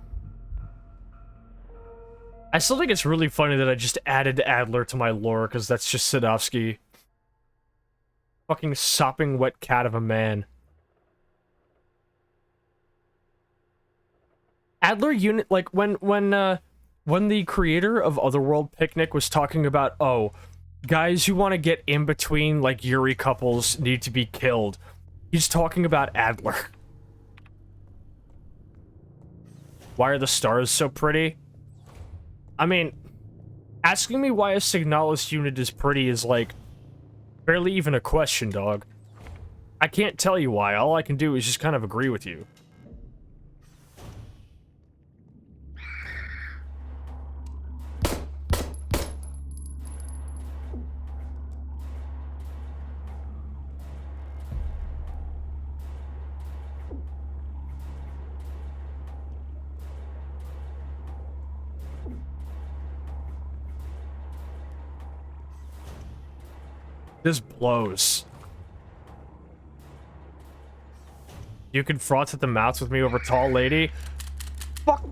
S2: I still think it's really funny that I just added Adler to my lore, because that's just Sadovsky. Fucking sopping wet cat of a man. Adler unit, like, when the creator of Otherworld Picnic was talking about, oh, guys who want to get in between, like, Yuri couples need to be killed, he's talking about Adler. Why are the stars so pretty? I mean, asking me why a Signalis unit is pretty is, like, barely even a question, dog. I can't tell you why. All I can do is just kind of agree with you. This blows. You can froth at the mouth with me over tall lady? Fuck.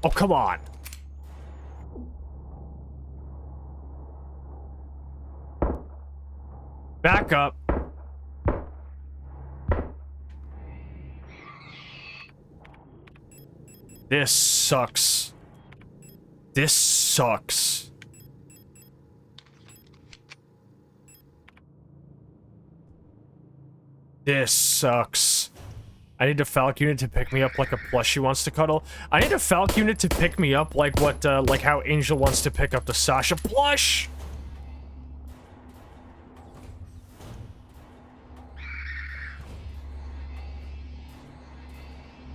S2: Oh, come on. Back up. This sucks. This sucks. This sucks. I need a Falc unit to pick me up like a plushie wants to cuddle. I need a Falc unit to pick me up like what, like how Angel wants to pick up the Sascha plush!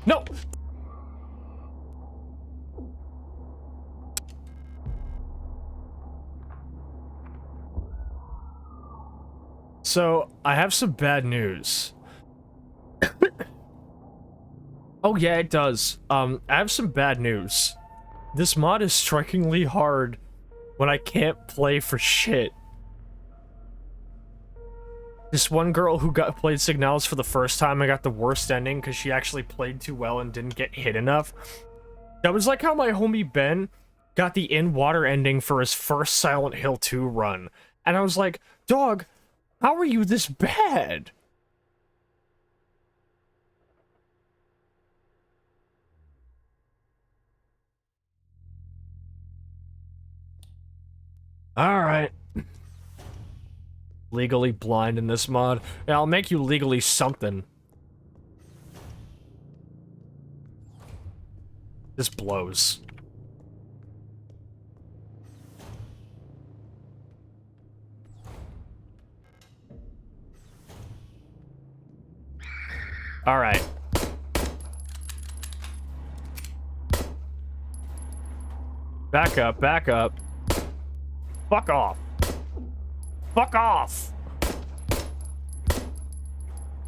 S2: No! So, I have some bad news. Oh yeah, it does. I have some bad news. This mod is strikingly hard when I can't play for shit. This one girl who played Signalis for the first time, I got the worst ending because she actually played too well and didn't get hit enough. That was like how my homie Ben got the in-water ending for his first Silent Hill 2 run. And I was like, dog, how are you this bad? Alright. Legally blind in this mod. Yeah, I'll make you legally something. This blows. Alright. Back up, back up. Fuck off. Fuck off.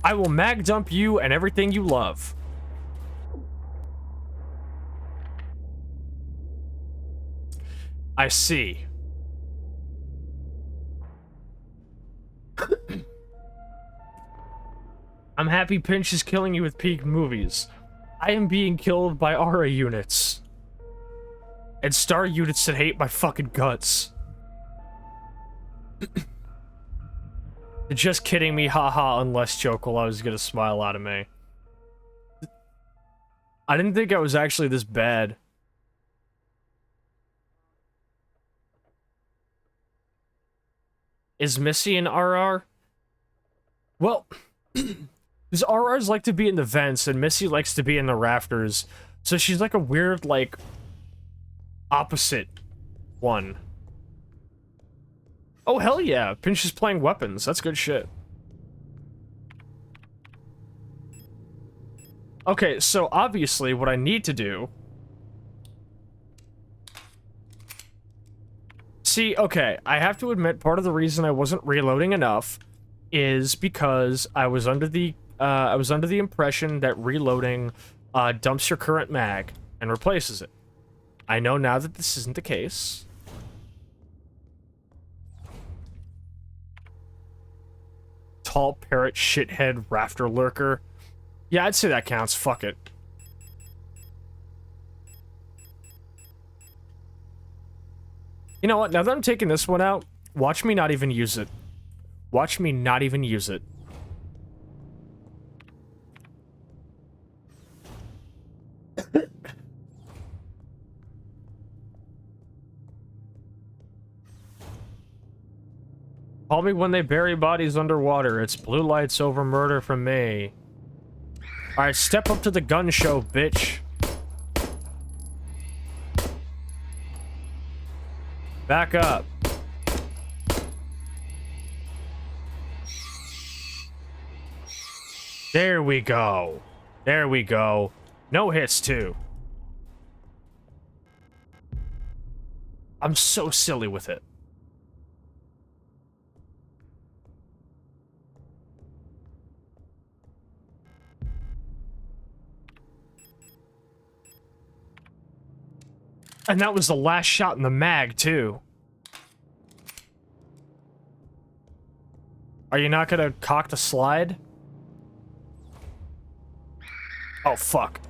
S2: I will mag dump you and everything you love. I see. I'm happy Pinch is killing you with peak movies. I am being killed by aura units. And star units that hate my fucking guts. Just kidding me, haha, unless Jokel, I was gonna smile out of me. I didn't think I was actually this bad. Is Missy an RR? Well, because RRs like to be in the vents, and Missy likes to be in the rafters. So she's like a weird, like, opposite one. Oh, hell yeah. Pinch is playing weapons. That's good shit. Okay, so obviously what I need to do... See, okay, I have to admit part of the reason I wasn't reloading enough is because I was under the impression that reloading dumps your current mag and replaces it. I know now that this isn't the case. Tall parrot shithead rafter lurker. Yeah, I'd say that counts. Fuck it. You know what? Now that I'm taking this one out, watch me not even use it. Watch me not even use it. Call me when they bury bodies underwater. It's blue lights over murder from me. Alright, step up to the gun show, bitch. Back up. There we go. There we go. No hits, too. I'm so silly with it. And that was the last shot in the mag, too. Are you not gonna cock the slide? Oh, fuck.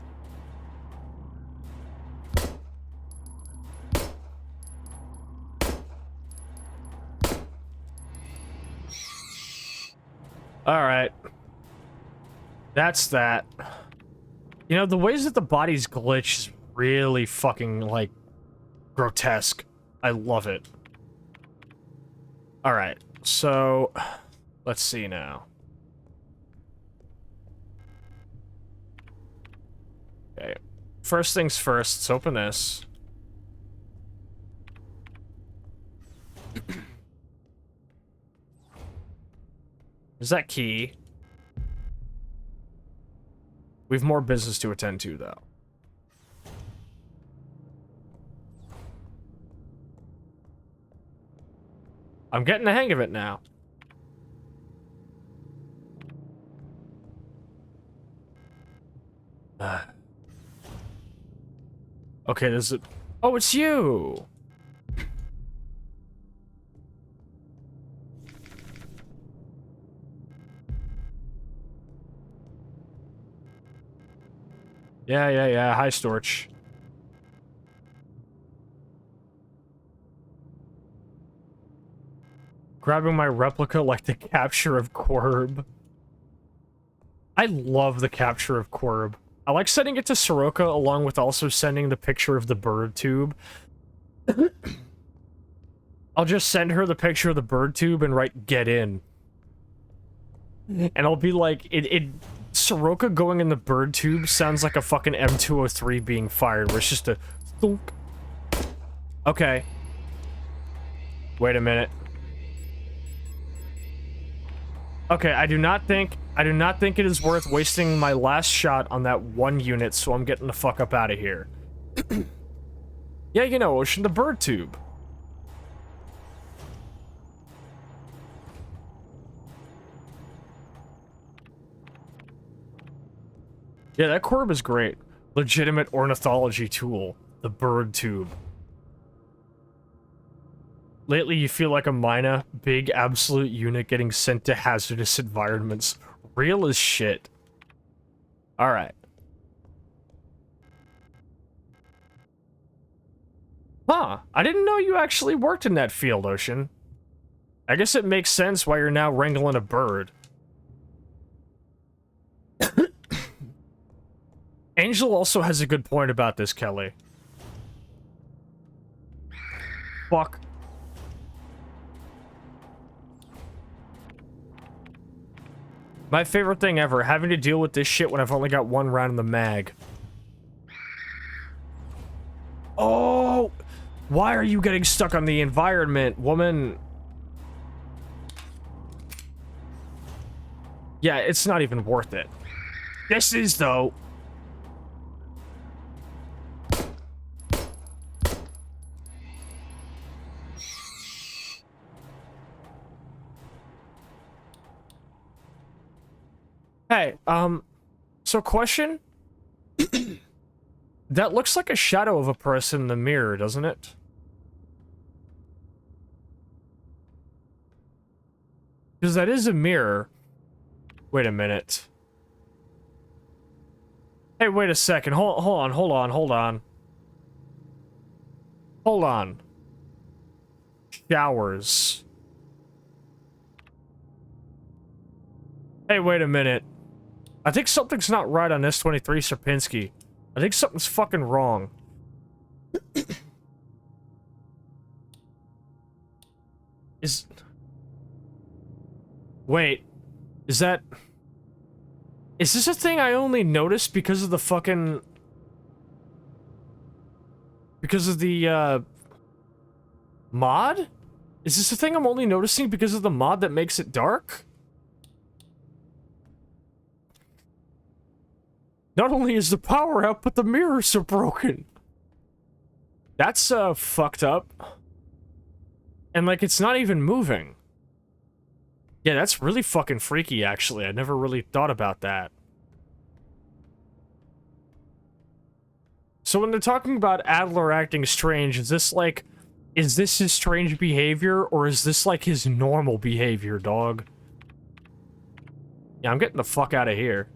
S2: Alright. That's that. You know, the ways that the bodies glitch is really fucking, like, grotesque. I love it. Alright, so... let's see now. Okay. First things first, let's open this. Is that key? We've more business to attend to, though. I'm getting the hang of it now. Okay, there's a... oh, it's you! Yeah. Hi, Storch. Grabbing my replica like the capture of Corb. I love the capture of Corb. I like sending it to Soroka along with also sending the picture of the bird tube. I'll just send her the picture of the bird tube and write "get in." And I'll be like, Soroka going in the bird tube sounds like a fucking M203 being fired, where it's just a thunk. Okay. Wait a minute. Okay, I do not think it is worth wasting my last shot on that one unit, so I'm getting the fuck up out of here. Yeah, you know, Ocean, the bird tube. Yeah, that Corb is great. Legitimate ornithology tool. The bird tube. Lately, you feel like a mina, big absolute unit getting sent to hazardous environments. Real as shit. Alright. Huh, I didn't know you actually worked in that field, Ocean. I guess it makes sense why you're now wrangling a bird. Angel also has a good point about this, Kelly. Fuck. My favorite thing ever, having to deal with this shit when I've only got one round in the mag. Oh! Why are you getting stuck on the environment, woman? Yeah, it's not even worth it. This is, though. Hey, so question? That looks like a shadow of a person in the mirror, doesn't it? Because that is a mirror. Wait a minute. Hey, wait a second. Hold on. Hold on. Showers. Hey, wait a minute. I think something's not right on S23 Sierpinski. I think something's fucking wrong. Wait. Is this a thing I only noticed because of the fucking... Because of the, mod? Is this a thing I'm only noticing because of the mod that makes it dark? Not only is the power out, but the mirrors are broken. That's, fucked up. And, like, it's not even moving. Yeah, that's really fucking freaky, actually. I never really thought about that. So when they're talking about Adler acting strange, is this his strange behavior, or is this, like, his normal behavior, dog? Yeah, I'm getting the fuck out of here.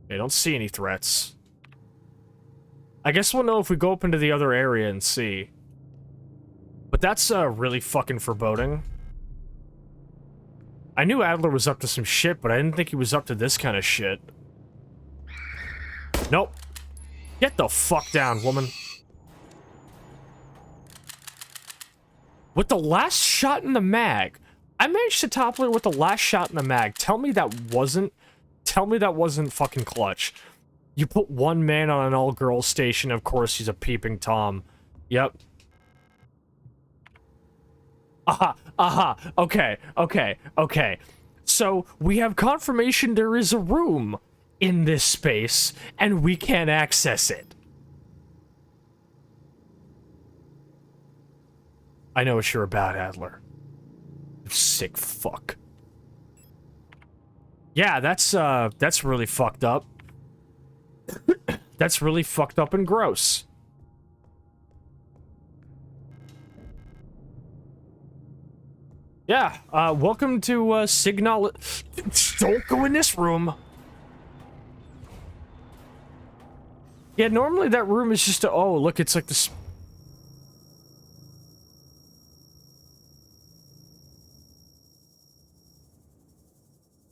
S2: I don't see any threats. I guess we'll know if we go up into the other area and see. But that's, really fucking foreboding. I knew Adler was up to some shit, but I didn't think he was up to this kind of shit. Nope. Get the fuck down, woman. With the last shot in the mag. I managed to topple her with the last shot in the mag. Tell me that wasn't fucking clutch. You put one man on an all-girls station, of course he's a peeping Tom. Yep. Okay. So, we have confirmation there is a room in this space, and we can't access it. I know what you're about, Adler. You sick fuck. Yeah, that's really fucked up. That's really fucked up and gross. Yeah, welcome to, Signalis. Don't go in this room. Yeah, normally that room is just oh, look, it's like this.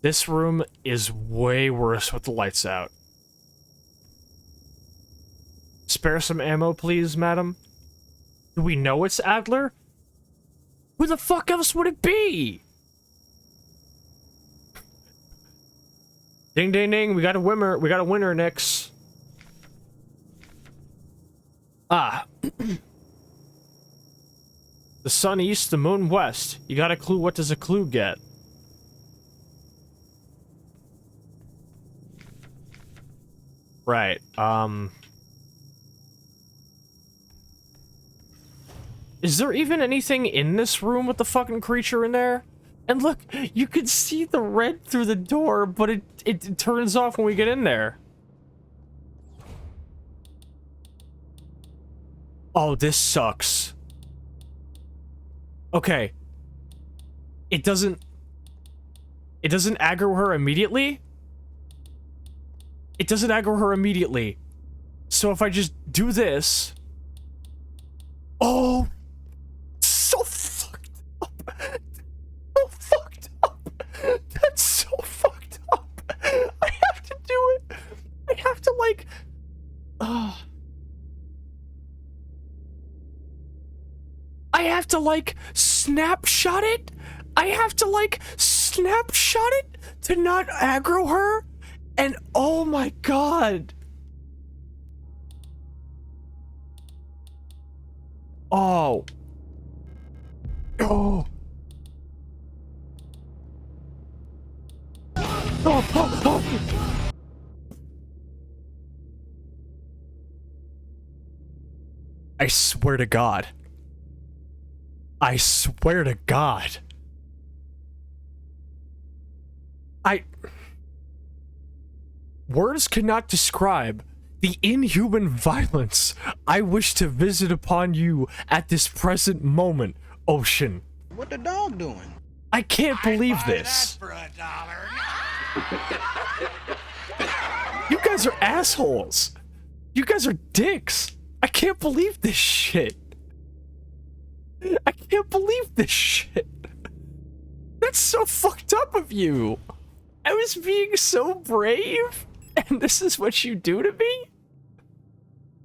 S2: This room is way worse with the lights out. Spare some ammo, please, madam. Do we know it's Adler? Who the fuck else would it be? Ding, ding, ding. We got a winner. We got a winner, Nix. Ah. The sun east, the moon west. You got a clue? What does a clue get? Right. Is there even anything in this room with the fucking creature in there? And look, you can see the red through the door, but it turns off when we get in there. Oh, this sucks. Okay. It doesn't aggro her immediately? It doesn't aggro her immediately. So if I just do this... Oh! So fucked up! So fucked up! That's so fucked up! I have to do it! I have to, like... I have to, like, snapshot it? I have to, like, snapshot it to not aggro her? And oh my god! Oh. Oh. Oh. I swear to God. I swear to God. Words cannot describe the inhuman violence I wish to visit upon you at this present moment, Ocean.
S6: What the dog doing?
S2: I can't believe this.
S3: For $1.
S2: You guys are assholes. You guys are dicks. I can't believe this shit. I can't believe this shit. That's so fucked up of you. I was being so brave, and this is what you do to me?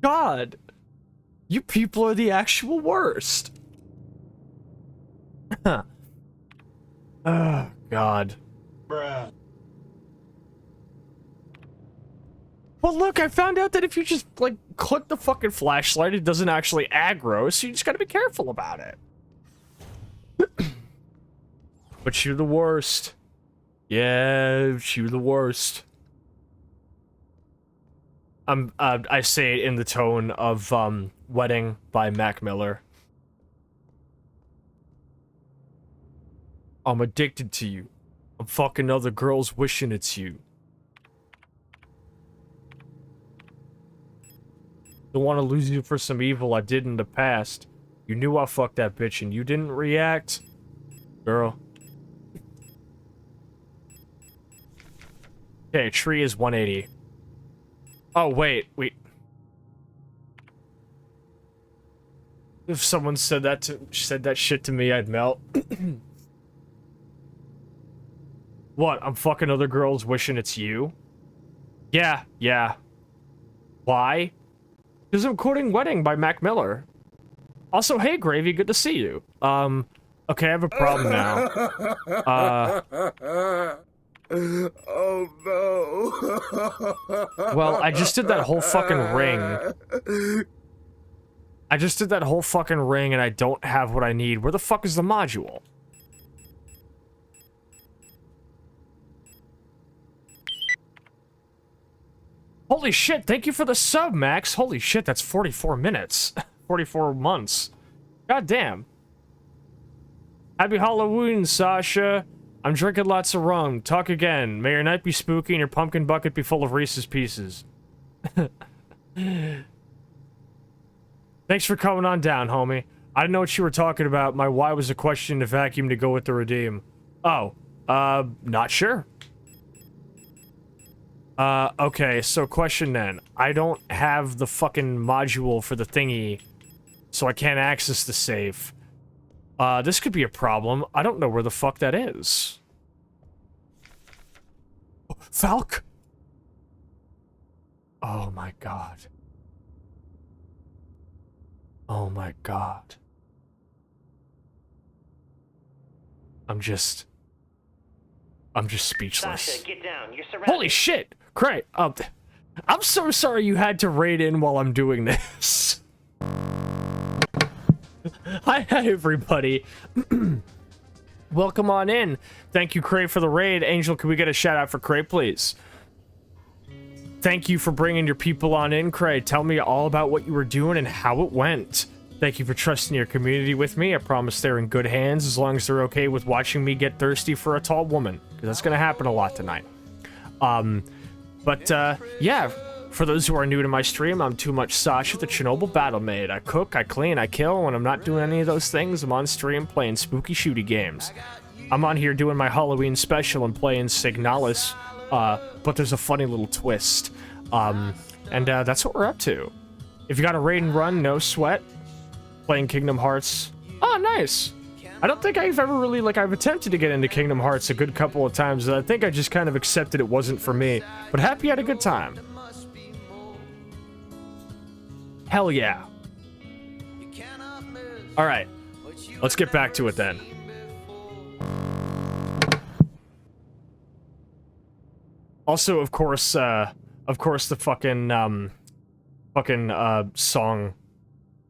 S2: God. You people are the actual worst. Oh, God.
S6: Bruh.
S2: Well, look, I found out that if you just, like, click the fucking flashlight, it doesn't actually aggro, so you just gotta be careful about it. But you're the worst. Yeah, you're the worst. I say it in the tone of, Wedding by Mac Miller. I'm addicted to you. I'm fucking other girls wishing it's you. Don't want to lose you for some evil I did in the past. You knew I fucked that bitch and you didn't react? Girl. Okay, tree is 180. Oh, wait. If someone said that shit to me, I'd melt. What? I'm fucking other girls wishing it's you? Yeah. Why? Because I'm quoting Wedding by Mac Miller. Also, hey, Gravy, good to see you. Okay, I have a problem now.
S1: Oh no.
S2: Well, I just did that whole fucking ring. And I don't have what I need. Where the fuck is the module? Holy shit, thank you for the sub, Max. Holy shit, that's 44 minutes. 44 months. God damn. Happy Halloween, Sascha. I'm drinking lots of rum. Talk again. May your night be spooky and your pumpkin bucket be full of Reese's Pieces. Thanks for coming on down, homie. I didn't know what you were talking about. My why was a question in the vacuum to go with the redeem. Oh, not sure. Okay, so question then. I don't have the fucking module for the thingy, so I can't access the save. This could be a problem. I don't know where the fuck that is. Oh, Falk? Oh my god. Oh my god. I'm just speechless.
S4: Sascha, get down. You're surrounded.
S2: Holy shit! Great. I'm so sorry you had to raid in while I'm doing this. Hi, everybody. Welcome on in. Thank you, Cray, for the raid. Angel, can we get a shout out for Cray, please? Thank you for bringing your people on in, Cray. Tell me all about what you were doing and how it went. Thank you for trusting your community with me. I promise they're in good hands as long as they're okay with watching me get thirsty for a tall woman, because that's going to happen a lot tonight. Yeah, for those who are new to my stream, I'm Too Much Sascha, the Chernobyl battle maid. I cook, I clean, I kill. When I'm not doing any of those things, I'm on stream playing spooky shooty games. I'm on here doing my Halloween special and playing Signalis, but there's a funny little twist. That's what we're up to. If you got a raid and run, no sweat. Playing Kingdom Hearts. Oh, nice. I don't think I've ever really, I've attempted to get into Kingdom Hearts a good couple of times, and I think I just kind of accepted it wasn't for me. But happy you had a good time. Hell yeah. Alright. Let's get back to it then. Also, of course, the fucking song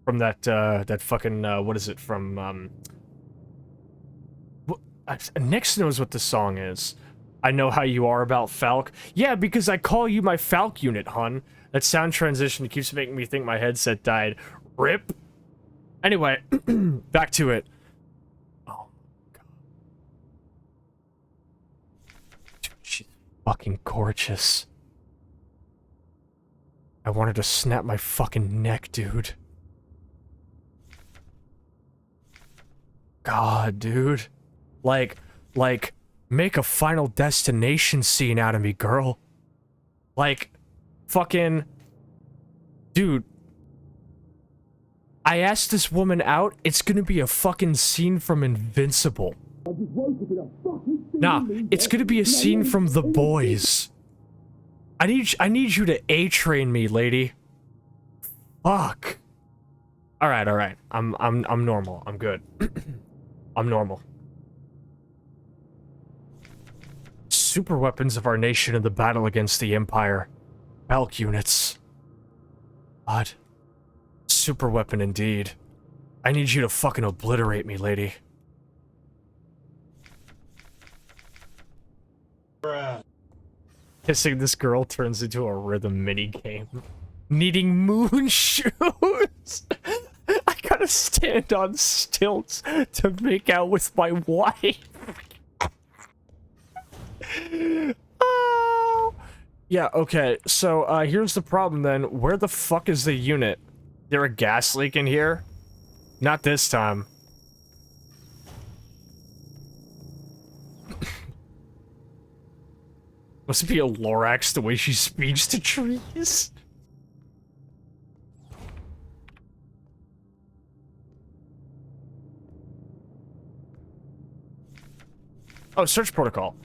S2: from that fucking, what is it, from, Nix knows what the song is. I know how you are about Falk. Yeah, because I call you my Falk unit, hun. That sound transition keeps making me think my headset died. RIP. Anyway, back to it. Oh, God. Dude, she's fucking gorgeous. I wanted to snap my fucking neck, dude. God, dude. Like, make a Final Destination scene out of me, girl. Like, fucking... Dude. I asked this woman out, it's gonna be a fucking scene from Invincible. Nah, it's gonna be a scene from The Boys. I need you to A-train me, lady. Fuck. Alright. I'm normal. I'm good. I'm normal. Super weapons of our nation in the battle against the Empire. Belk units. Odd. Super weapon indeed. I need you to fucking obliterate me, lady.
S6: Bruh.
S2: Kissing this girl turns into a rhythm minigame. Needing moon shoes! I gotta stand on stilts to make out with my wife. Oh. Yeah, okay, so here's the problem then. Where the fuck is the unit? There a gas leak in here? Not this time. Must be a Lorax the way she speaks to trees. Oh, search protocol.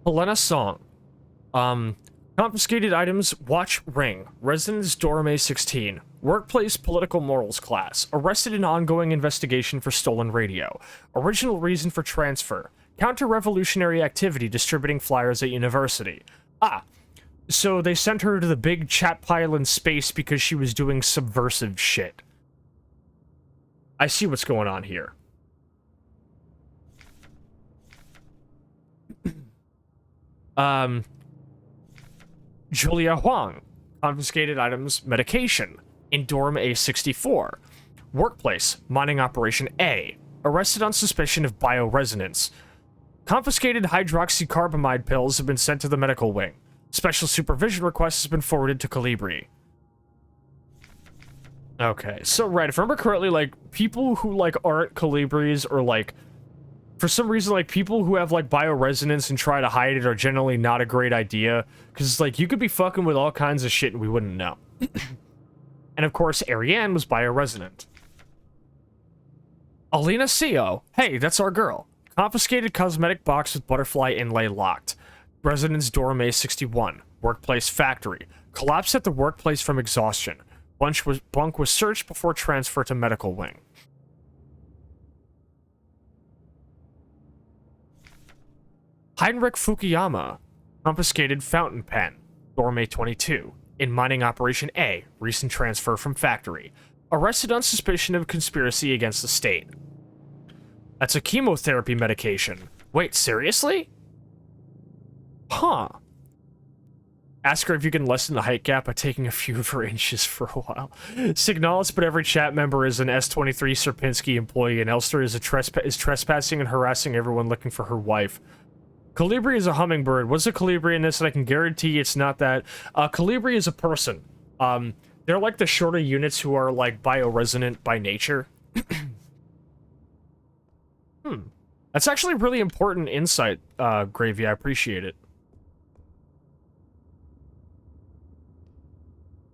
S2: Helena Song. Confiscated items, watch ring. Residence Dorme 16. Workplace political morals class. Arrested in ongoing investigation for stolen radio. Original reason for transfer. Counter-revolutionary activity distributing flyers at university. Ah, so they sent her to the big chat pile in space because she was doing subversive shit. I see what's going on here. Julia Huang. Confiscated items, medication. In dorm A64. Workplace, mining operation A. Arrested on suspicion of bioresonance. Confiscated hydroxycarbamide pills have been sent to the medical wing. Special supervision request has been forwarded to Calibri. Okay, so right, if I remember correctly, people who, aren't Calibris or, for some reason, people who have, bioresonance and try to hide it are generally not a great idea. Because, you could be fucking with all kinds of shit and we wouldn't know. And, of course, Ariane was bioresonant. Alina Seo. Hey, that's our girl. Confiscated cosmetic box with butterfly inlay locked. Residence dorm A61. Workplace factory. Collapsed at the workplace from exhaustion. Bunk was searched before transfer to medical wing. Heinrich Fukuyama. Confiscated fountain pen. Dorm A22. In mining operation A. Recent transfer from factory. Arrested on suspicion of conspiracy against the state. That's a chemotherapy medication. Wait, seriously? Huh. Ask her if you can lessen the height gap by taking a few of her inches for a while. Signalis, but every chat member is an S23 Sierpinski employee, and Elster is trespassing and harassing everyone looking for her wife. Calibri is a hummingbird. What's a Calibri in this? And I can guarantee it's not that. Calibri is a person. They're like the shorter units who are like bioresonant by nature. That's actually really important insight, Gravy. I appreciate it.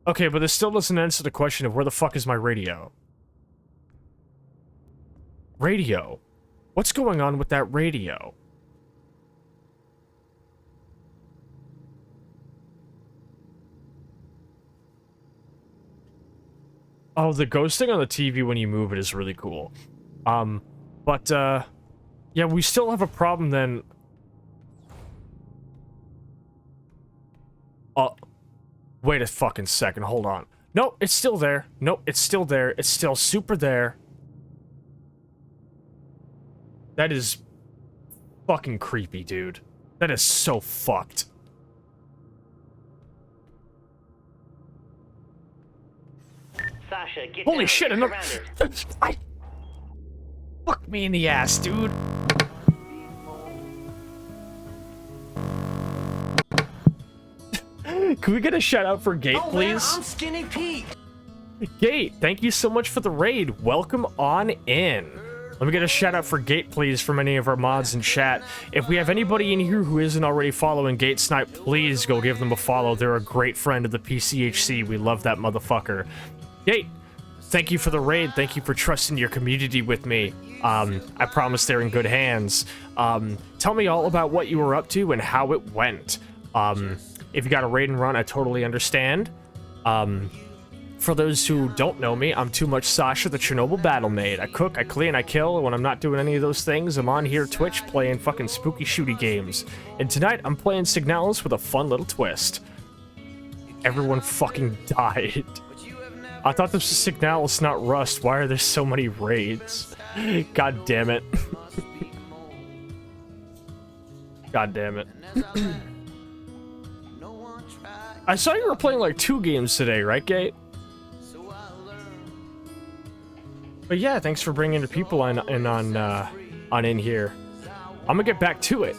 S2: Okay, but this still doesn't answer the question of where the fuck is my radio? Radio? What's going on with that radio? Oh, the ghosting on the TV when you move it is really cool. Yeah, we still have a problem then. Wait a fucking second, hold on. No, it's still there. No, it's still there. It's still super there. That is fucking creepy, dude. That is so fucked.
S4: Sasha, get
S2: Holy
S4: down.
S2: shit,
S4: You're
S2: another...
S4: surrounded.
S2: Fuck me in the ass, dude. Can we get a shout out for Gate, please?
S5: Man, I'm Skinny Pete.
S2: Gate, thank you so much for the raid. Welcome on in. Let me get a shout out for Gate, please, from any of our mods in chat. If we have anybody in here who isn't already following Gate Snipe, please go give them a follow. They're a great friend of the PCHC. We love that motherfucker. Gate, thank you for the raid. Thank you for trusting your community with me. I promise they're in good hands. Tell me all about what you were up to and how it went. If you got a raid and run, I totally understand. For those who don't know me, I'm Too Much Sascha, the Chernobyl battle maid. I cook, I clean, I kill, and when I'm not doing any of those things, I'm on here Twitch playing fucking spooky shooty games. And tonight, I'm playing Signalis with a fun little twist. Everyone fucking died. I thought this was Signalis, not Rust. Why are there so many raids? God damn it. God damn it. I saw you were playing like 2 games today, right, Gate? But yeah, thanks for bringing the people on in here. I'm gonna get back to it,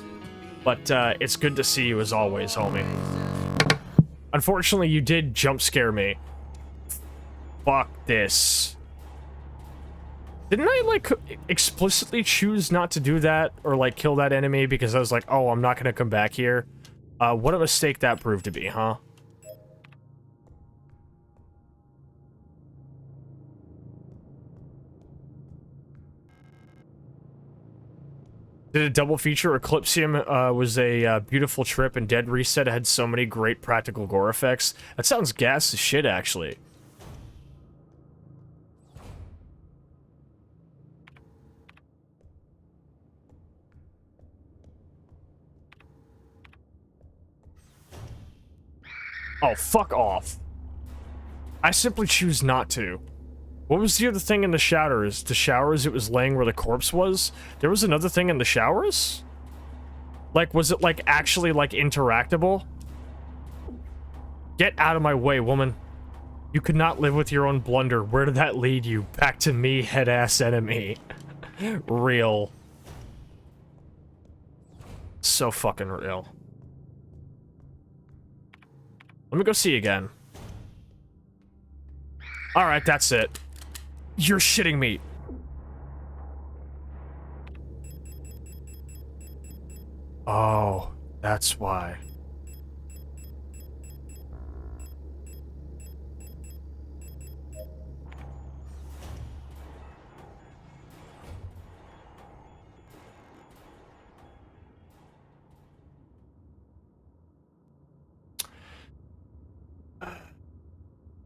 S2: but it's good to see you as always, homie. Unfortunately, you did jump scare me. Fuck this. Didn't I like explicitly choose not to do that or like kill that enemy because I was like, oh, I'm not gonna come back here? What a mistake that proved to be, huh? Did a double feature. Eclipsium was a beautiful trip, and Dead Reset had so many great practical gore effects. That sounds gas as shit, actually. Oh, fuck off. I simply choose not to. What was the other thing in the showers? The showers, it was laying where the corpse was? There was another thing in the showers? Like, was it, like, actually, like, interactable? Get out of my way, woman. You could not live with your own blunder. Where did that lead you? Back to me, head-ass enemy. Real. So fucking real. Let me go see again. Alright, that's it. You're shitting me. Oh, that's why.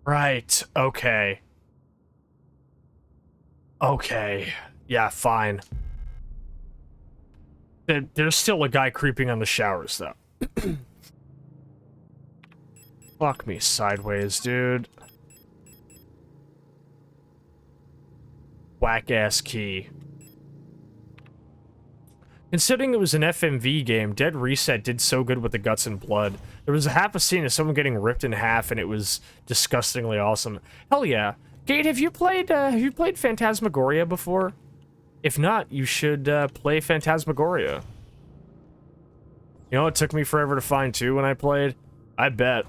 S2: Right, okay. Okay. Yeah, fine. There's still a guy creeping on the showers, though. Fuck me sideways, dude. Whack-ass key. Considering it was an FMV game, Dead Reset did so good with the guts and blood. There was a half a scene of someone getting ripped in half, and it was disgustingly awesome. Hell yeah. Gate, have you played Phantasmagoria before? If not, you should play Phantasmagoria. You know, it took me forever to find too when I played. I bet.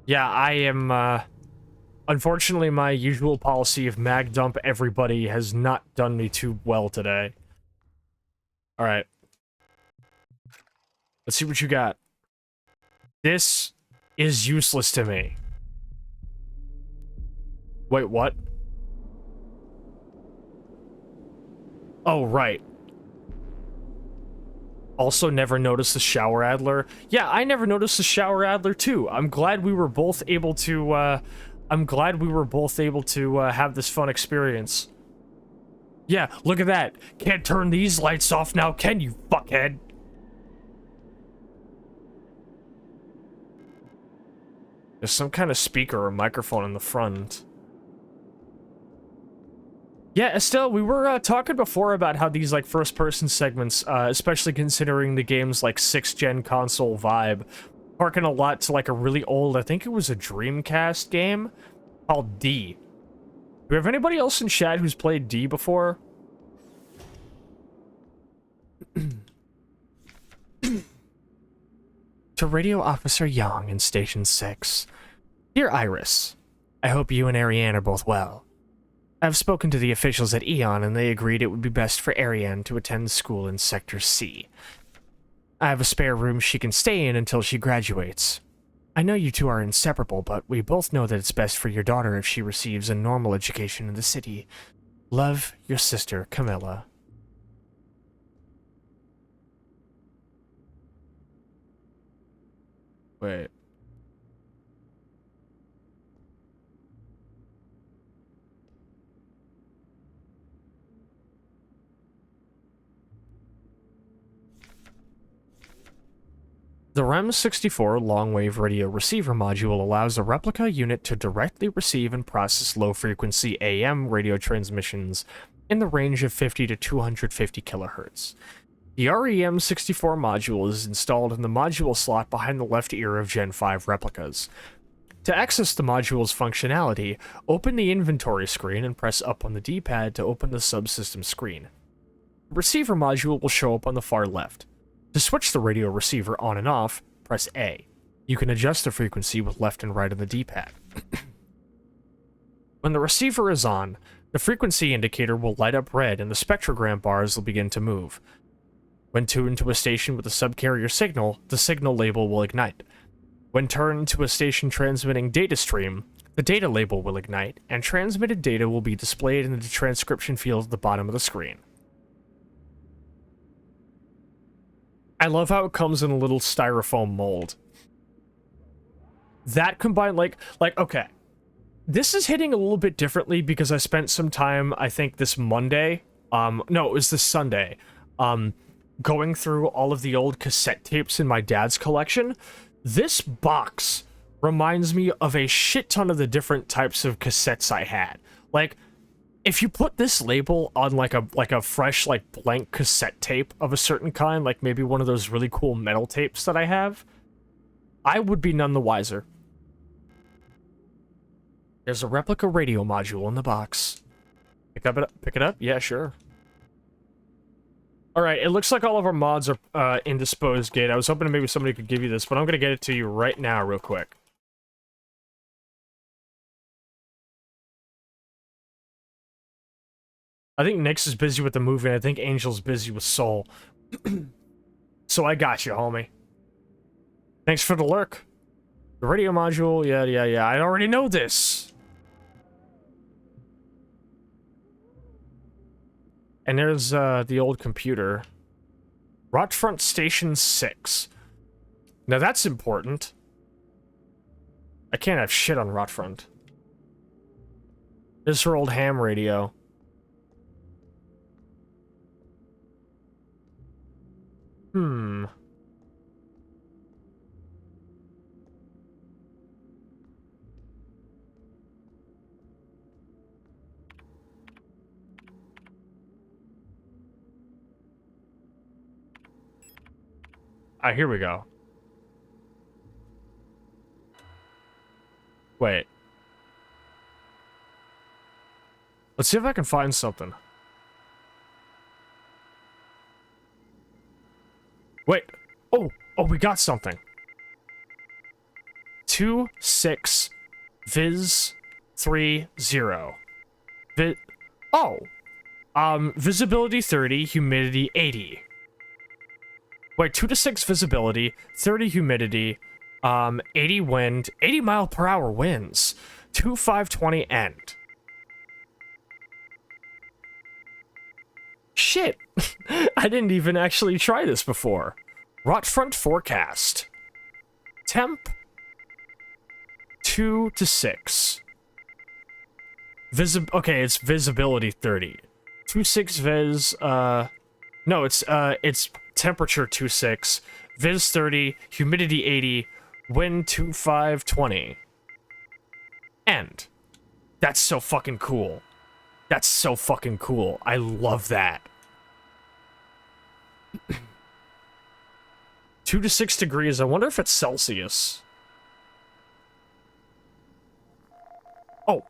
S2: Yeah, I am, unfortunately, my usual policy of mag dump everybody has not done me too well today. Alright. Let's see what you got. This is useless to me. Wait, what? Oh, right. Also never noticed the shower adler. Yeah, I never noticed the shower adler too. I'm glad we were both able to, have this fun experience. Yeah, look at that. Can't turn these lights off now, can you, fuckhead? There's some kind of speaker or microphone in the front. Yeah, Estelle, we were talking before about how these, like, first-person segments, especially considering the game's, like, 6th-gen console vibe, harken a lot to, like, a really old, I think it was a Dreamcast game, called D. Do we have anybody else in chat who's played D before? To Radio Officer Young in Station 6. Dear Iris, I hope you and Ariane are both well. I've spoken to the officials at Eon, and they agreed it would be best for Ariane to attend school in Sector C. I have a spare room she can stay in until she graduates. I know you two are inseparable, but we both know that it's best for your daughter if she receives a normal education in the city. Love, your sister, Camilla. Wait. The REM-64 long-wave radio receiver module allows a replica unit to directly receive and process low-frequency AM radio transmissions in the range of 50 to 250 kHz. The REM-64 module is installed in the module slot behind the left ear of Gen 5 replicas. To access the module's functionality, open the inventory screen and press up on the D-pad to open the subsystem screen. The receiver module will show up on the far left. To switch the radio receiver on and off, press A. You can adjust the frequency with left and right on the D-pad. When the receiver is on, the frequency indicator will light up red and the spectrogram bars will begin to move. When tuned to a station with a subcarrier signal, the signal label will ignite. When turned to a station transmitting data stream, the data label will ignite, and transmitted data will be displayed in the transcription field at the bottom of the screen. I love how it comes in a little styrofoam mold. That combined, okay. This is hitting a little bit differently because I spent some time, I think this Monday, no, it was this Sunday, going through all of the old cassette tapes in my dad's collection. This box reminds me of a shit ton of the different types of cassettes I had. Like, if you put this label on like a fresh, like, blank cassette tape of a certain kind, like maybe one of those really cool metal tapes that I have, I would be none the wiser. There's a replica radio module in the box. Pick it up? Yeah, sure. Alright, it looks like all of our mods are indisposed, Gate. I was hoping maybe somebody could give you this, but I'm gonna get it to you right now real quick. I think Nyx is busy with the movie, and I think Angel's busy with Soul. So I got you, homie. Thanks for the lurk. The radio module, yeah. I already know this. And there's the old computer. Rotfront Station 6. Now that's important. I can't have shit on Rotfront. This is her old ham radio. Alright, here we go. Wait. Let's see if I can find something. Wait. Oh, we got something. 2, 6, Viz, 3, 0. Visibility 30, humidity 80. Wait, 2 to 6 visibility, 30 humidity, 80 wind, 80 mile per hour winds, 520 end. Shit! I didn't even actually try this before. Rot front forecast. Temp 2 to 6. Okay, it's visibility 30. 2-6 viz, no, it's temperature 2-6, viz 30, humidity 80, wind 520. End. That's so fucking cool. That's so fucking cool. I love that. 2 to 6 degrees. I wonder if it's Celsius. Oh.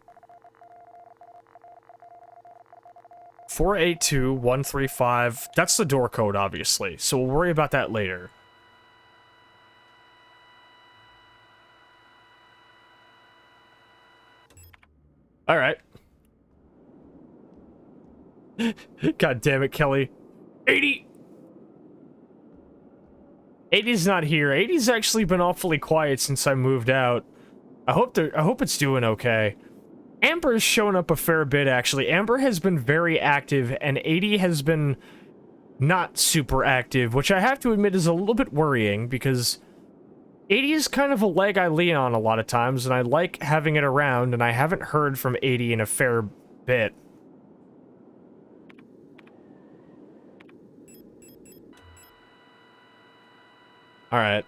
S2: 482135. That's the door code, obviously. So we'll worry about that later. All right. God damn it, Kelly. 80. 80's not here. 80's actually been awfully quiet since I moved out. I hope it's doing okay. Amber's shown up a fair bit, actually. Amber has been very active, and 80 has been not super active, which I have to admit is a little bit worrying, because 80 is kind of a leg I lean on a lot of times, and I like having it around, and I haven't heard from 80 in a fair bit. Alright.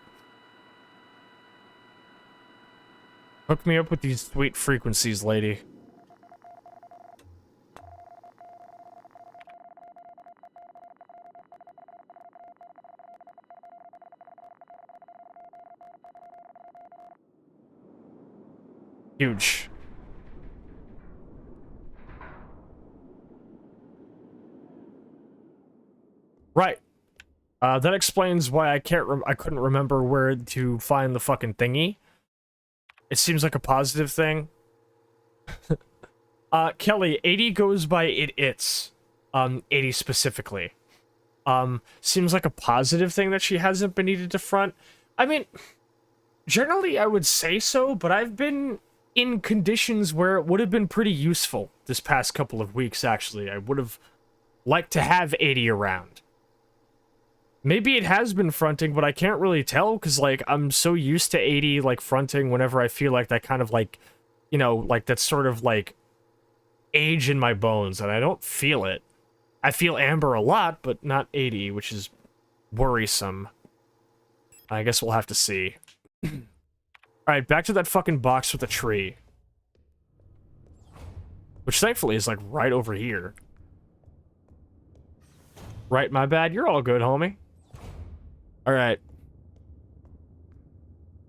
S2: Hook me up with these sweet frequencies, lady. Huge. Right. That explains why I couldn't remember where to find the fucking thingy. It seems like a positive thing. Kelly, 80 goes by it's. 80 specifically. Seems like a positive thing that she hasn't been needed to front. I mean, generally I would say so, but I've been in conditions where it would have been pretty useful this past couple of weeks, actually. I would have liked to have 80 around. Maybe it has been fronting, but I can't really tell, because, like, I'm so used to 80, like, fronting whenever I feel like that kind of, like, you know, like, that sort of, like, age in my bones, and I don't feel it. I feel Amber a lot, but not 80, which is worrisome. I guess we'll have to see. Alright, back to that fucking box with the tree. Which, thankfully, is, like, right over here. Right, my bad. You're all good, homie. Alright.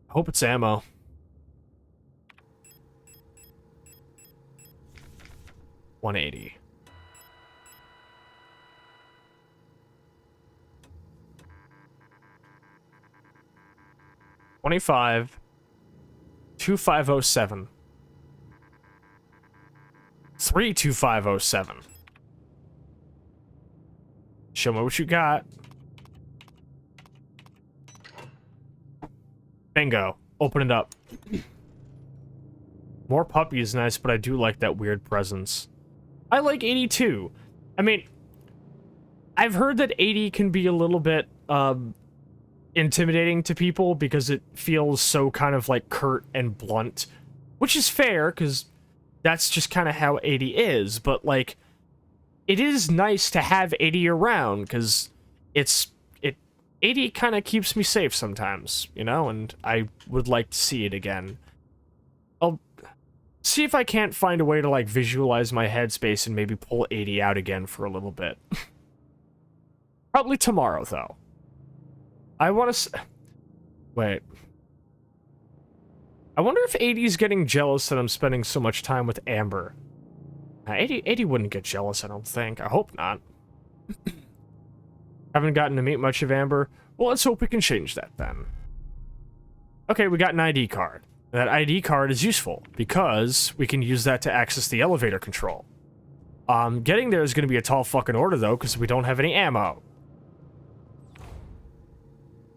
S2: Hope it's ammo. $180. $25. 2507. 32507. Show me what you got. Bingo. Open it up. More puppy is nice, but I do like that weird presence. I like 82. I mean, I've heard that 80 can be a little bit, intimidating to people because it feels so kind of, like, curt and blunt. Which is fair, because that's just kind of how 80 is, but, like, it is nice to have 80 around, because 80 kind of keeps me safe sometimes, you know, and I would like to see it again. I'll see if I can't find a way to, like, visualize my headspace and maybe pull 80 out again for a little bit. Probably tomorrow, though. I want to... Wait. I wonder if 80's getting jealous that I'm spending so much time with Amber. 80 wouldn't get jealous, I don't think. I hope not. Haven't gotten to meet much of Amber. Well, let's hope we can change that then. Okay, we got an ID card. That ID card is useful because we can use that to access the elevator control. Getting there is going to be a tall fucking order though, because we don't have any ammo.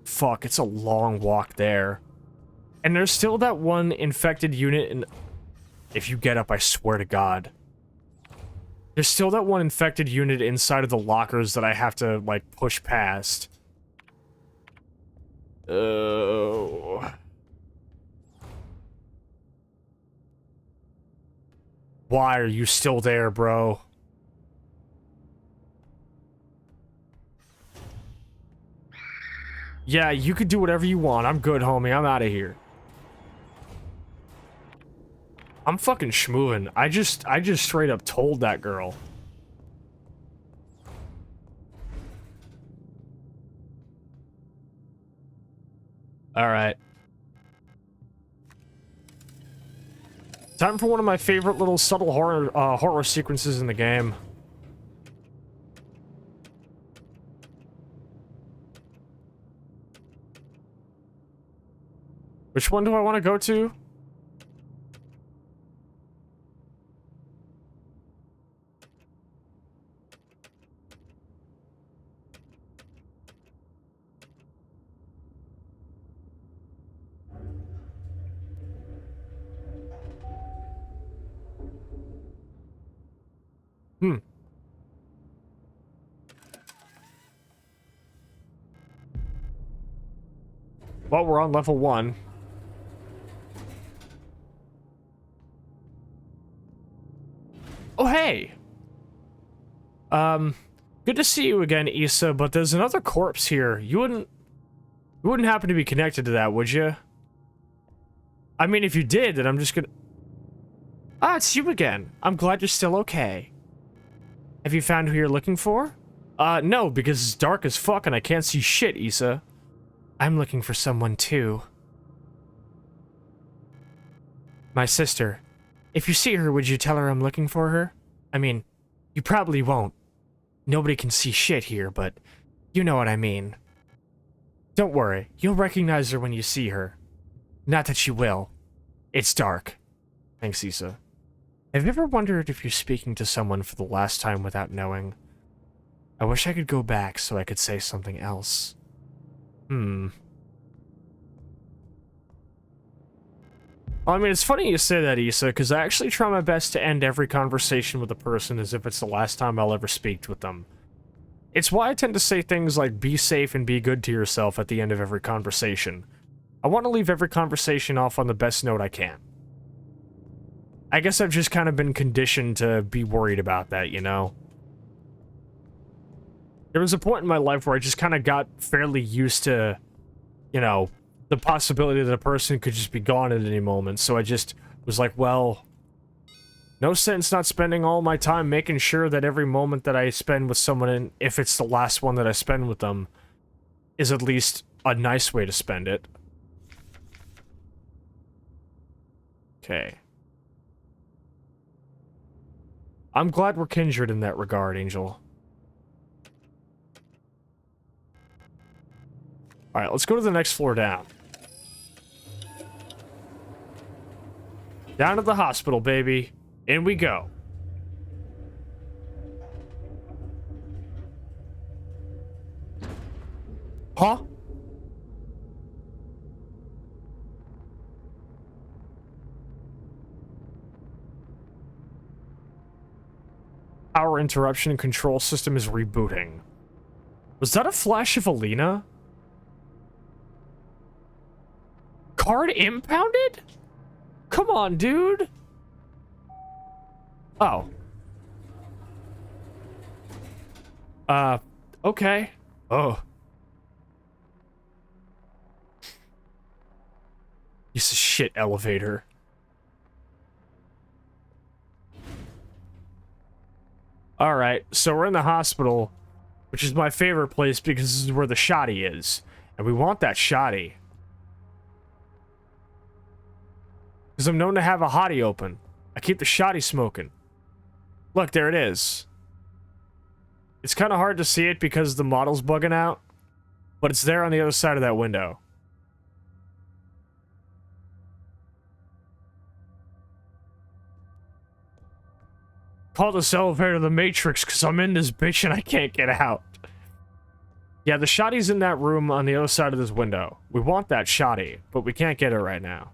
S2: Fuck, it's a long walk there. And there's still that one infected unit in... If you get up, I swear to God. There's still that one infected unit inside of the lockers that I have to, like, push past. Oh... Why are you still there, bro? Yeah, you could do whatever you want. I'm good, homie. I'm out of here. I'm fucking schmoovin'. I just straight up told that girl. Alright. Time for one of my favorite little subtle horror sequences in the game. Which one do I want to go to? Well, we're on level 1. Oh, hey! Good to see you again, Issa, but there's another corpse here. You wouldn't happen to be connected to that, would you? I mean, if you did, then I'm just gonna... Ah, it's you again. I'm glad you're still okay. Have you found who you're looking for? No, because it's dark as fuck and I can't see shit, Issa. I'm looking for someone too. My sister. If you see her, would you tell her I'm looking for her? I mean, you probably won't. Nobody can see shit here, but you know what I mean. Don't worry, you'll recognize her when you see her. Not that you will. It's dark. Thanks, Issa. Have you ever wondered if you're speaking to someone for the last time without knowing? I wish I could go back so I could say something else. Well, I mean, it's funny you say that, Issa, because I actually try my best to end every conversation with a person as if it's the last time I'll ever speak with them. It's why I tend to say things like, be safe and be good to yourself at the end of every conversation. I want to leave every conversation off on the best note I can. I guess I've just kind of been conditioned to be worried about that, you know? There was a point in my life where I just kind of got fairly used to, you know, the possibility that a person could just be gone at any moment, so I just was like, well, no sense not spending all my time making sure that every moment that I spend with someone, and if it's the last one that I spend with them, is at least a nice way to spend it. Okay. I'm glad we're kindred in that regard, Angel. Alright, let's go to the next floor down. Down to the hospital, baby. In we go. Huh? Power interruption control system is rebooting. Was that a flash of Alina? Card impounded? Come on, dude. Oh. Okay. Oh. Piece of shit elevator. Alright, so we're in the hospital, which is my favorite place because this is where the shoddy is. And we want that shoddy. Because I'm known to have a hottie open. I keep the shoddy smoking. Look, there it is. It's kind of hard to see it because the model's bugging out, but it's there on the other side of that window. Call this elevator the Matrix because I'm in this bitch and I can't get out. Yeah, the shoddy's in that room on the other side of this window. We want that shoddy, but we can't get it right now.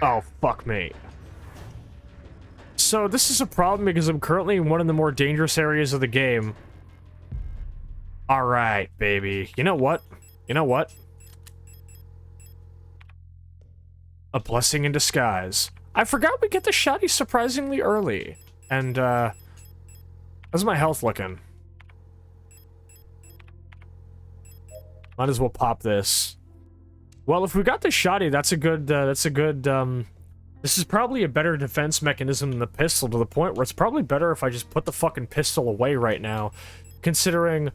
S2: Oh, fuck me. So this is a problem because I'm currently in one of the more dangerous areas of the game. Alright, baby. You know what? You know what? A blessing in disguise. I forgot we get the shoddy surprisingly early. And, how's my health looking? Might as well pop this. Well, if we got the shoddy, that's a good, this is probably a better defense mechanism than the pistol, to the point where it's probably better if I just put the fucking pistol away right now, considering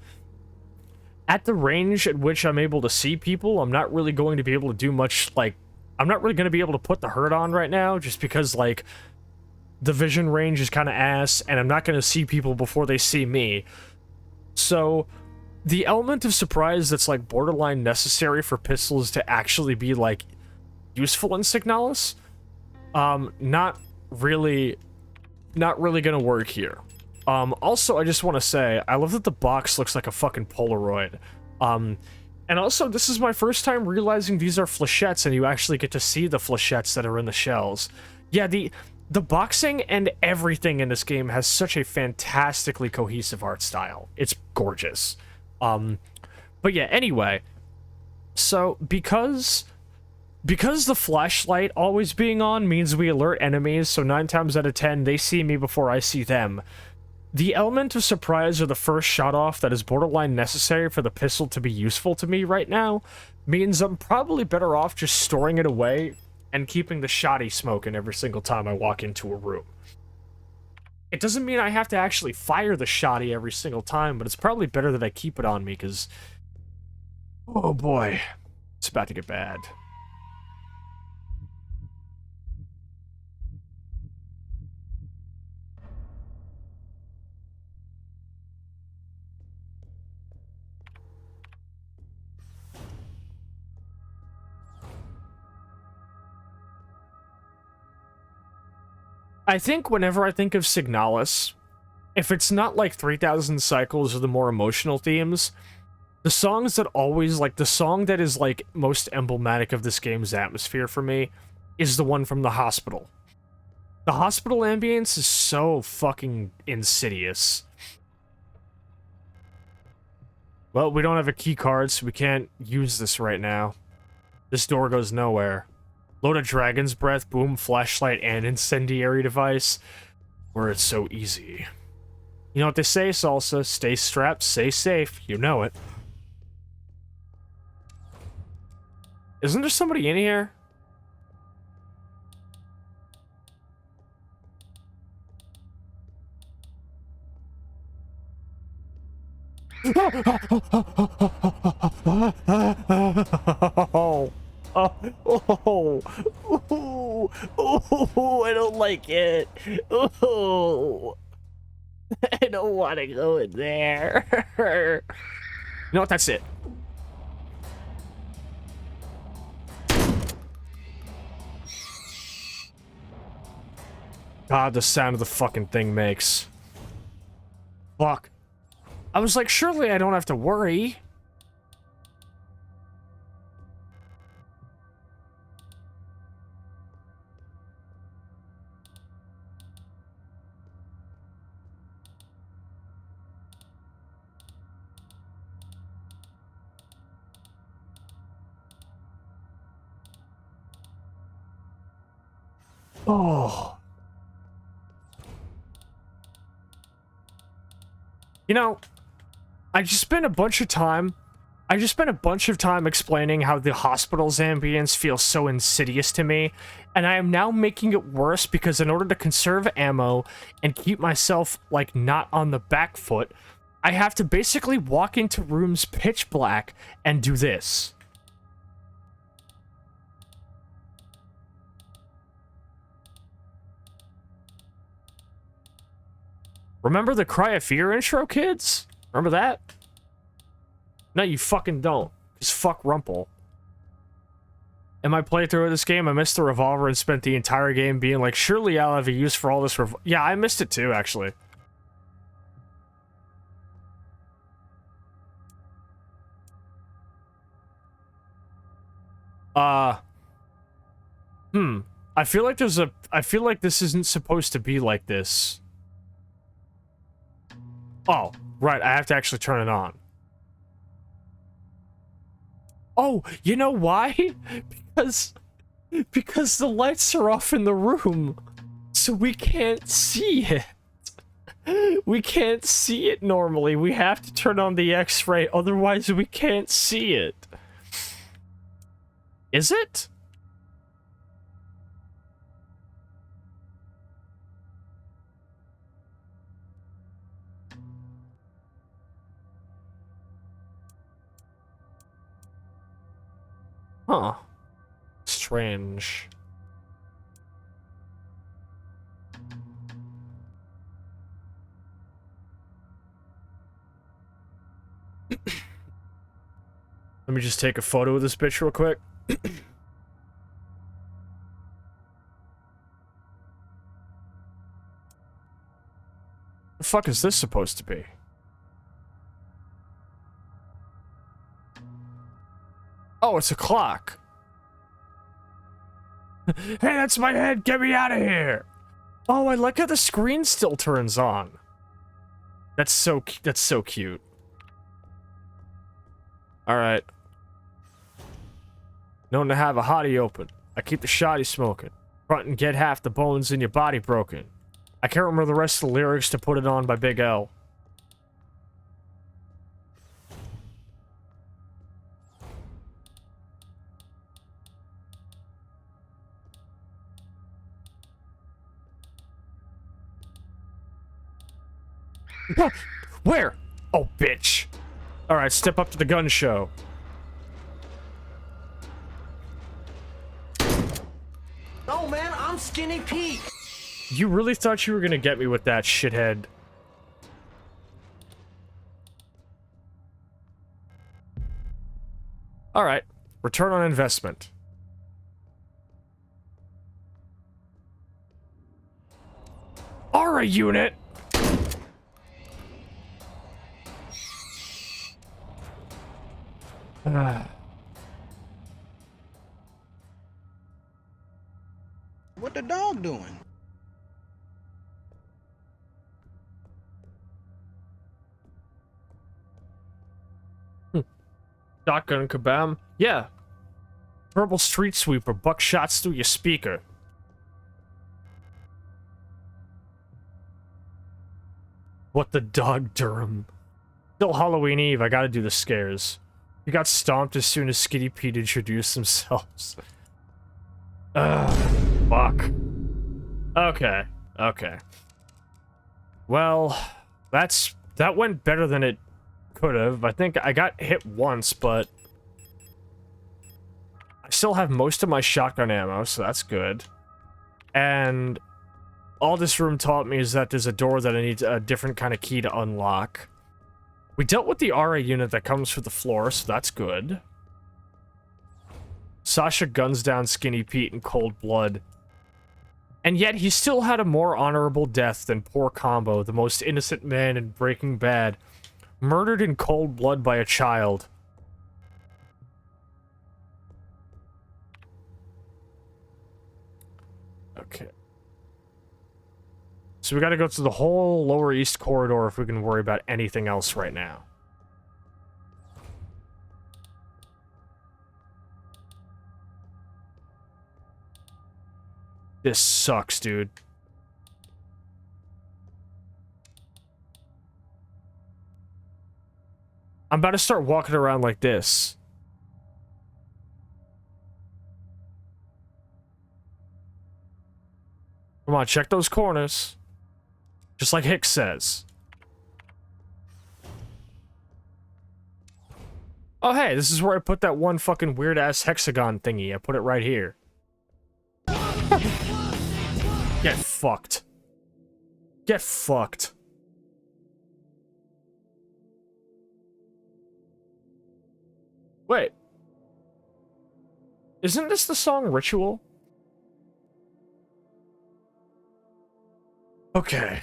S2: at the range at which I'm able to see people, I'm not really going to be able to do much, like, I'm not really going to be able to put the hurt on right now, just because, like, the vision range is kind of ass, and I'm not going to see people before they see me. So the element of surprise that's, like, borderline necessary for pistols to actually be, like, useful in Signalis, not really gonna work here. Also, I just want to say, I love that the box looks like a fucking Polaroid. And also, this is my first time realizing these are flechettes, and you actually get to see the flechettes that are in the shells. Yeah, the boxing and everything in this game has such a fantastically cohesive art style. It's gorgeous. But yeah, anyway, so because the flashlight always being on means we alert enemies, so 9 times out of 10 they see me before I see them. The element of surprise or the first shot off that is borderline necessary for the pistol to be useful to me right now means I'm probably better off just storing it away and keeping the shoddy smoking every single time I walk into a room. It doesn't mean I have to actually fire the shoddy every single time, but it's probably better that I keep it on me, because oh boy, it's about to get bad. I think whenever I think of Signalis, if it's not like 3000 Cycles or the more emotional themes, the songs that always, like, the song that is, like, most emblematic of this game's atmosphere for me is the one from the hospital. The hospital ambience is so fucking insidious. Well, we don't have a key card, so we can't use this right now. This door goes nowhere. Load a dragon's breath, boom, flashlight, and incendiary device. Where it's so easy. You know what they say, Salsa? Stay strapped, stay safe. You know it. Isn't there somebody in here? Oh, I don't like it. Oh, I don't want to go in there. You know what? That's it. God, the sound of the fucking thing makes. Fuck. I was like, surely I don't have to worry. Oh. You know, I just spent a bunch of time I just spent a bunch of time explaining how the hospital's ambience feels so insidious to me, and I am now making it worse because in order to conserve ammo and keep myself, like, not on the back foot, I have to basically walk into rooms pitch black and do this. Remember the Cry of Fear intro, kids? Remember that? No, you fucking don't. Just fuck Rumple. In my playthrough of this game, I missed the revolver and spent the entire game being like, surely I'll have a use for all this Yeah, I missed it too, actually. I feel like I feel like this isn't supposed to be like this. Oh, right, I have to actually turn it on. Oh, you know why? Because the lights are off in the room, so we can't see it. We can't see it normally. We have to turn on the X-ray, otherwise we can't see it. Is it? Huh. Strange. Let me just take a photo of this bitch real quick. The fuck is this supposed to be? Oh, it's a clock. Hey, that's my head. Get me out of here. Oh, I like how the screen still turns on. That's so cute. All right. Known to have a hottie open. I keep the shotty smoking. Front and get half the bones in your body broken. I can't remember the rest of the lyrics to Put It On by Big L. Where? Oh, bitch. Alright, step up to the gun show.
S5: No, man, I'm Skinny Pete.
S2: You really thought you were gonna get me with that, shithead. Alright, return on investment. Aura unit!
S6: What the dog doing?
S2: Shotgun kabam. Yeah. Purple street sweeper, buck shots through your speaker. What the dog, Durham? Still Halloween Eve, I gotta do the scares. You got stomped as soon as Skitty Pete introduced themselves. Fuck. Okay, okay. Well, that went better than it could have. I think I got hit once, but I still have most of my shotgun ammo, so that's good. And all this room taught me is that there's a door that I need a different kind of key to unlock. We dealt with the RA unit that comes through the floor, so that's good. Sascha guns down Skinny Pete in cold blood. And yet he still had a more honorable death than poor Combo, the most innocent man in Breaking Bad, murdered in cold blood by a child. Okay. So we gotta go through the whole Lower East Corridor if we can worry about anything else right now. This sucks, dude. I'm about to start walking around like this. Come on, check those corners. Just like Hicks says. Oh, hey, this is where I put that one fucking weird-ass hexagon thingy. I put it right here. Get fucked. Get fucked. Wait. Isn't this the song Ritual? Okay.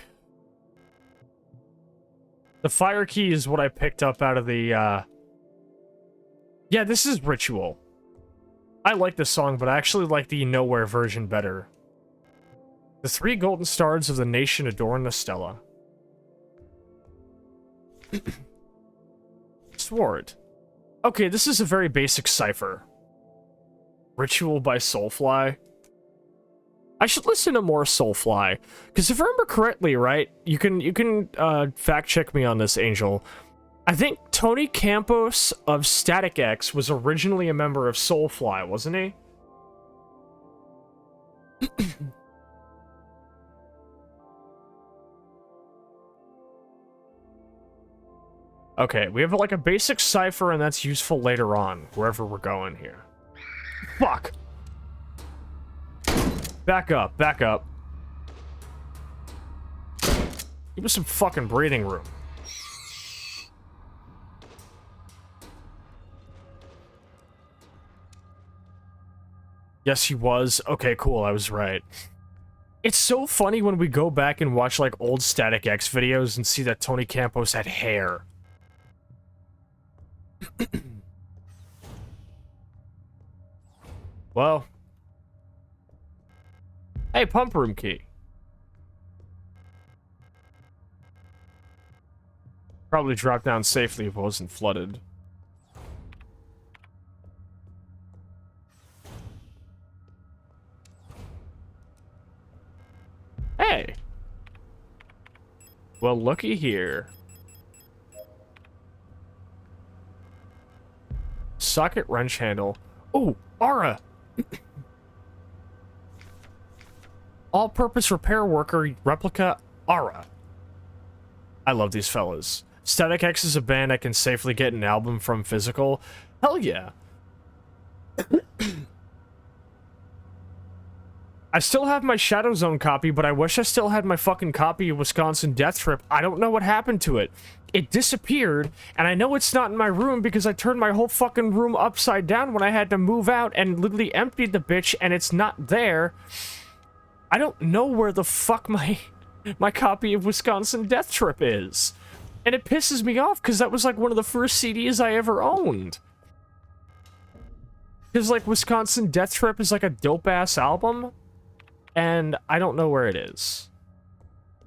S2: The fire key is what I picked up out of the, Yeah, this is Ritual. I like this song, but I actually like the Nowhere version better. The 3 golden stars of the nation adorn the stella. Sword. Okay, this is a very basic cipher. Ritual by Soulfly. I should listen to more Soulfly, because if I remember correctly, right, you can fact check me on this, Angel. I think Tony Campos of Static X was originally a member of Soulfly, wasn't he? Okay, we have like a basic cipher, and that's useful later on, wherever we're going here. Fuck! Back up, back up. Give us some fucking breathing room. Yes, he was. Okay, cool, I was right. It's so funny when we go back and watch, like, old Static X videos and see that Tony Campos had hair. Well. Hey, pump room key. Probably drop down safely if it wasn't flooded. Hey. Well, looky here. Socket wrench handle. Oh, Aura. All-purpose repair worker replica Aura. I love these fellas. Static X is a band I can safely get an album from physical. Hell yeah. I still have my Shadow Zone copy, but I wish I still had my fucking copy of Wisconsin Death Trip. I don't know what happened to it. It disappeared, and I know it's not in my room because I turned my whole fucking room upside down when I had to move out and literally emptied the bitch, and it's not there. I don't know where the fuck my copy of Wisconsin Death Trip is. And it pisses me off because that was like one of the first CDs I ever owned. Because like Wisconsin Death Trip is like a dope-ass album. And I don't know where it is.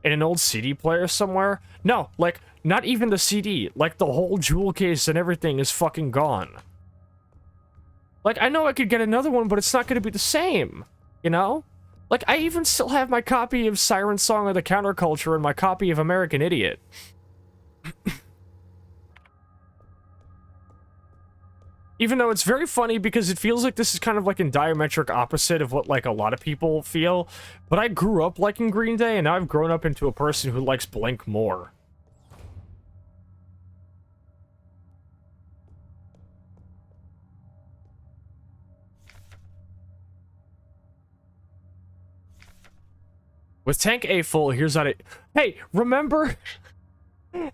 S2: In an old CD player somewhere? No, like, not even the CD. Like, the whole jewel case and everything is fucking gone. Like, I know I could get another one, but it's not gonna be the same. You know? Like, I even still have my copy of Siren Song of the Counterculture and my copy of American Idiot. Even though it's very funny because it feels like this is kind of like in diametric opposite of what like a lot of people feel. But I grew up liking Green Day and now I've grown up into a person who likes Blink more. With tank A full, here's how to... Hey, remember...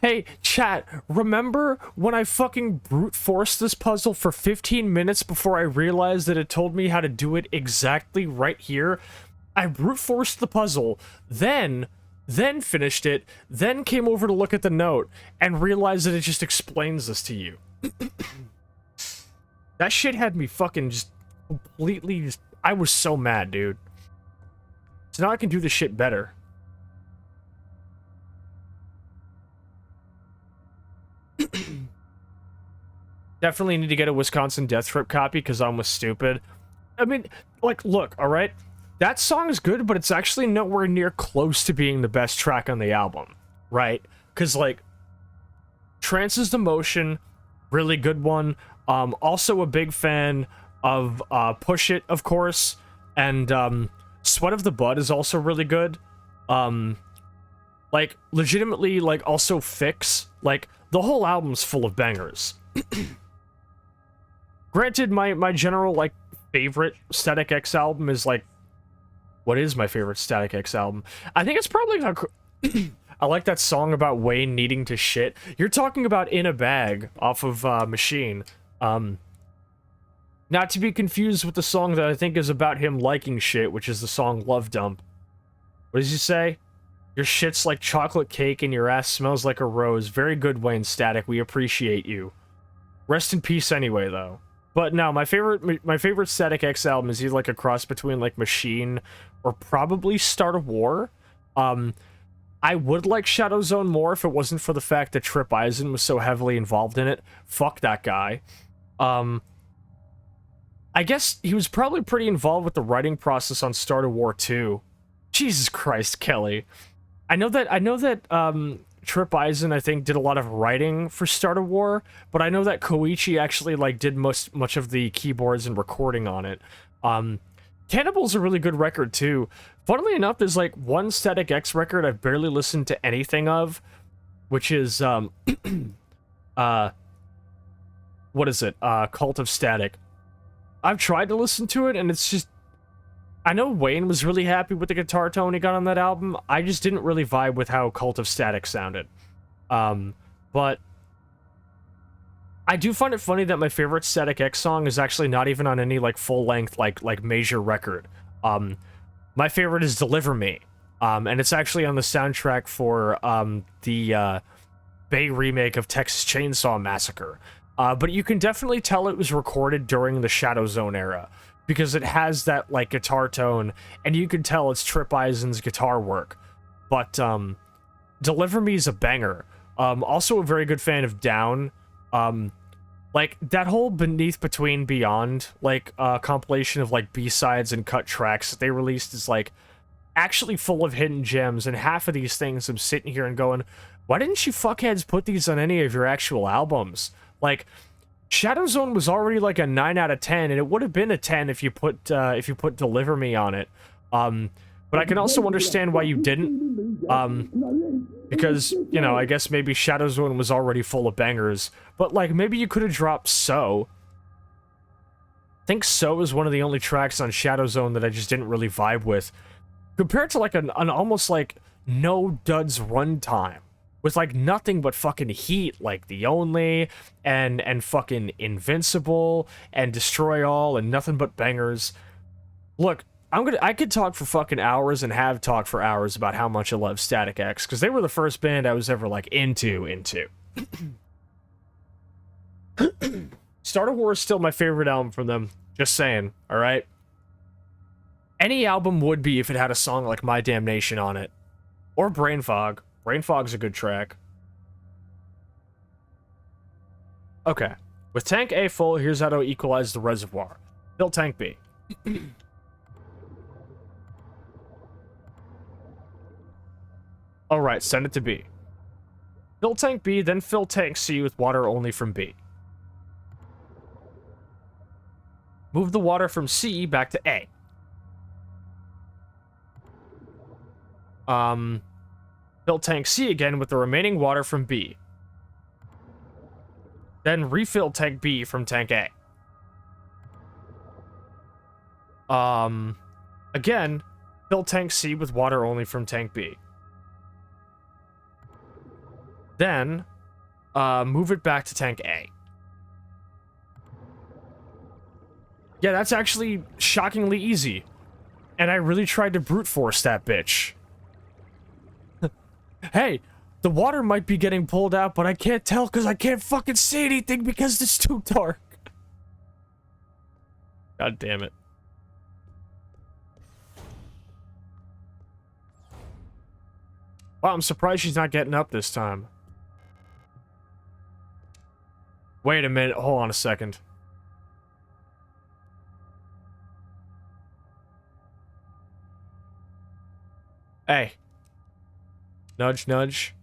S2: Hey, chat, remember when I fucking brute forced this puzzle for 15 minutes before I realized that it told me how to do it exactly right here? I brute forced the puzzle, then finished it, then came over to look at the note, and realized that it just explains this to you. That shit had me fucking just completely just... I was so mad, dude. So now I can do this shit better. Definitely need to get a Wisconsin Death Trip copy because I'm was stupid. I mean, like, look, alright? That song is good, but it's actually nowhere near close to being the best track on the album, right? Because, like, Trances the Motion, really good one. Also a big fan of Push It, of course, and Sweat of the Bud is also really good. Like, legitimately, like, also Fix. Like, the whole album's full of bangers. Granted, my general, like, favorite Static X album is, like... What is my favorite Static X album? I think it's probably... I like that song about Wayne needing to shit. You're talking about In a Bag off of Machine. Not to be confused with the song that I think is about him liking shit, which is the song Love Dump. What does he say? Your shit's like chocolate cake and your ass smells like a rose. Very good, Wayne Static. We appreciate you. Rest in peace anyway, though. But no, my favorite Static X album is either like a cross between like Machine or probably Start a War. I would like Shadow Zone more if it wasn't for the fact that Trip Eisen was so heavily involved in it. Fuck that guy. I guess he was probably pretty involved with the writing process on Start a War too. Jesus Christ, Kelly. I know that Trip Eisen, I think, did a lot of writing for Start a War, but I know that Koichi actually, like, did much of the keyboards and recording on it. Cannibal's a really good record, too. Funnily enough, there's, like, one Static X record I've barely listened to anything of, which is, what is it? Cult of Static. I've tried to listen to it, and it's just... I know Wayne was really happy with the guitar tone he got on that album. I just didn't really vibe with how Cult of Static sounded. But I do find it funny that my favorite Static X song is actually not even on any, like, full-length, like major record. My favorite is Deliver Me. And it's actually on the soundtrack for the Bay remake of Texas Chainsaw Massacre. But you can definitely tell it was recorded during the Shadow Zone era, because it has that, like, guitar tone, and you can tell it's Trip Eisen's guitar work. But, Deliver Me is a banger. Also a very good fan of Down. Like, that whole Beneath, Between, Beyond, like, compilation of, like, B-sides and cut tracks that they released is, like, actually full of hidden gems, and half of these things I'm sitting here and going, why didn't you fuckheads put these on any of your actual albums? Like... Shadow Zone was already like a 9 out of 10, and it would have been a 10 if you put Deliver Me on it. But I can also understand why you didn't. Because, you know, I guess maybe Shadow Zone was already full of bangers. But, like, maybe you could have dropped So. I think So is one of the only tracks on Shadow Zone that I just didn't really vibe with. Compared to, like, an almost, like, no duds runtime. With, like, nothing but fucking heat, like The Only, and fucking Invincible, and Destroy All, and nothing but bangers. Look, I could talk for fucking hours, and have talked for hours about how much I love Static X, because they were the first band I was ever, like, into. Start a War is still my favorite album from them, just saying, alright? Any album would be if it had a song like My Damnation on it. Or Brain Fog. Brain Fog's a good track. Okay. With tank A full, here's how to equalize the reservoir. Fill tank B. Alright, send it to B. Fill tank B, then fill tank C with water only from B. Move the water from C back to A. Fill tank C again with the remaining water from B. Then refill tank B from tank A. Again, fill tank C with water only from tank B. Then, move it back to tank A. Yeah, that's actually shockingly easy. And I really tried to brute force that bitch. Hey, the water might be getting pulled out, but I can't tell because I can't fucking see anything because it's too dark. God damn it. Wow, I'm surprised she's not getting up this time. Wait a minute, hold on a second. Hey. Nudge, nudge.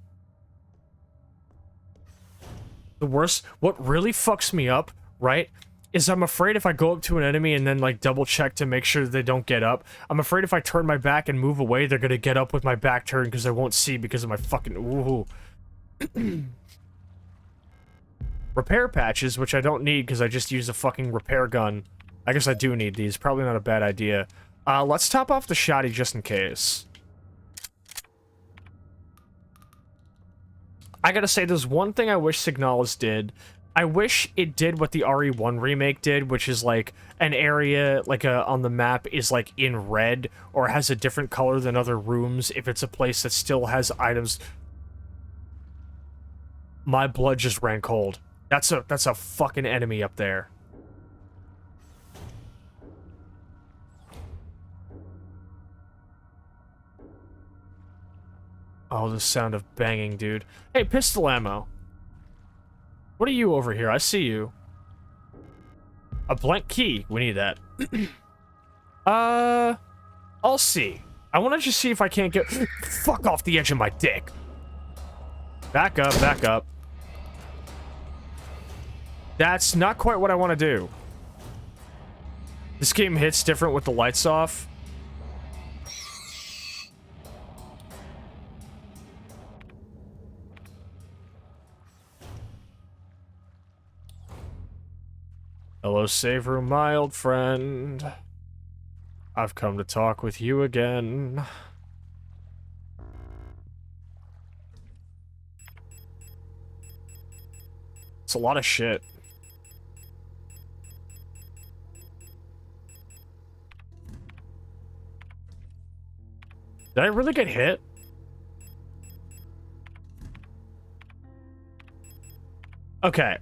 S2: The worst, what really fucks me up, right, is I'm afraid if I go up to an enemy and then, like, double check to make sure they don't get up, I'm afraid if I turn my back and move away, they're gonna get up with my back turned because I won't see because of my fucking, ooh. Repair patches, which I don't need because I just use a fucking repair gun. I guess I do need these, probably not a bad idea. Let's top off the shoddy just in case. I gotta say, there's one thing I wish Signalis did. I wish it did what the RE1 remake did, which is like an area like on the map is like in red or has a different color than other rooms if it's a place that still has items. My blood just ran cold. That's a fucking enemy up there. Oh, the sound of banging, dude. Hey, pistol ammo. What are you over here? I see you. A blank key. We need that. I'll see. I want to just see if I can't get... Fuck off the edge of my dick. Back up, back up. That's not quite what I want to do. This game hits different with the lights off. Hello, save room, my old friend. I've come to talk with you again. It's a lot of shit. Did I really get hit? Okay.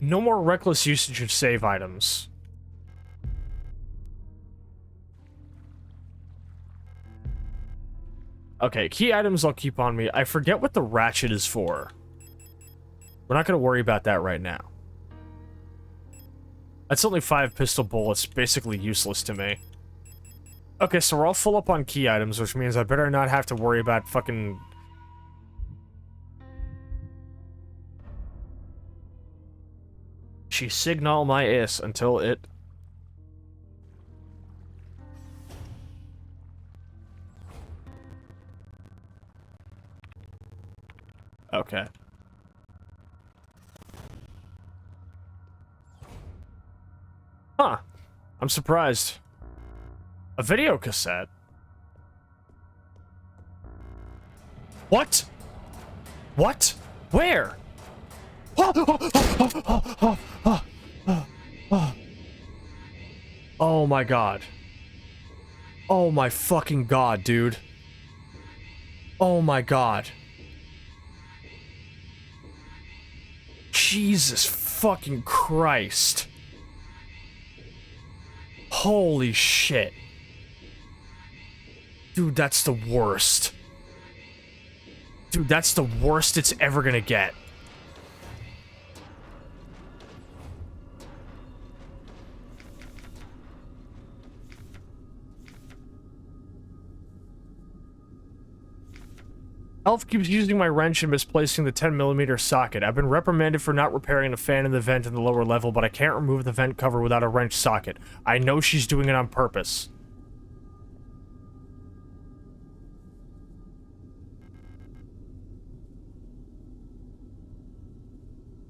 S2: No more reckless usage of save items. Okay, key items I'll keep on me. I forget what the ratchet is for. We're not going to worry about that right now. That's only 5 pistol bullets, basically useless to me. Okay, so we're all full up on key items, which means I better not have to worry about fucking... She signal my ass until it... Okay. Huh. I'm surprised. A video cassette? What? What? Where? Oh my god. Oh my fucking god, dude. Oh my god. Jesus fucking Christ. Holy shit. Dude, that's the worst. Dude, that's the worst it's ever gonna get. Elf keeps using my wrench and misplacing the 10mm socket. I've been reprimanded for not repairing a fan in the vent in the lower level, but I can't remove the vent cover without a wrench socket. I know she's doing it on purpose.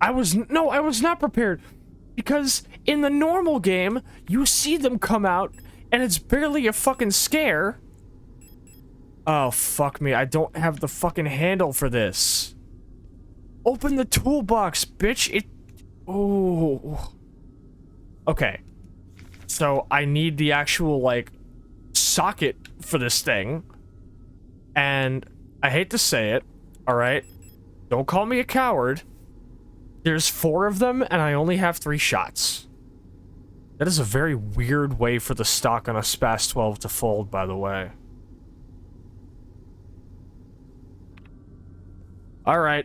S2: I was not prepared. Because in the normal game, you see them come out, and it's barely a fucking scare. Oh, fuck me. I don't have the fucking handle for this. Open the toolbox, bitch. Oh. Okay. So, I need the actual, like, socket for this thing. And I hate to say it, alright? Don't call me a coward. There's 4 of them, and I only have 3 shots. That is a very weird way for the stock on a SPAS 12 to fold, by the way. Alright.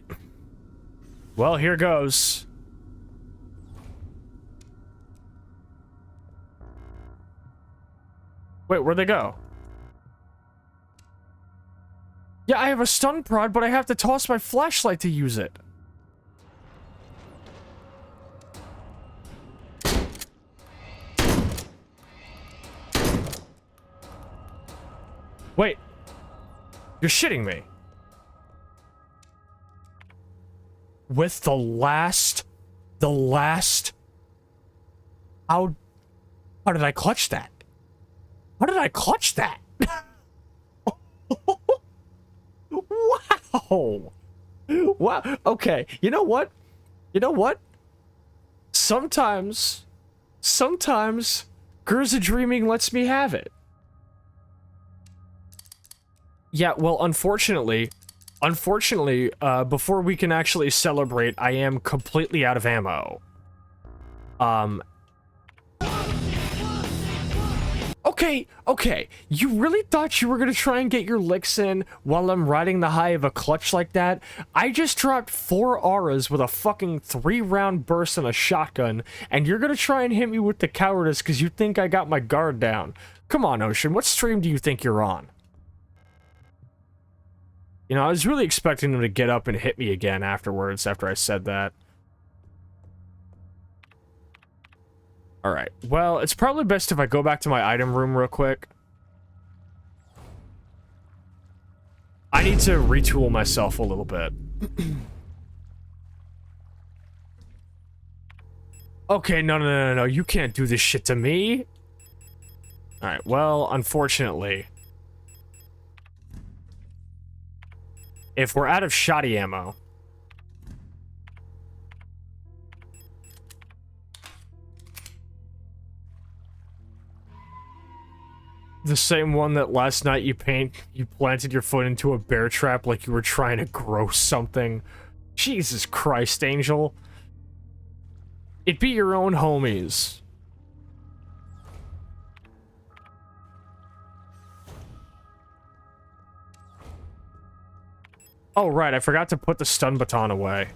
S2: Well, here goes. Wait, where'd they go? Yeah, I have a stun prod, but I have to toss my flashlight to use it. Wait. You're shitting me. With the last... How did I clutch that? How did I clutch that? Wow. Wow. Okay. You know what? You know what? Sometimes Gerza dreaming lets me have it. Yeah, well, unfortunately, before we can actually celebrate, I am completely out of ammo. Okay, you really thought you were gonna try and get your licks in while I'm riding the high of a clutch like that? I just dropped 4 auras with a fucking 3-round burst and a shotgun, and you're gonna try and hit me with the cowardice because you think I got my guard down. Come on, Ocean, what stream do you think you're on? You know, I was really expecting them to get up and hit me again afterwards, after I said that. Alright, well, it's probably best if I go back to my item room real quick. I need to retool myself a little bit. Okay, no, you can't do this shit to me. Alright, well, unfortunately, if we're out of shoddy ammo... The same one that last night you planted your foot into a bear trap like you were trying to grow something. Jesus Christ, Angel. It be your own homies. Oh, right, I forgot to put the stun baton away.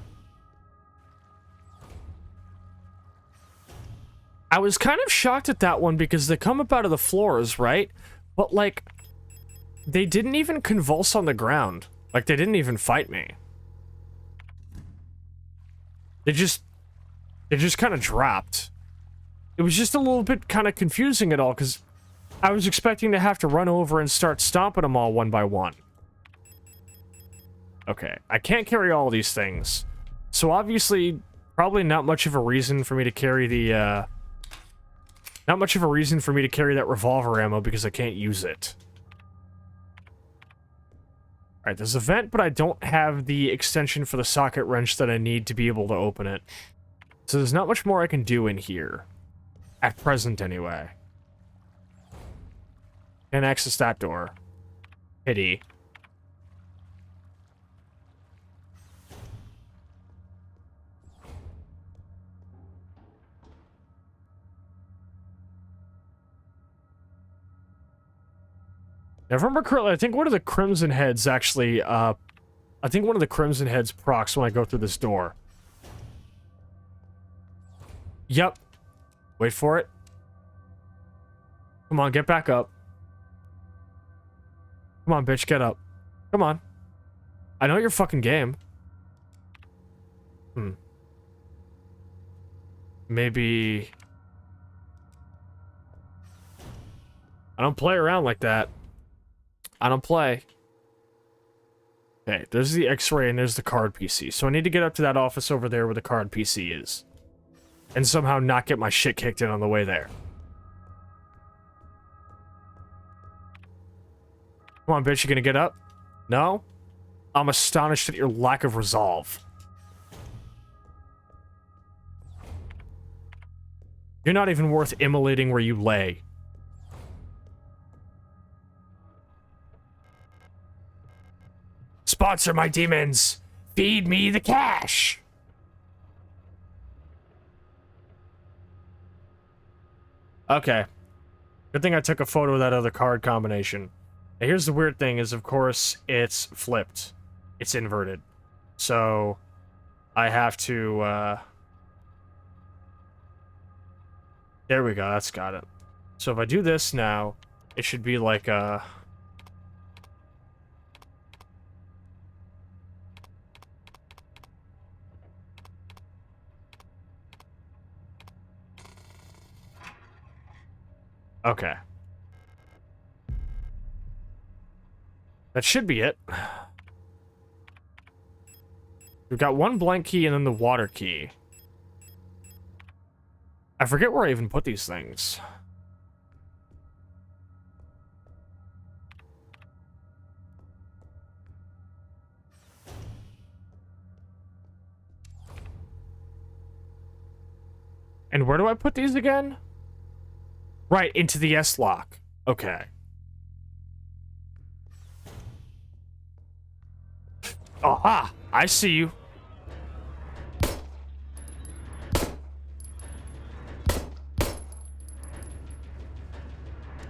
S2: I was kind of shocked at that one because they come up out of the floors, right? But, like, they didn't even convulse on the ground. Like, they didn't even fight me. They just kind of dropped. It was just a little bit kind of confusing at all, because I was expecting to have to run over and start stomping them all one by one. Okay, I can't carry all these things. So obviously, probably not much of a reason for me to carry the, not much of a reason for me to carry that revolver ammo because I can't use it. Alright, there's a vent, but I don't have the extension for the socket wrench that I need to be able to open it. So there's not much more I can do in here. At present, anyway. Can't access that door. Pity. If I remember correctly, I think one of the Crimson Heads actually, I think one of the Crimson Heads procs when I go through this door. Yep. Wait for it. Come on, get back up. Come on, bitch, get up. Come on. I know your fucking game. Maybe... I don't play around like that. I don't play. Okay, there's the X-ray and there's the card PC. So I need to get up to that office over there where the card PC is. And somehow not get my shit kicked in on the way there. Come on, bitch, you gonna get up? No? I'm astonished at your lack of resolve. You're not even worth immolating where you lay. Sponsor my demons! Feed me the cash! Okay. Good thing I took a photo of that other card combination. Now here's the weird thing is, of course, it's flipped. It's inverted. So, I have to, there we go, that's got it. So if I do this now, it should be like a... Okay. That should be it. We've got one blank key and then the water key. I forget where I even put these things. And where do I put these again? Right, into the S-lock. Okay. Aha! I see you.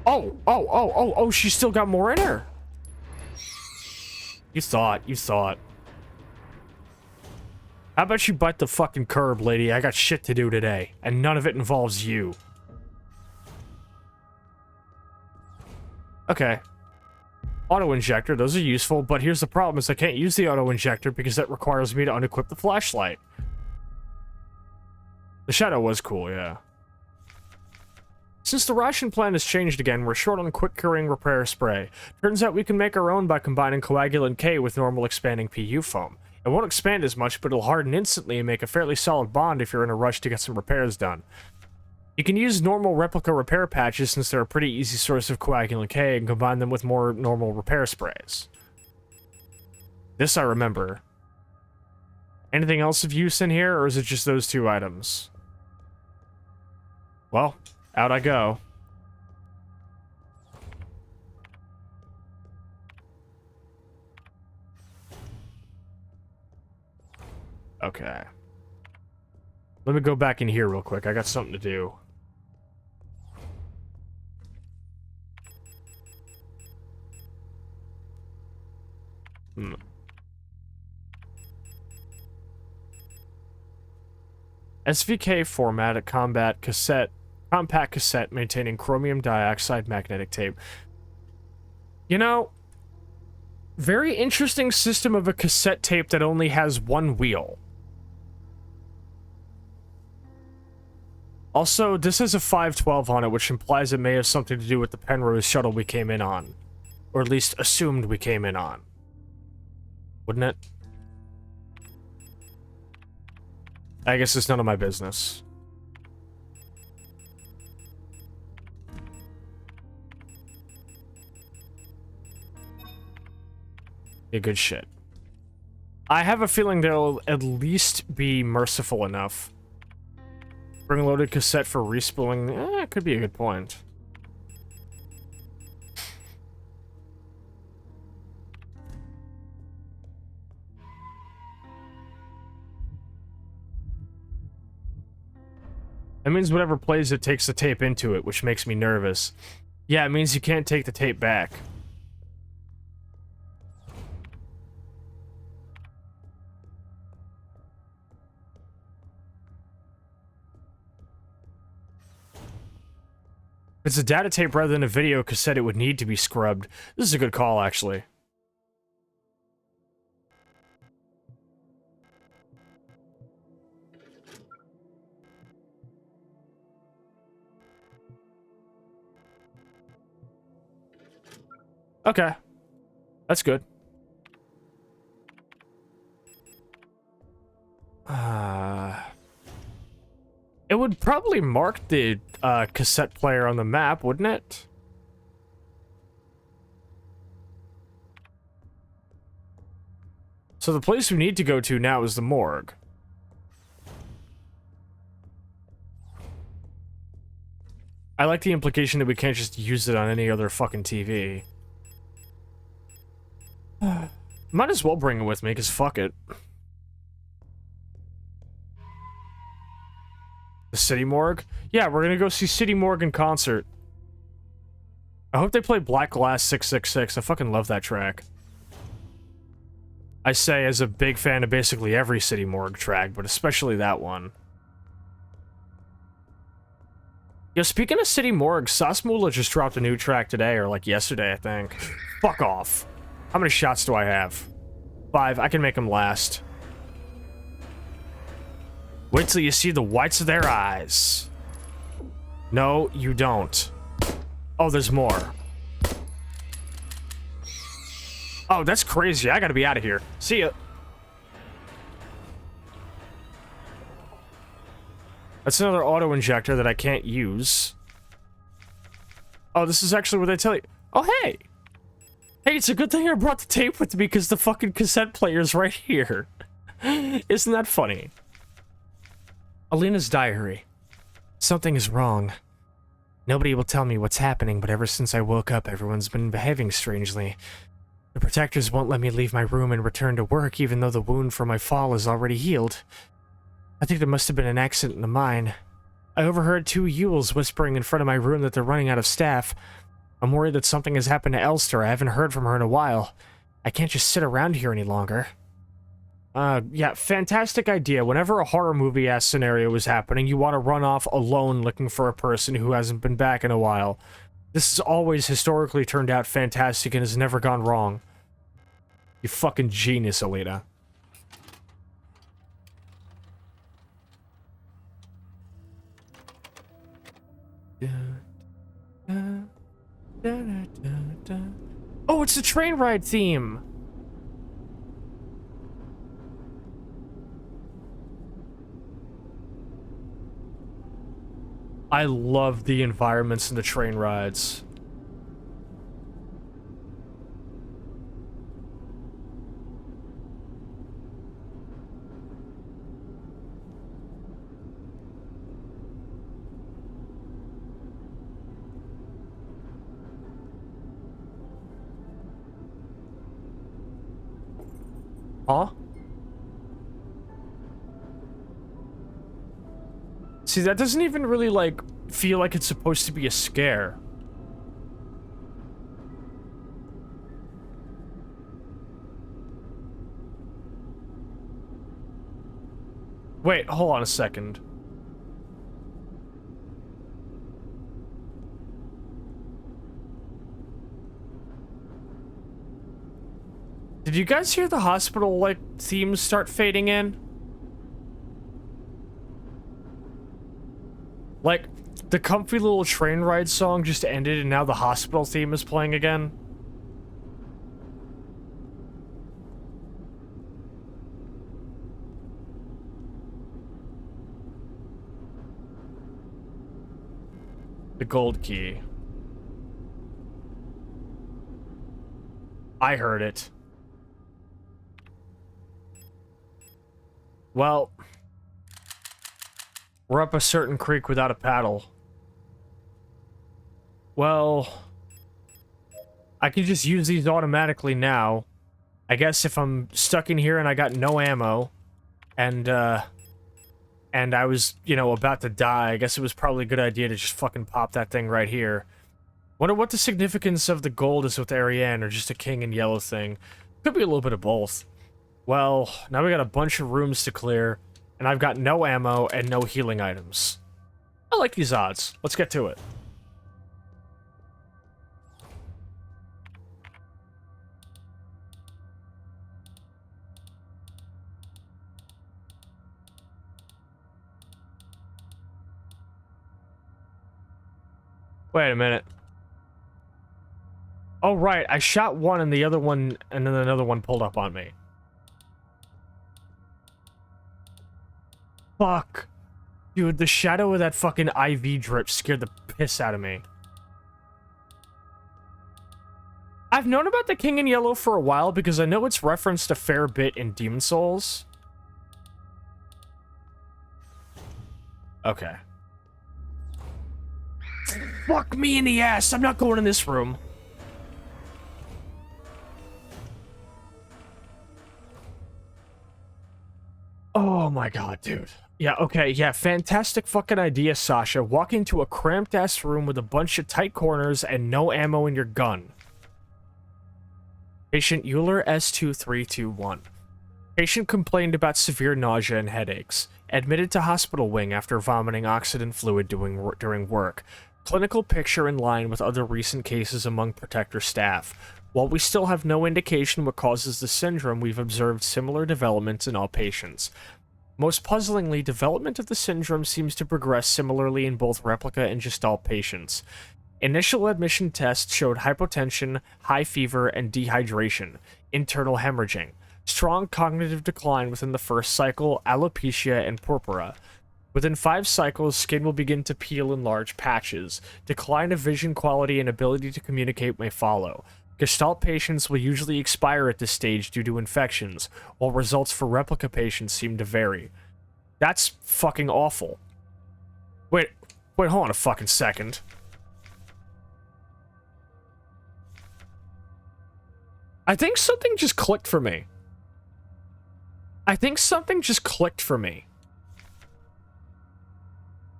S2: Oh, she's still got more in her. You thought. How about you bite the fucking curb, lady? I got shit to do today, and none of it involves you. Okay. Auto-injector, those are useful, but here's the problem is I can't use the auto-injector because that requires me to unequip the flashlight. The shadow was cool, yeah. Since the ration plan has changed again, we're short on quick-curing repair spray. Turns out we can make our own by combining coagulant K with normal expanding PU foam. It won't expand as much, but it'll harden instantly and make a fairly solid bond if you're in a rush to get some repairs done. You can use normal replica repair patches since they're a pretty easy source of coagulant K and combine them with more normal repair sprays. This I remember. Anything else of use in here, or is it just those two items? Well, out I go. Okay. Let me go back in here real quick. I got something to do. SVK format, a compact cassette maintaining chromium dioxide magnetic tape. You know, very interesting system of a cassette tape that only has one wheel. Also, this has a 512 on it, which implies it may have something to do with the Penrose shuttle we came in on. Or at least assumed we came in on. Wouldn't it? I guess it's none of my business. Yeah, good shit. I have a feeling they'll at least be merciful enough. Bring loaded cassette for respooling. Could be a good point. That means whatever plays it takes the tape into it, which makes me nervous. Yeah, it means you can't take the tape back. If it's a data tape rather than a video cassette, it would need to be scrubbed. This is a good call, actually. Okay. That's good. It would probably mark the cassette player on the map, wouldn't it? So the place we need to go to now is the morgue. I like the implication that we can't just use it on any other fucking TV. Might as well bring it with me, because fuck it. The City Morgue? Yeah, we're gonna go see City Morgue in concert. I hope they play Black Glass 666. I fucking love that track. I say as a big fan of basically every City Morgue track, but especially that one. Yo, speaking of City Morgue, Sascha just dropped a new track today, or like yesterday, I think. Fuck off. How many shots do I have? 5. I can make them last. Wait till you see the whites of their eyes. No, you don't. Oh, there's more. Oh, that's crazy. I gotta be out of here. See ya. That's another auto-injector that I can't use. Oh, this is actually what they tell you. Oh, hey! Hey, it's a good thing I brought the tape with me because the fucking cassette player's right here. Isn't that funny? Alina's diary. Something is wrong. Nobody will tell me what's happening, but ever since I woke up, everyone's been behaving strangely. The protectors won't let me leave my room and return to work, even though the wound from my fall is already healed. I think there must have been an accident in the mine. I overheard two Yules whispering in front of my room that they're running out of staff. I'm worried that something has happened to Elster. I haven't heard from her in a while. I can't just sit around here any longer. Yeah, fantastic idea. Whenever a horror movie-ass scenario is happening, you want to run off alone looking for a person who hasn't been back in a while. This has always historically turned out fantastic and has never gone wrong. You fucking genius, Alina. Oh, it's the train ride theme! I love the environments in the train rides. Huh? See, that doesn't even really, like, feel like it's supposed to be a scare. Wait, hold on a second. Did you guys hear the hospital, like, themes start fading in? Like, the comfy little train ride song just ended and now the hospital theme is playing again? The gold key. I heard it. Well, we're up a certain creek without a paddle. Well, I can just use these automatically now. I guess if I'm stuck in here and I got no ammo, and I was, you know, about to die, I guess it was probably a good idea to just fucking pop that thing right here. Wonder what the significance of the gold is with Ariane, or just a king and yellow thing. Could be a little bit of both. Well, now we got a bunch of rooms to clear, and I've got no ammo and no healing items. I like these odds. Let's get to it. Wait a minute. Oh, right. I shot one and the other one, and then another one pulled up on me. Fuck. Dude, the shadow of that fucking IV drip scared the piss out of me. I've known about the King in Yellow for a while because I know it's referenced a fair bit in Demon Souls. Okay. Fuck me in the ass. I'm not going in this room. Oh my god, dude. Yeah, okay, yeah, fantastic fucking idea, Sascha. Walk into a cramped-ass room with a bunch of tight corners and no ammo in your gun. Patient Euler S2321. Patient complained about severe nausea and headaches. Admitted to hospital wing after vomiting oxidant fluid during work. Clinical picture in line with other recent cases among Protector staff. While we still have no indication what causes the syndrome, we've observed similar developments in all patients. Most puzzlingly, development of the syndrome seems to progress similarly in both replica and Gestalt patients. Initial admission tests showed hypotension, high fever, and dehydration, internal hemorrhaging, strong cognitive decline within the first cycle, alopecia, and purpura. Within 5 cycles, skin will begin to peel in large patches. Decline of vision quality and ability to communicate may follow. Gestalt patients will usually expire at this stage due to infections, while results for replica patients seem to vary. That's fucking awful. Wait, hold on a fucking second. I think something just clicked for me.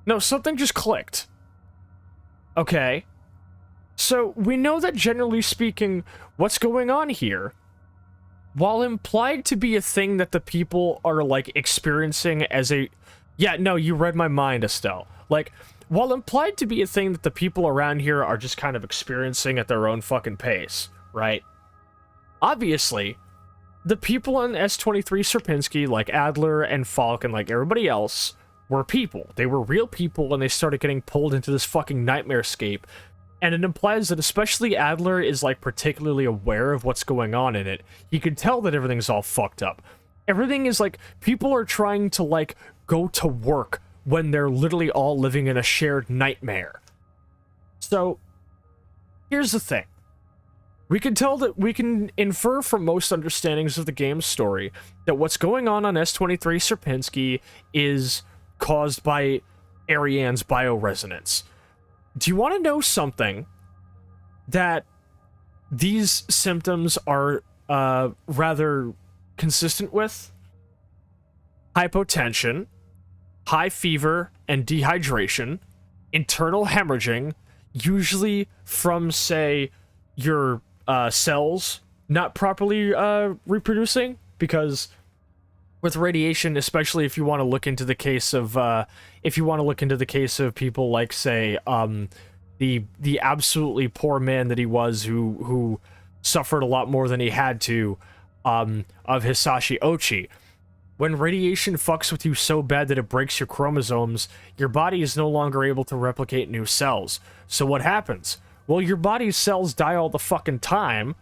S2: No, something just clicked. Okay. So, we know that generally speaking, what's going on here, while implied to be a thing that the people are, like, experiencing as a... Yeah, no, you read my mind, Estelle. Like, while implied to be a thing that the people around here are just kind of experiencing at their own fucking pace, right? Obviously, the people on S23 Sierpinski, like Adler and Falk and like everybody else, were people. They were real people, and they started getting pulled into this fucking nightmarescape. And it implies that especially Adler is like particularly aware of what's going on in it. He can tell that everything's all fucked up. Everything is like, people are trying to like go to work when they're literally all living in a shared nightmare. So, here's the thing. We can tell that we can infer from most understandings of the game's story that what's going on S23 Sierpinski is caused by Ariane's bioresonance. Do you want to know something that these symptoms are rather consistent with? Hypotension, high fever and dehydration, internal hemorrhaging, usually from, say, your cells not properly reproducing, because with radiation, especially if you want to look into the case of people like, say, the absolutely poor man that he was, who suffered a lot more than he had to, of Hisashi Ochi. When radiation fucks with you so bad that it breaks your chromosomes, your body is no longer able to replicate new cells. So what happens? Well, your body's cells die all the fucking time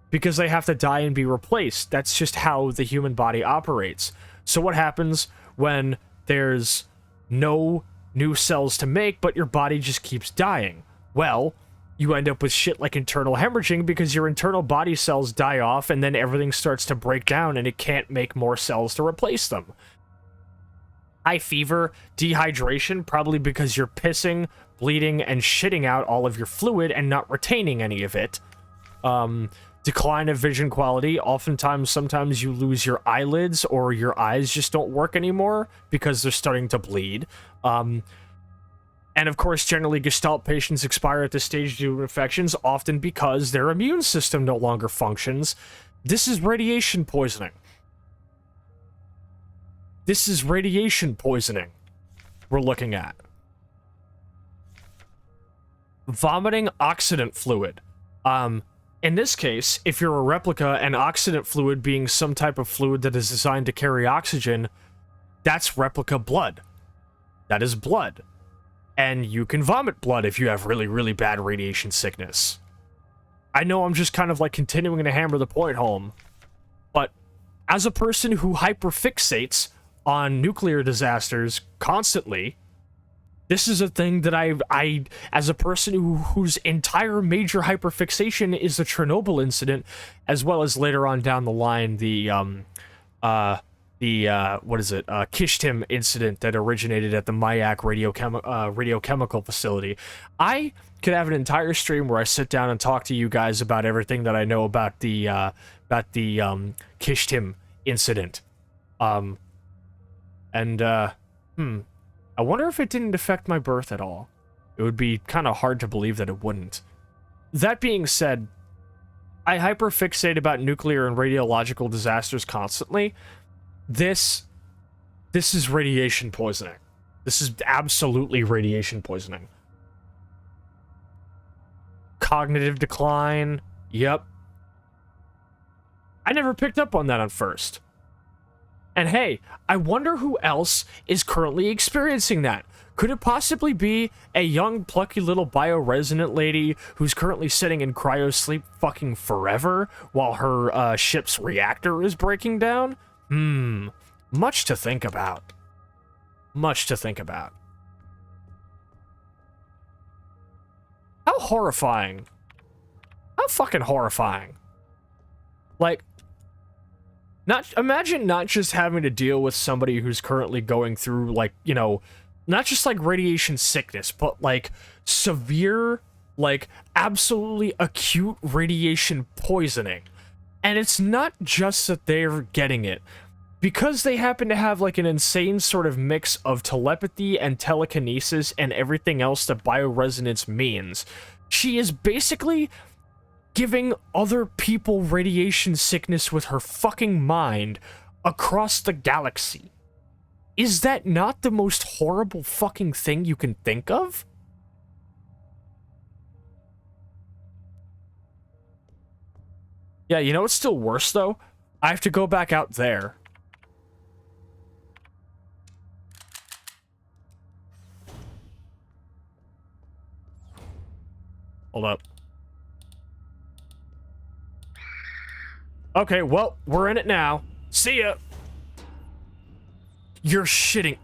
S2: because they have to die and be replaced. That's just how the human body operates. So what happens when there's no new cells to make, but your body just keeps dying? Well, you end up with shit like internal hemorrhaging because your internal body cells die off and then everything starts to break down and it can't make more cells to replace them. High fever, dehydration, probably because you're pissing, bleeding, and shitting out all of your fluid and not retaining any of it. Decline of vision quality. Sometimes you lose your eyelids or your eyes just don't work anymore because they're starting to bleed. And of course, generally, Gestalt patients expire at this stage due to infections, often because their immune system no longer functions. This is radiation poisoning. We're looking at. Vomiting oxidant fluid. In this case, if you're a replica, and oxidant fluid being some type of fluid that is designed to carry oxygen, that's replica blood. That is blood. And you can vomit blood if you have really, really bad radiation sickness. I know I'm just kind of like continuing to hammer the point home, but as a person who hyperfixates on nuclear disasters constantly, this is a thing that I as a person whose entire major hyperfixation is the Chernobyl incident, as well as later on down the line, the Kishtim incident that originated at the Mayak radiochemical facility. I could have an entire stream where I sit down and talk to you guys about everything that I know about the Kishtim incident. I wonder if it didn't affect my birth at all. It would be kind of hard to believe that it wouldn't. That being said, I hyperfixate about nuclear and radiological disasters constantly. This is radiation poisoning. This is absolutely radiation poisoning. Cognitive decline. Yep. I never picked up on that at first. And hey, I wonder who else is currently experiencing that. Could it possibly be a young, plucky little bioresonant lady who's currently sitting in cryosleep fucking forever while her ship's reactor is breaking down? Much to think about. Much to think about. How horrifying. How fucking horrifying. Like, imagine not just having to deal with somebody who's currently going through, like, you know, not just like radiation sickness, but like severe, like absolutely acute radiation poisoning. And it's not just that they're getting it. Because they happen to have like an insane sort of mix of telepathy and telekinesis and everything else that bioresonance means, she is basically giving other people radiation sickness with her fucking mind across the galaxy. Is that not the most horrible fucking thing you can think of? Yeah, you know what's still worse, though? I have to go back out there. Hold up. Okay, well, we're in it now. See ya! You're shitting.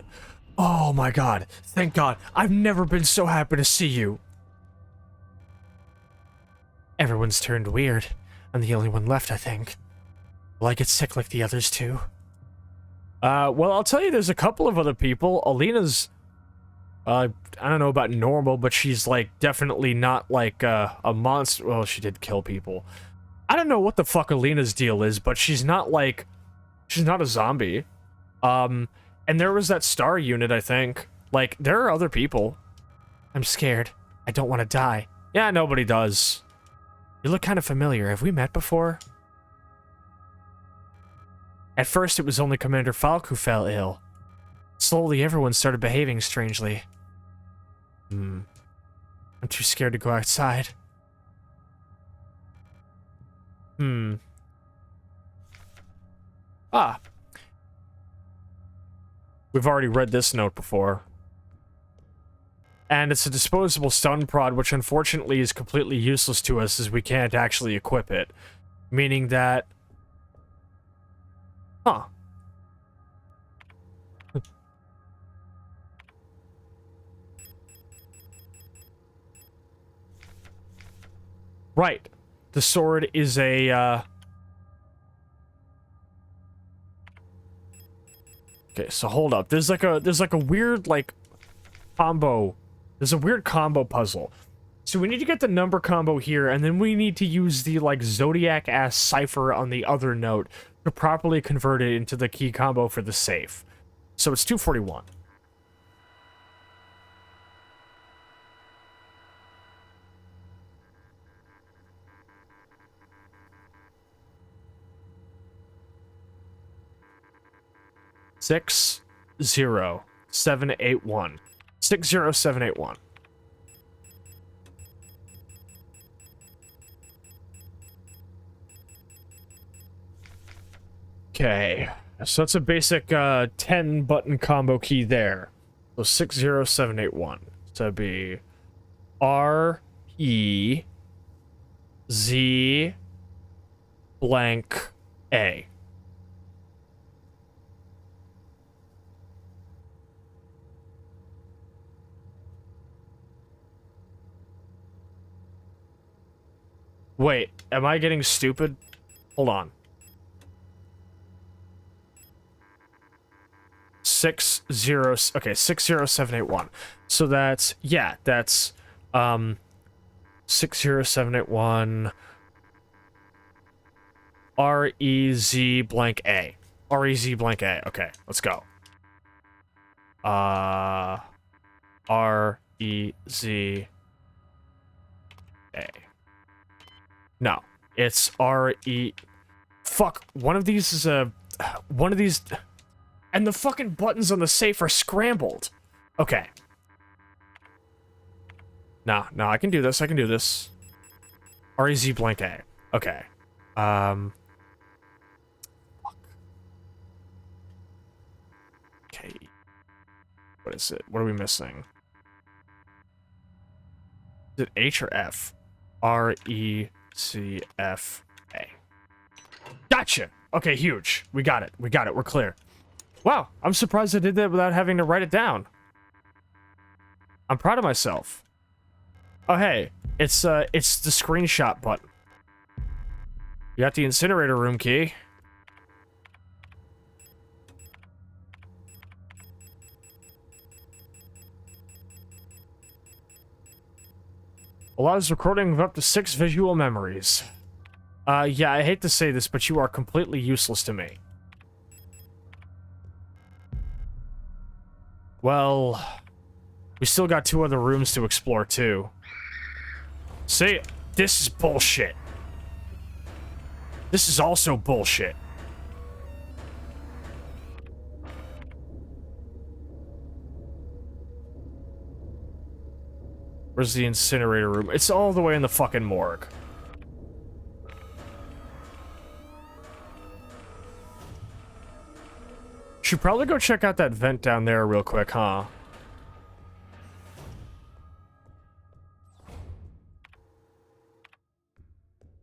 S2: Oh my god. Thank God. I've never been so happy to see you. Everyone's turned weird. I'm the only one left, I think. Will I get sick like the others too? Well, I'll tell you, there's a couple of other people. Alina's, I don't know about normal, but she's, like, definitely not, like, a monster. Well, she did kill people. I don't know what the fuck Alina's deal is, but she's not, like, she's not a zombie. And there was that star unit, I think. Like, there are other people. I'm scared. I don't want to die. Yeah, nobody does. You look kind of familiar. Have we met before? At first, it was only Commander Falk who fell ill. Slowly, everyone started behaving strangely. I'm too scared to go outside. Ah. We've already read this note before. And it's a disposable stun prod, which unfortunately is completely useless to us as we can't actually equip it. Meaning that... Huh. Right. The sword is a, Okay, so hold up. There's like a weird, like, combo. There's a weird combo puzzle. So we need to get the number combo here, and then we need to use the, like, Zodiac-ass cipher on the other note to properly convert it into the key combo for the safe. So it's 241. Six 0781. 60781. Okay, so that's a basic 10 button combo key there. So 60781. So that'd be R E Z blank A. Wait, am I getting stupid? Hold on. 60781. So that's, yeah, that's 60781 REZ blank A. REZ blank A. Okay, let's go. REZ A. No, it's R-E... Fuck, one of these is a... One of these... And the fucking buttons on the safe are scrambled. Okay. No, I can do this, I can do this. R-E-Z blank A. Okay. Fuck. What is it? What are we missing? Is it H or F? R-E-C-F-A. Gotcha! Okay, huge. We got it. We got it. We're clear. Wow, I'm surprised I did that without having to write it down. I'm proud of myself. Oh, hey. It's the screenshot button. You got the incinerator room key. Allows recording of up to 6 visual memories. Yeah, I hate to say this, but you are completely useless to me. Well, we still got 2 other rooms to explore, too. See, this is bullshit. This is also bullshit. Where's the incinerator room? It's all the way in the fucking morgue. Should probably go check out that vent down there real quick, huh?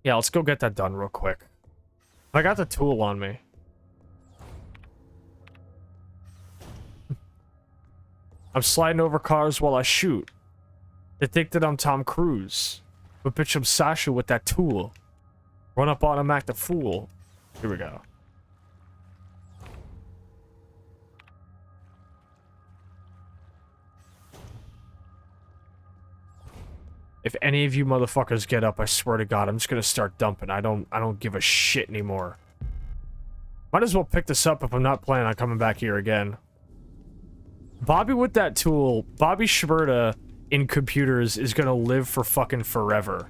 S2: Yeah, let's go get that done real quick. I got the tool on me. I'm sliding over cars while I shoot. They think that I'm Tom Cruise. But bitch, I'm Sascha with that tool. Run up on him, act a fool. Here we go. If any of you motherfuckers get up, I swear to God, I'm just gonna start dumping. I don't give a shit anymore. Might as well pick this up if I'm not planning on coming back here again. Bobby with that tool, Bobby Schmerda in computers is gonna live for fucking forever.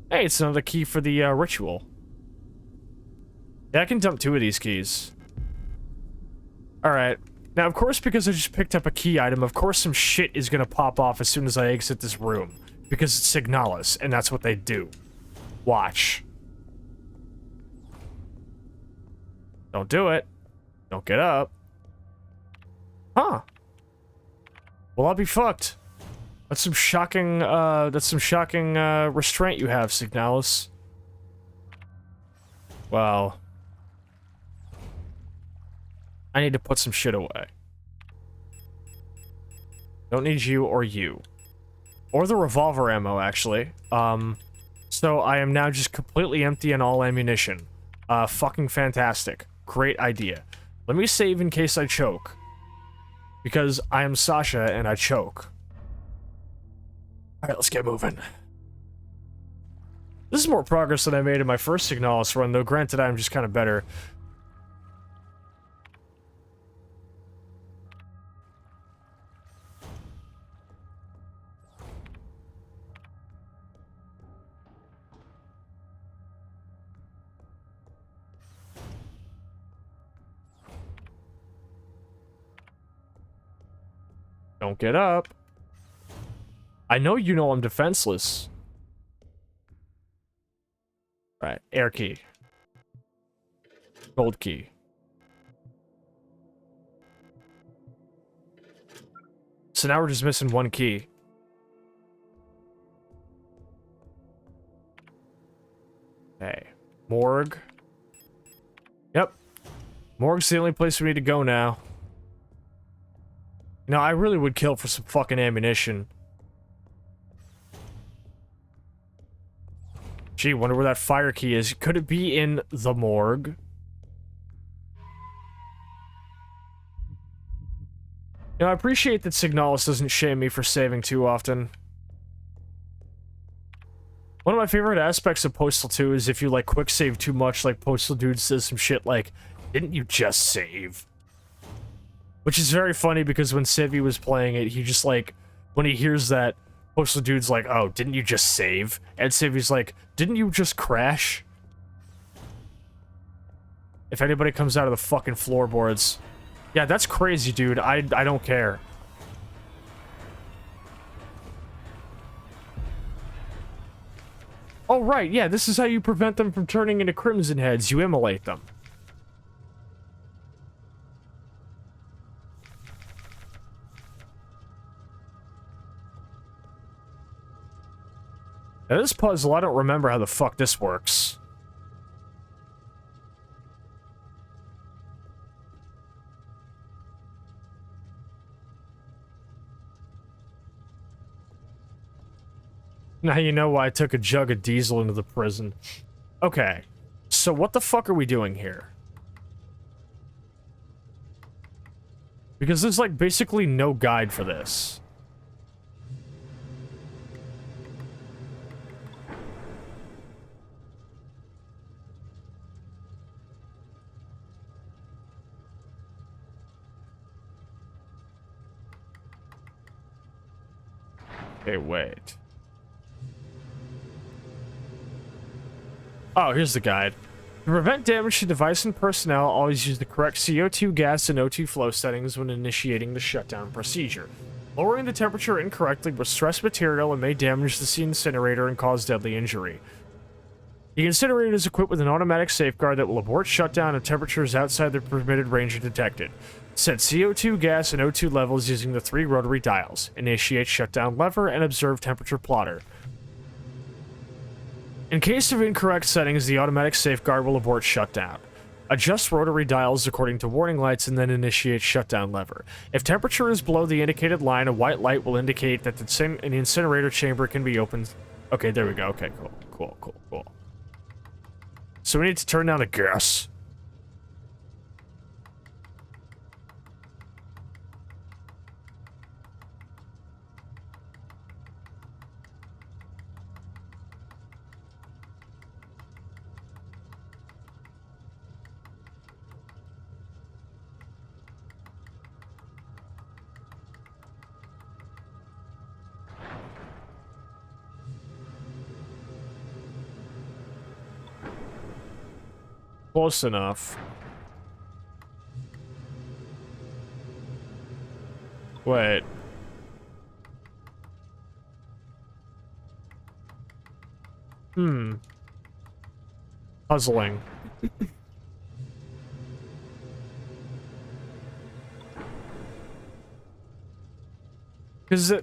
S2: Hey, it's another key for the ritual. Yeah, I can dump 2 of these keys. Alright. Now, of course, because I just picked up a key item, of course some shit is gonna pop off as soon as I exit this room. Because it's Signalis, and that's what they do. Watch. Don't do it. Don't get up. Huh. Well, I'll be fucked. That's some shocking restraint you have, Signalis. Wow. I need to put some shit away. Don't need you or you. Or the revolver ammo, actually. So I am now just completely empty on all ammunition. Fucking fantastic. Great idea. Let me save in case I choke. Because I am Sascha and I choke. Alright, let's get moving. This is more progress than I made in my first Signalis run, though granted I'm just kind of better. Don't get up. I know you know I'm defenseless. Right, air key. Gold key. So now we're just missing 1 key. Okay. Morgue. Yep. Morgue's the only place we need to go now. You know, I really would kill for some fucking ammunition. Gee, wonder where that fire key is. Could it be in the morgue? You know, I appreciate that Signalis doesn't shame me for saving too often. One of my favorite aspects of Postal 2 is if you, like, quick save too much, like, Postal Dude says some shit like, didn't you just save? Which is very funny because when Civi was playing it, he just, like, when he hears that, Postal Dude's like, oh, didn't you just save? And Civi's like, didn't you just crash? If anybody comes out of the fucking floorboards. Yeah, that's crazy, dude. I don't care. Oh, right, yeah, this is how you prevent them from turning into Crimson Heads. You immolate them. Now this puzzle, I don't remember how the fuck this works. Now you know why I took a jug of diesel into the prison. Okay, so what the fuck are we doing here? Because there's, like, basically no guide for this. Okay, wait. Oh, here's the guide. To prevent damage to device and personnel, always use the correct CO2 gas and O2 flow settings when initiating the shutdown procedure. Lowering the temperature incorrectly will stress material and may damage the incinerator and cause deadly injury. The incinerator is equipped with an automatic safeguard that will abort shutdown if temperatures outside the permitted range are detected. Set CO2 gas and O2 levels using the 3 rotary dials. Initiate shutdown lever and observe temperature plotter. In case of incorrect settings, the automatic safeguard will abort shutdown. Adjust rotary dials according to warning lights and then initiate shutdown lever. If temperature is below the indicated line, a white light will indicate that an incinerator chamber can be opened. Okay, there we go. Okay, cool. So we need to turn down the gas. Close enough. Wait. Puzzling. Because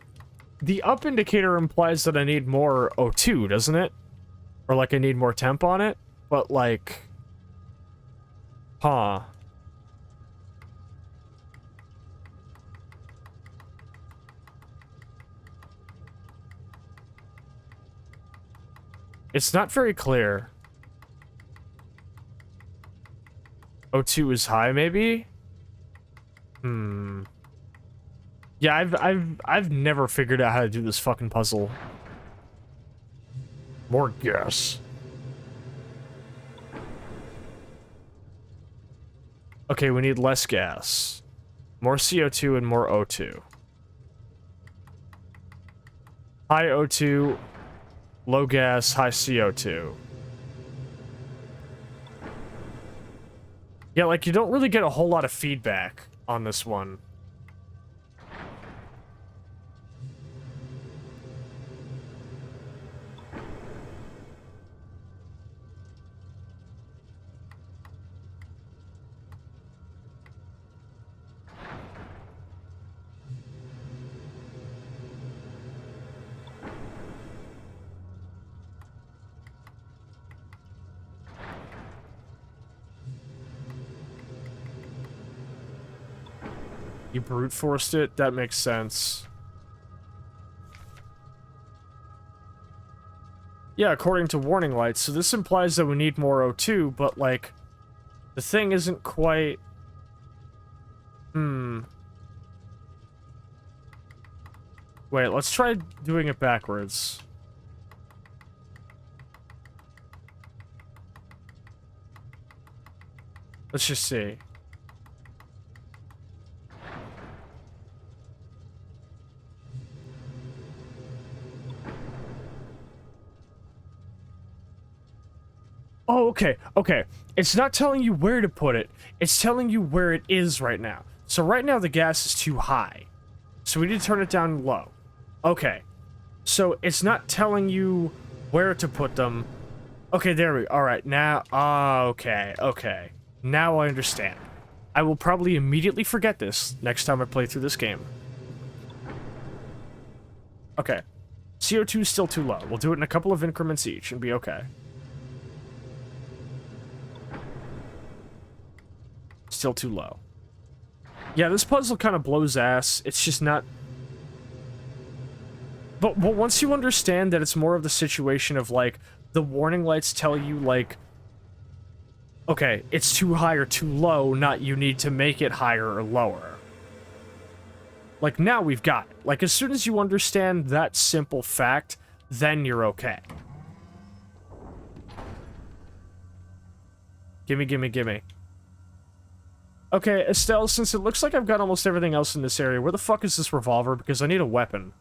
S2: the up indicator implies that I need more O2, doesn't it? Or like I need more temp on it? But like... Huh. It's not very clear. O2 is high, maybe? Yeah, I've never figured out how to do this fucking puzzle. More gas. Okay, we need less gas. More CO2 and more O2. High O2, low gas, high CO2. Yeah, like, you don't really get a whole lot of feedback on this one. You brute forced it? That makes sense. Yeah, according to warning lights. So this implies that we need more O2, but like, the thing isn't quite... Wait, let's try doing it backwards. Let's just see. Oh, okay. It's not telling you where to put it. It's telling you where it is right now. So right now the gas is too high. So we need to turn it down low. Okay. So it's not telling you where to put them. Okay, there we go. Alright, now... okay. Now I understand. I will probably immediately forget this next time I play through this game. Okay. CO2 is still too low. We'll do it in a couple of increments each and be okay. Still too low. Yeah, this puzzle kind of blows ass. It's just not... But once you understand that it's more of the situation of, like, the warning lights tell you, like, okay, it's too high or too low, not you need to make it higher or lower. Like, now we've got it. Like, as soon as you understand that simple fact, then you're okay. Gimme, gimme, gimme. Okay, Estelle, since it looks like I've got almost everything else in this area, where the fuck is this revolver? Because I need a weapon.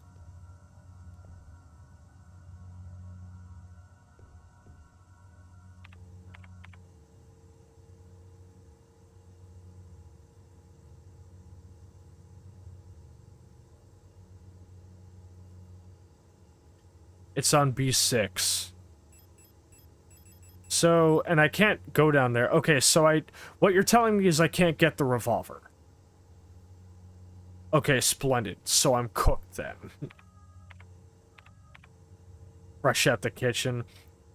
S2: It's on B6. So, and I can't go down there. Okay, so what you're telling me is I can't get the revolver. Okay, splendid. So I'm cooked then. Fresh out the kitchen.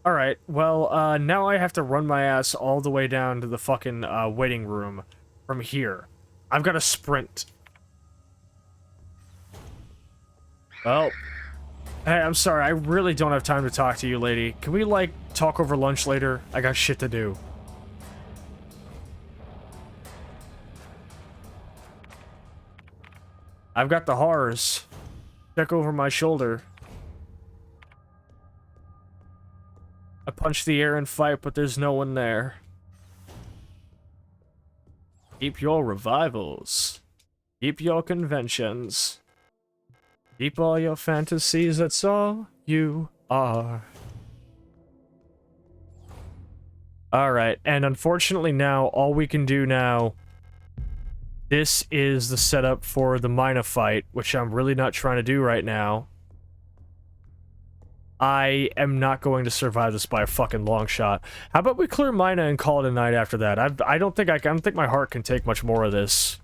S2: Alright, well, now I have to run my ass all the way down to the fucking, waiting room from here. I've got to sprint. Well... Hey, I'm sorry, I really don't have time to talk to you, lady. Can we, like, talk over lunch later? I got shit to do. I've got the horrors. Check over my shoulder. I punch the air and fight, but there's no one there. Keep your revivals. Keep your conventions. Keep all your fantasies, that's all you are. Alright, and unfortunately now, all we can do now... This is the setup for the Mina fight, which I'm really not trying to do right now. I am not going to survive this by a fucking long shot. How about we clear Mina and call it a night after that? I don't think my heart can take much more of this.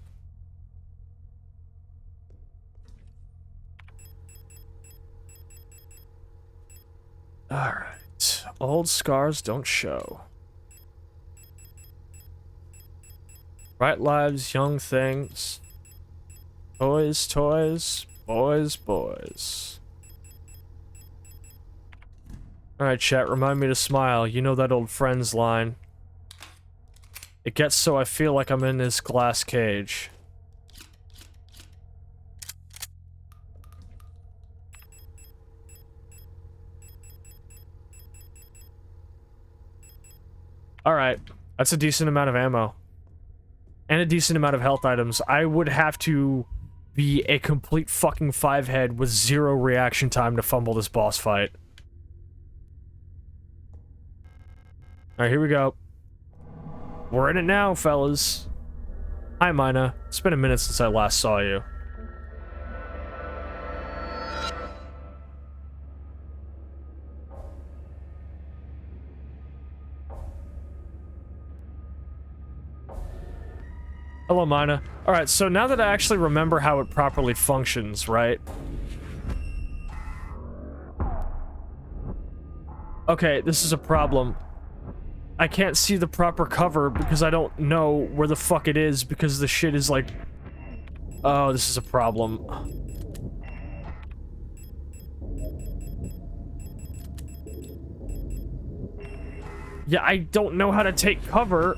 S2: Alright. Old scars don't show. Bright lives, young things. Toys, toys. Boys, boys. Alright, chat, remind me to smile. You know that old Friends line. It gets so I feel like I'm in this glass cage. Alright, that's a decent amount of ammo. And a decent amount of health items. I would have to be a complete fucking 5-head with 0 reaction time to fumble this boss fight. Alright, here we go. We're in it now, fellas. Hi, Mina. It's been a minute since I last saw you. Hello, Mina. Alright, so now that I actually remember how it properly functions, right? Okay, this is a problem. I can't see the proper cover because I don't know where the fuck it is because the shit is like... Oh, this is a problem. Yeah, I don't know how to take cover.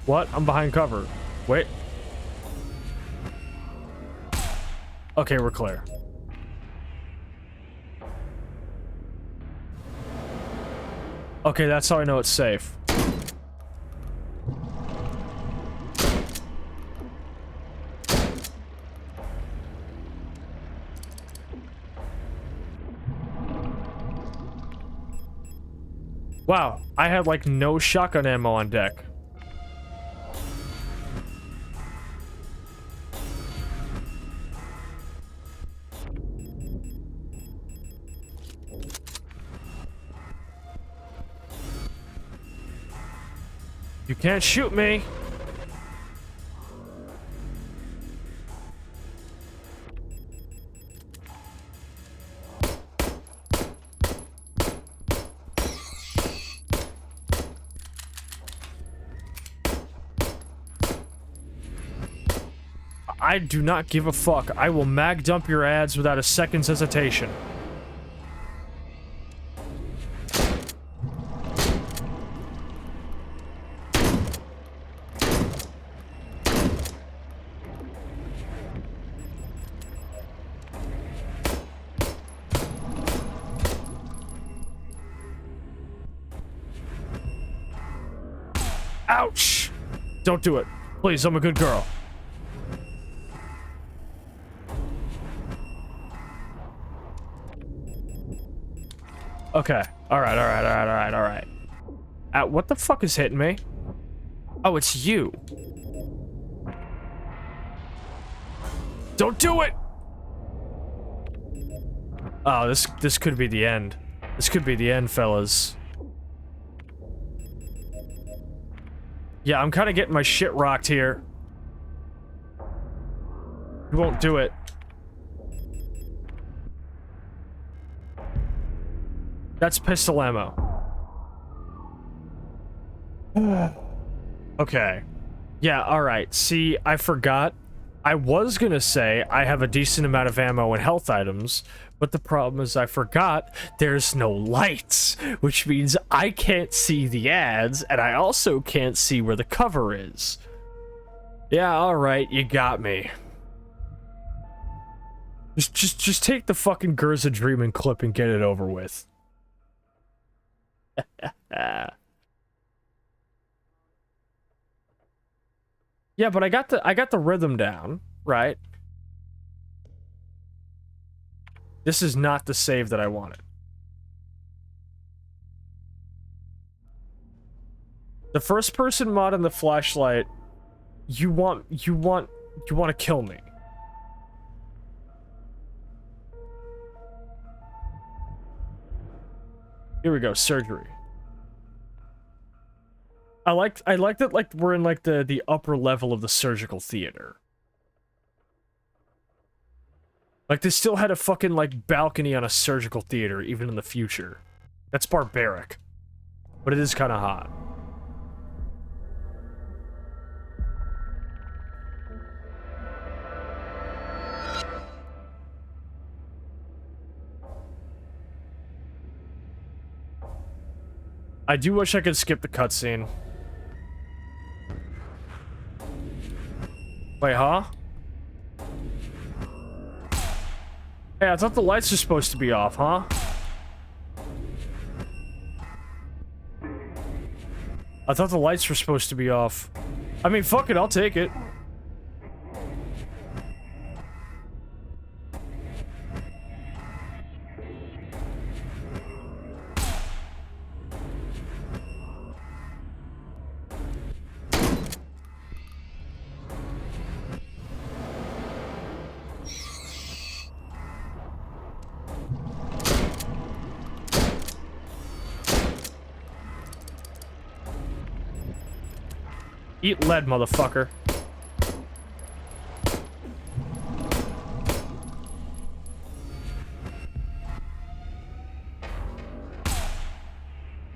S2: What? I'm behind cover. Wait. Okay, we're clear. Okay, that's how I know it's safe. Wow, I had like no shotgun ammo on deck. You can't shoot me. I do not give a fuck. I will mag dump your ads without a second's hesitation. Ouch! Don't do it. Please, I'm a good girl. Okay. Alright. What the fuck is hitting me? Oh, it's you. Don't do it! Oh, this could be the end. This could be the end, fellas. Yeah, I'm kind of getting my shit rocked here. You won't do it. That's pistol ammo. Okay. Yeah, alright. See, I forgot. I was gonna say I have a decent amount of ammo and health items, but the problem is I forgot there's no lights, which means I can't see the ads, and I also can't see where the cover is. Yeah, alright, you got me. Just take the fucking Gerza Dreamin' clip and get it over with. Yeah, but I got the rhythm down, right? This is not the save that I wanted. The first person mod in the flashlight, you want to kill me. Here we go, surgery. I like that, like, we're in, like, the upper level of the surgical theater. Like, they still had a fucking, like, balcony on a surgical theater, even in the future. That's barbaric. But it is kind of hot. I do wish I could skip the cutscene. Wait, huh? Hey, I thought the lights were supposed to be off, huh? I thought the lights were supposed to be off. I mean, fuck it, I'll take it. Eat lead, motherfucker.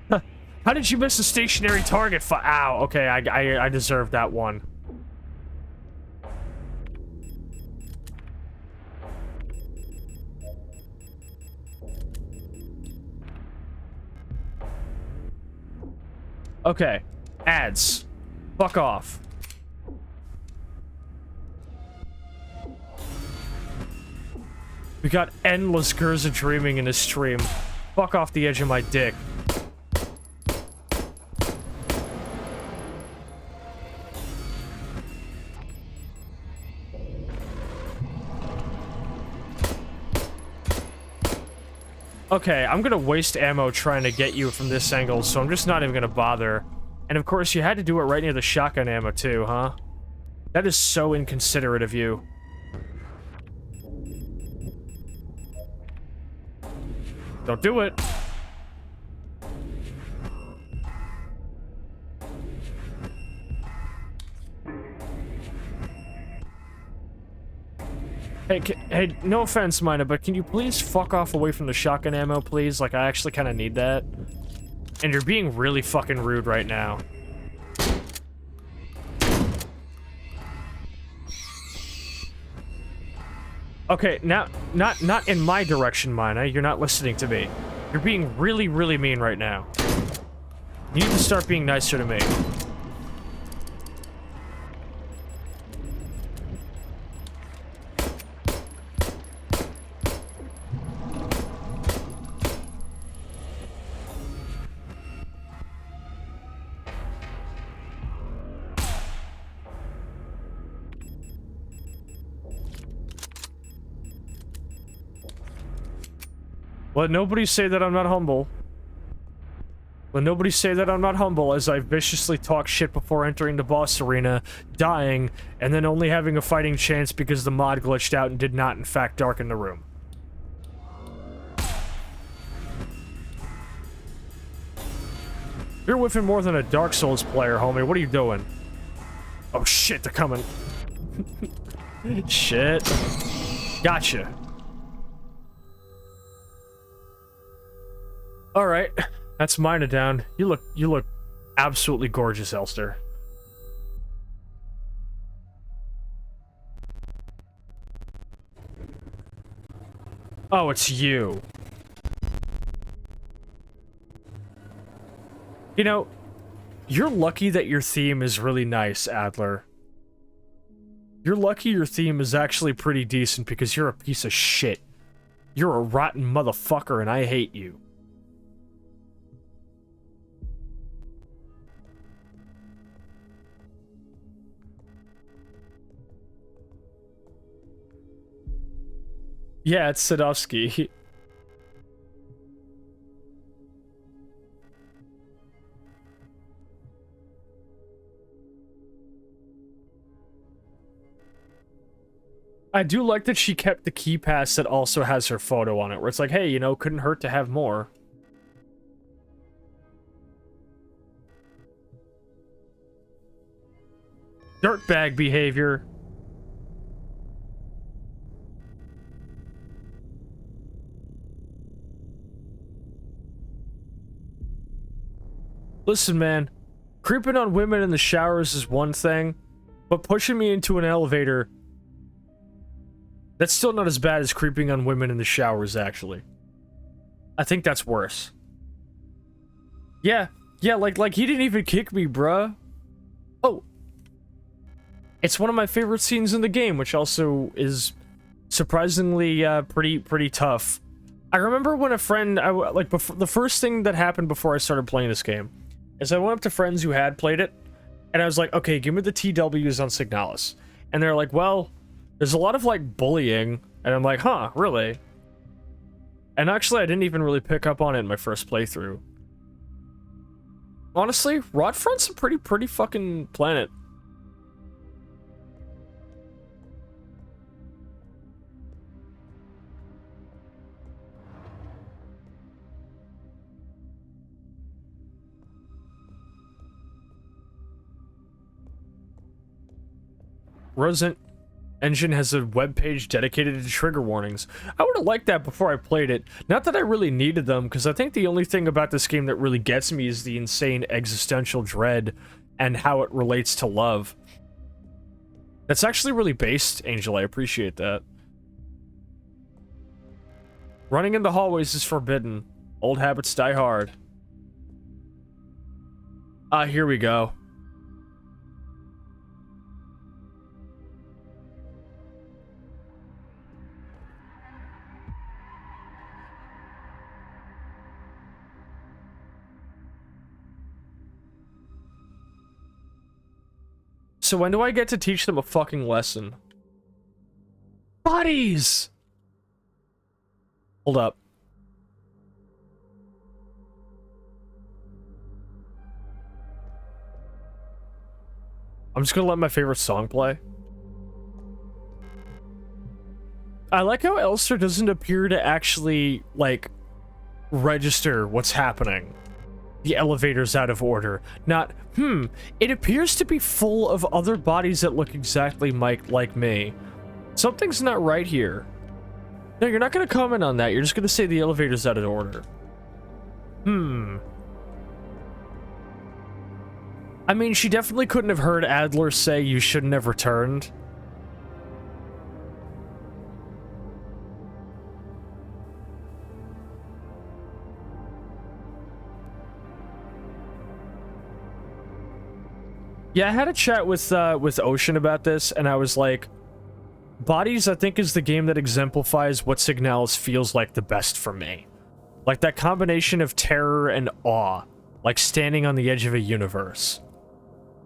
S2: How did you miss a stationary target? Ow, okay, I deserve that one. Okay, ads. Fuck off. We got endless Gerza dreaming in this stream. Fuck off the edge of my dick. Okay, I'm gonna waste ammo trying to get you from this angle, so I'm just not even gonna bother. And of course, you had to do it right near the shotgun ammo too, huh? That is so inconsiderate of you. Don't do it. Hey, no offense, Mina, but can you please fuck off away from the shotgun ammo, please? Like, I actually kind of need that. And you're being really fucking rude right now. Okay, now, not in my direction, Mina. You're not listening to me. You're being really, really mean right now. You need to start being nicer to me. Let nobody say that I'm not humble. Let nobody say that I'm not humble as I viciously talk shit before entering the boss arena, dying, and then only having a fighting chance because the mod glitched out and did not in fact darken the room. You're whiffing more than a Dark Souls player, homie. What are you doing? Oh shit, they're coming. Shit. Gotcha. Alright, that's Mina down. You look absolutely gorgeous, Elster. Oh, it's you. You know, you're lucky that your theme is really nice, Adler. You're lucky your theme is actually pretty decent because you're a piece of shit. You're a rotten motherfucker and I hate you. Yeah, it's Sadovsky. I do like that she kept the key pass that also has her photo on it, where it's like, hey, you know, couldn't hurt to have more. Dirtbag behavior. Listen, man, creeping on women in the showers is one thing, but pushing me into an elevator, that's still not as bad as creeping on women in the showers, actually. I think that's worse. Yeah, like he didn't even kick me, bruh. Oh. It's one of my favorite scenes in the game, which also is surprisingly pretty tough. I remember when a friend, the first thing that happened before I started playing this game is I went up to friends who had played it, and I was like, okay, give me the TWs on Signalis. And they're like, well, there's a lot of, like, bullying. And I'm like, huh, really? And actually, I didn't even really pick up on it in my first playthrough. Honestly, Rodfront's a pretty fucking planet. Resident Engine has a webpage dedicated to trigger warnings. I would have liked that before I played it. Not that I really needed them, because I think the only thing about this game that really gets me is the insane existential dread and how it relates to love. That's actually really based, Angel. I appreciate that. Running in the hallways is forbidden. Old habits die hard. Ah, here we go. So when do I get to teach them a fucking lesson? Bodies! Hold up. I'm just gonna let my favorite song play. I like how Elster doesn't appear to actually, like, register what's happening. The elevator's out of order. Not, it appears to be full of other bodies that look exactly like me. Something's not right here. No, you're not gonna comment on that. You're just gonna say the elevator's out of order. I mean, she definitely couldn't have heard Adler say you shouldn't have returned. Yeah, I had a chat with Ocean about this, and I was like, Bodies, I think, is the game that exemplifies what Signalis feels like the best for me. Like that combination of terror and awe, like standing on the edge of a universe.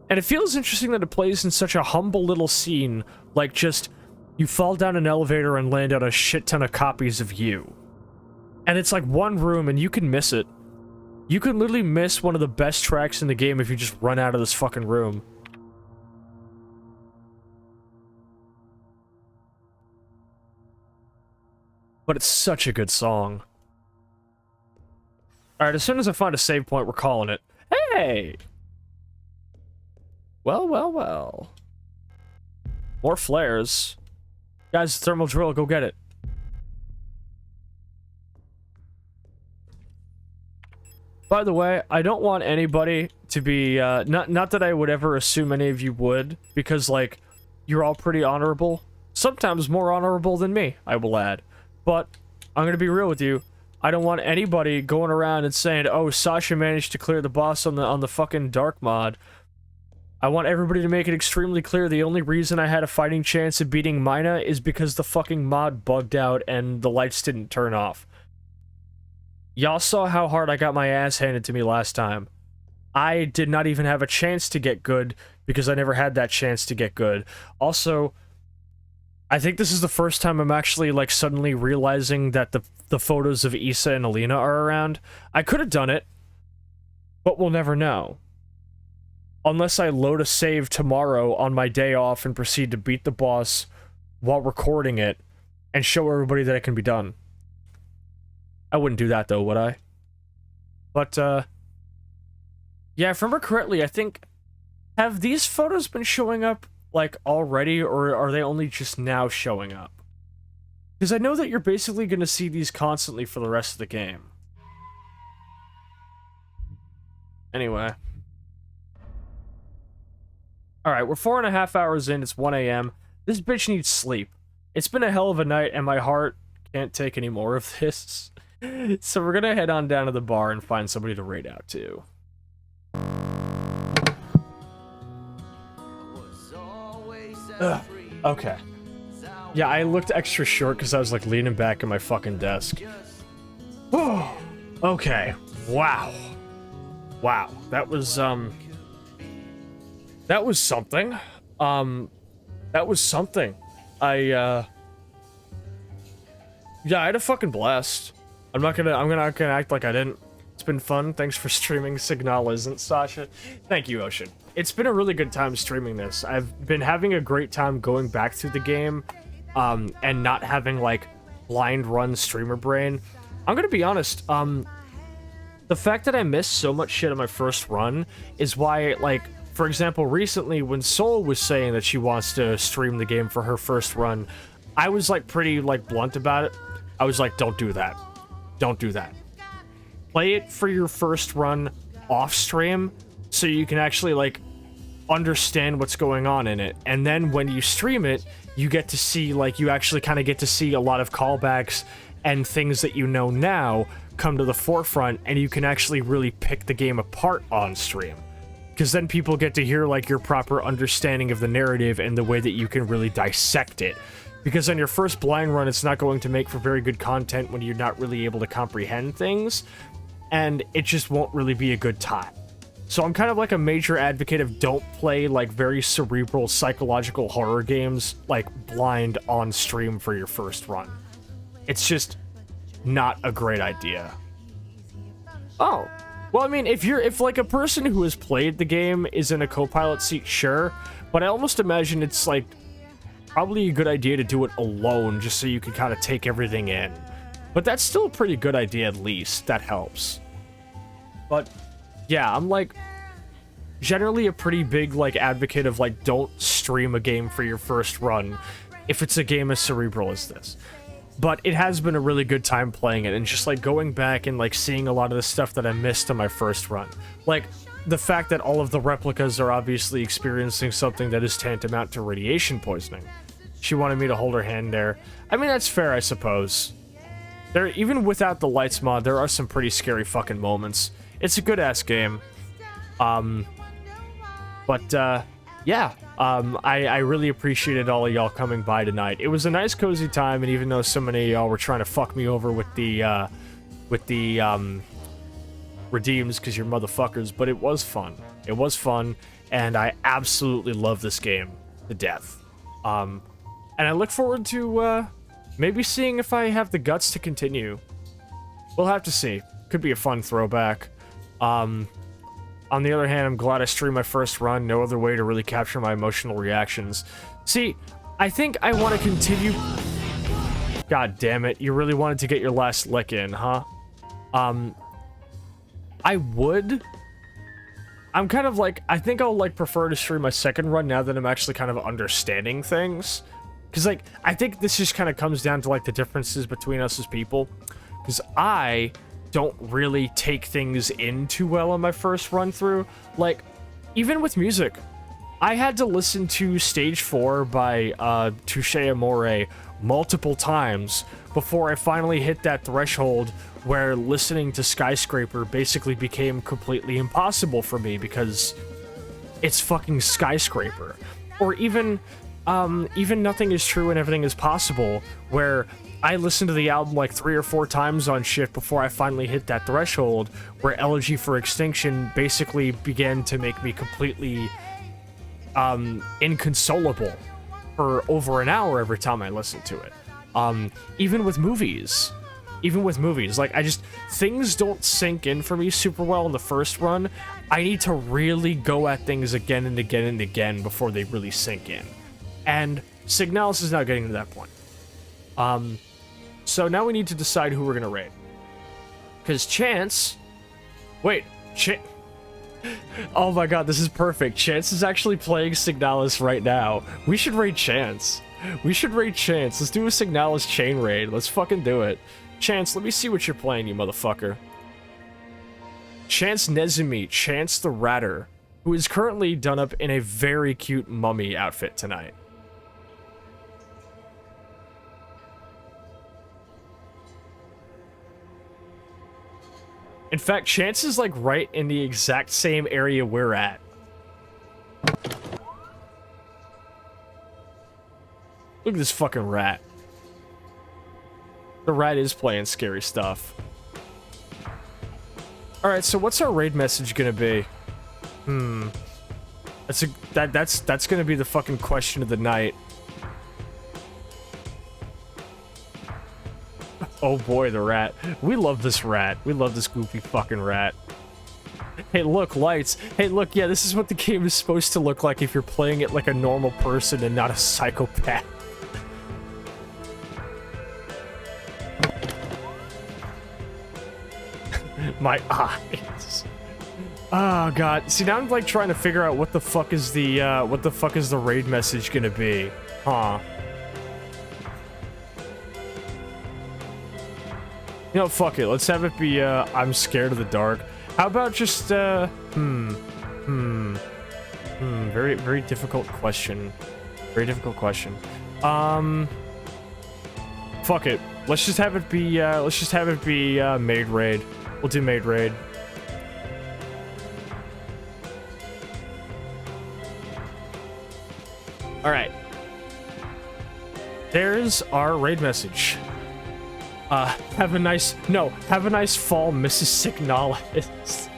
S2: And it feels interesting that it plays in such a humble little scene, like just, you fall down an elevator and land on a shit ton of copies of you. And it's like one room and you can miss it. You can literally miss one of the best tracks in the game if you just run out of this fucking room. But it's such a good song. Alright, as soon as I find a save point, we're calling it. Hey! Well, well, well. More flares. Guys, thermal drill, go get it. By the way, I don't want anybody to be, not that I would ever assume any of you would, because, like, you're all pretty honorable. Sometimes more honorable than me, I will add. But, I'm gonna be real with you, I don't want anybody going around and saying, oh, Sascha managed to clear the boss on the fucking dark mod. I want everybody to make it extremely clear the only reason I had a fighting chance of beating Mina is because the fucking mod bugged out and the lights didn't turn off. Y'all saw how hard I got my ass handed to me last time. I did not even have a chance to get good because I never had that chance to get good. Also, I think this is the first time I'm actually, like, suddenly realizing that the photos of Issa and Alina are around. I could have done it, but we'll never know. Unless I load a save tomorrow on my day off and proceed to beat the boss while recording it and show everybody that it can be done. I wouldn't do that, though, would I? But, yeah, if I remember correctly, I think... Have these photos been showing up, like, already, or are they only just now showing up? Because I know that you're basically going to see these constantly for the rest of the game. Anyway. Alright, we're 4.5 hours in, it's 1 AM. This bitch needs sleep. It's been a hell of a night, and my heart can't take any more of this. So we're gonna head on down to the bar and find somebody to raid out to. Ugh, okay. Yeah, I looked extra short because I was like leaning back in my fucking desk. Okay. Wow. Wow. That was something. That was something. Yeah, I had a fucking blast. I'm not gonna act like I didn't. It's been fun. Thanks for streaming Signalisn't, Sascha. Thank you, Ocean. It's been a really good time streaming this. I've been having a great time going back through the game, and not having, like, blind run streamer brain. I'm gonna be honest, the fact that I missed so much shit on my first run is why, like, for example, recently when Soul was saying that she wants to stream the game for her first run, I was, like, pretty, like, blunt about it. I was like, don't do that. Don't do that. Play it for your first run off stream so you can actually, like, understand what's going on in it. And then when you stream it, you get to see, like, you actually kind of get to see a lot of callbacks and things that you know now come to the forefront, and you can actually really pick the game apart on stream. Because then people get to hear, like, your proper understanding of the narrative and the way that you can really dissect it. Because on your first blind run, it's not going to make for very good content when you're not really able to comprehend things, and it just won't really be a good time. So I'm kind of like a major advocate of don't play, like, very cerebral psychological horror games, like, blind on stream for your first run. It's just not a great idea. Oh. Well, I mean, if like a person who has played the game is in a co-pilot seat, sure, but I almost imagine it's, like, probably a good idea to do it alone, just so you can kind of take everything in. But that's still a pretty good idea, at least. That helps. But, yeah, I'm, like, generally a pretty big, like, advocate of, like, don't stream a game for your first run. if it's a game as cerebral as this. But it has been a really good time playing it, and just like going back and like seeing a lot of the stuff that I missed on my first run. Like the fact that all of the replicas are obviously experiencing something that is tantamount to radiation poisoning. She wanted me to hold her hand there. I mean, that's fair, I suppose. There, even without the lights mod, there are some pretty scary fucking moments. It's a good-ass game. Yeah. I really appreciated all of y'all coming by tonight. It was a nice, cozy time, and even though so many of y'all were trying to fuck me over with the redeems, because you're motherfuckers, but it was fun. It was fun, and I absolutely love this game to death. And I look forward to, maybe seeing if I have the guts to continue. We'll have to see. Could be a fun throwback. On the other hand, I'm glad I streamed my first run. No other way to really capture my emotional reactions. See, I think I want to continue... God damn it. You really wanted to get your last lick in, huh? I would. I'm kind of like... I think I'll, like, prefer to stream my second run now that I'm actually kind of understanding things. Because, like, I think this just kind of comes down to, like, the differences between us as people. Because I don't really take things in too well on my first run through. Like, even with music, I had to listen to Stage 4 by Touche Amore multiple times before I finally hit that threshold where listening to Skyscraper basically became completely impossible for me because it's fucking Skyscraper. Or even Nothing Is True and Everything Is Possible, where I listened to the album like 3 or 4 times on shift before I finally hit that threshold where Elegy for Extinction basically began to make me completely inconsolable for over an hour every time I listened to it. Even with movies, like things don't sink in for me super well in the first run. I need to really go at things again and again and again before they really sink in. And Signalis is now getting to that point. So now we need to decide who we're gonna raid. Because Chance... Wait, oh my god, this is perfect. Chance is actually playing Signalis right now. We should raid Chance. Let's do a Signalis chain raid. Let's fucking do it. Chance, let me see what you're playing, you motherfucker. Chance Nezumi, Chance the Ratter, who is currently done up in a very cute mummy outfit tonight. In fact, Chance is like right in the exact same area we're at. Look at this fucking rat. The rat is playing scary stuff. Alright, so what's our raid message gonna be? That's gonna be the fucking question of the night. Oh boy, the rat. We love this rat. We love this goofy fucking rat. Hey, look, lights. Hey, look, yeah, this is what the game is supposed to look like if you're playing it like a normal person and not a psychopath. My eyes. Oh god. See, now I'm like trying to figure out what the fuck is the raid message gonna be. Huh. You know, fuck it. Let's have it be, I'm scared of the dark. How about just, very, very difficult question. Very difficult question. Fuck it. Let's just have it be, maid raid. We'll do maid raid. Alright. There's our raid message. Have a nice fall, Mrs. Signalis.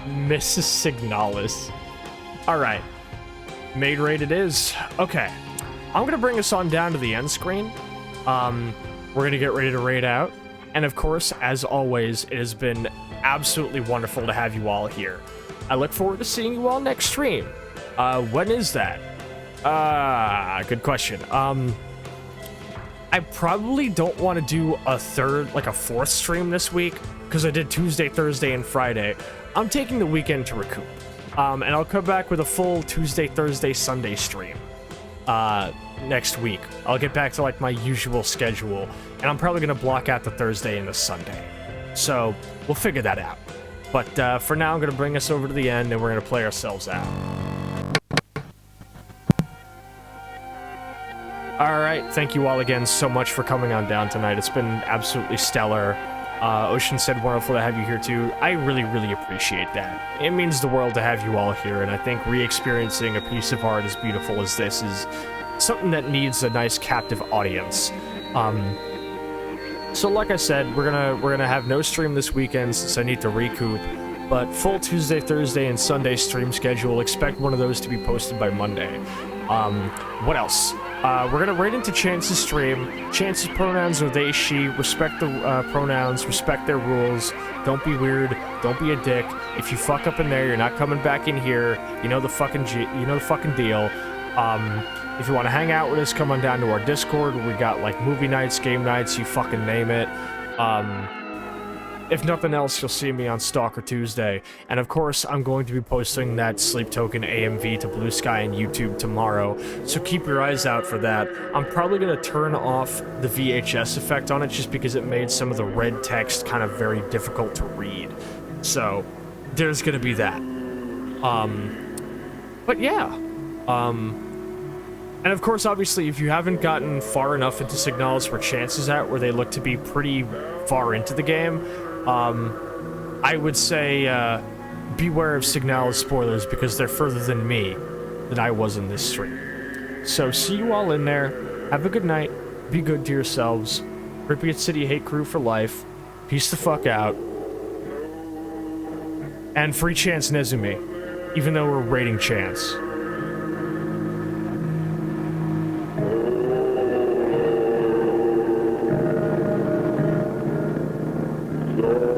S2: Mrs. Signalis. Alright. Maid raid it is. Okay. I'm gonna bring us on down to the end screen. We're gonna get ready to raid out. And of course, as always, it has been absolutely wonderful to have you all here. I look forward to seeing you all next stream. When is that? Good question. I probably don't want to do a fourth stream this week, because I did Tuesday, Thursday, and Friday. I'm taking the weekend to recoup. And I'll come back with a full Tuesday, Thursday, Sunday stream. next week. I'll get back to like my usual schedule, and I'm probably gonna block out the Thursday and the Sunday. So we'll figure that out. But for now, I'm gonna bring us over to the end, and we're gonna play ourselves out. Alright, thank you all again so much for coming on down tonight. It's been absolutely stellar. Ocean said wonderful to have you here too. I really, really appreciate that. It means the world to have you all here, and I think re-experiencing a piece of art as beautiful as this is something that needs a nice captive audience. So like I said, we're gonna have no stream this weekend since I need to recoup, but full Tuesday, Thursday, and Sunday stream schedule. Expect one of those to be posted by Monday. What else? We're gonna raid into Chance's stream. Chance's pronouns are they, she. Respect the pronouns, respect their rules. Don't be weird. Don't be a dick. If you fuck up in there, you're not coming back in here. You know the fucking deal. If you want to hang out with us, come on down to our Discord where we got like movie nights, game nights, you fucking name it. If nothing else, you'll see me on Stalker Tuesday. And of course, I'm going to be posting that Sleep Token AMV to Blue Sky and YouTube tomorrow, so keep your eyes out for that. I'm probably going to turn off the VHS effect on it just because it made some of the red text kind of very difficult to read. So, there's going to be that. But yeah. And of course, obviously, if you haven't gotten far enough into Signalis where Chance is at, where they look to be pretty far into the game, I would say beware of Signalis spoilers because they're further than me than I was in this stream. So see you all in there. Have a good night. Be good to yourselves. Pripyat City Hate Crew for life. Peace the fuck out. And free Chance Nezumi, even though we're rating Chance.
S7: Yeah.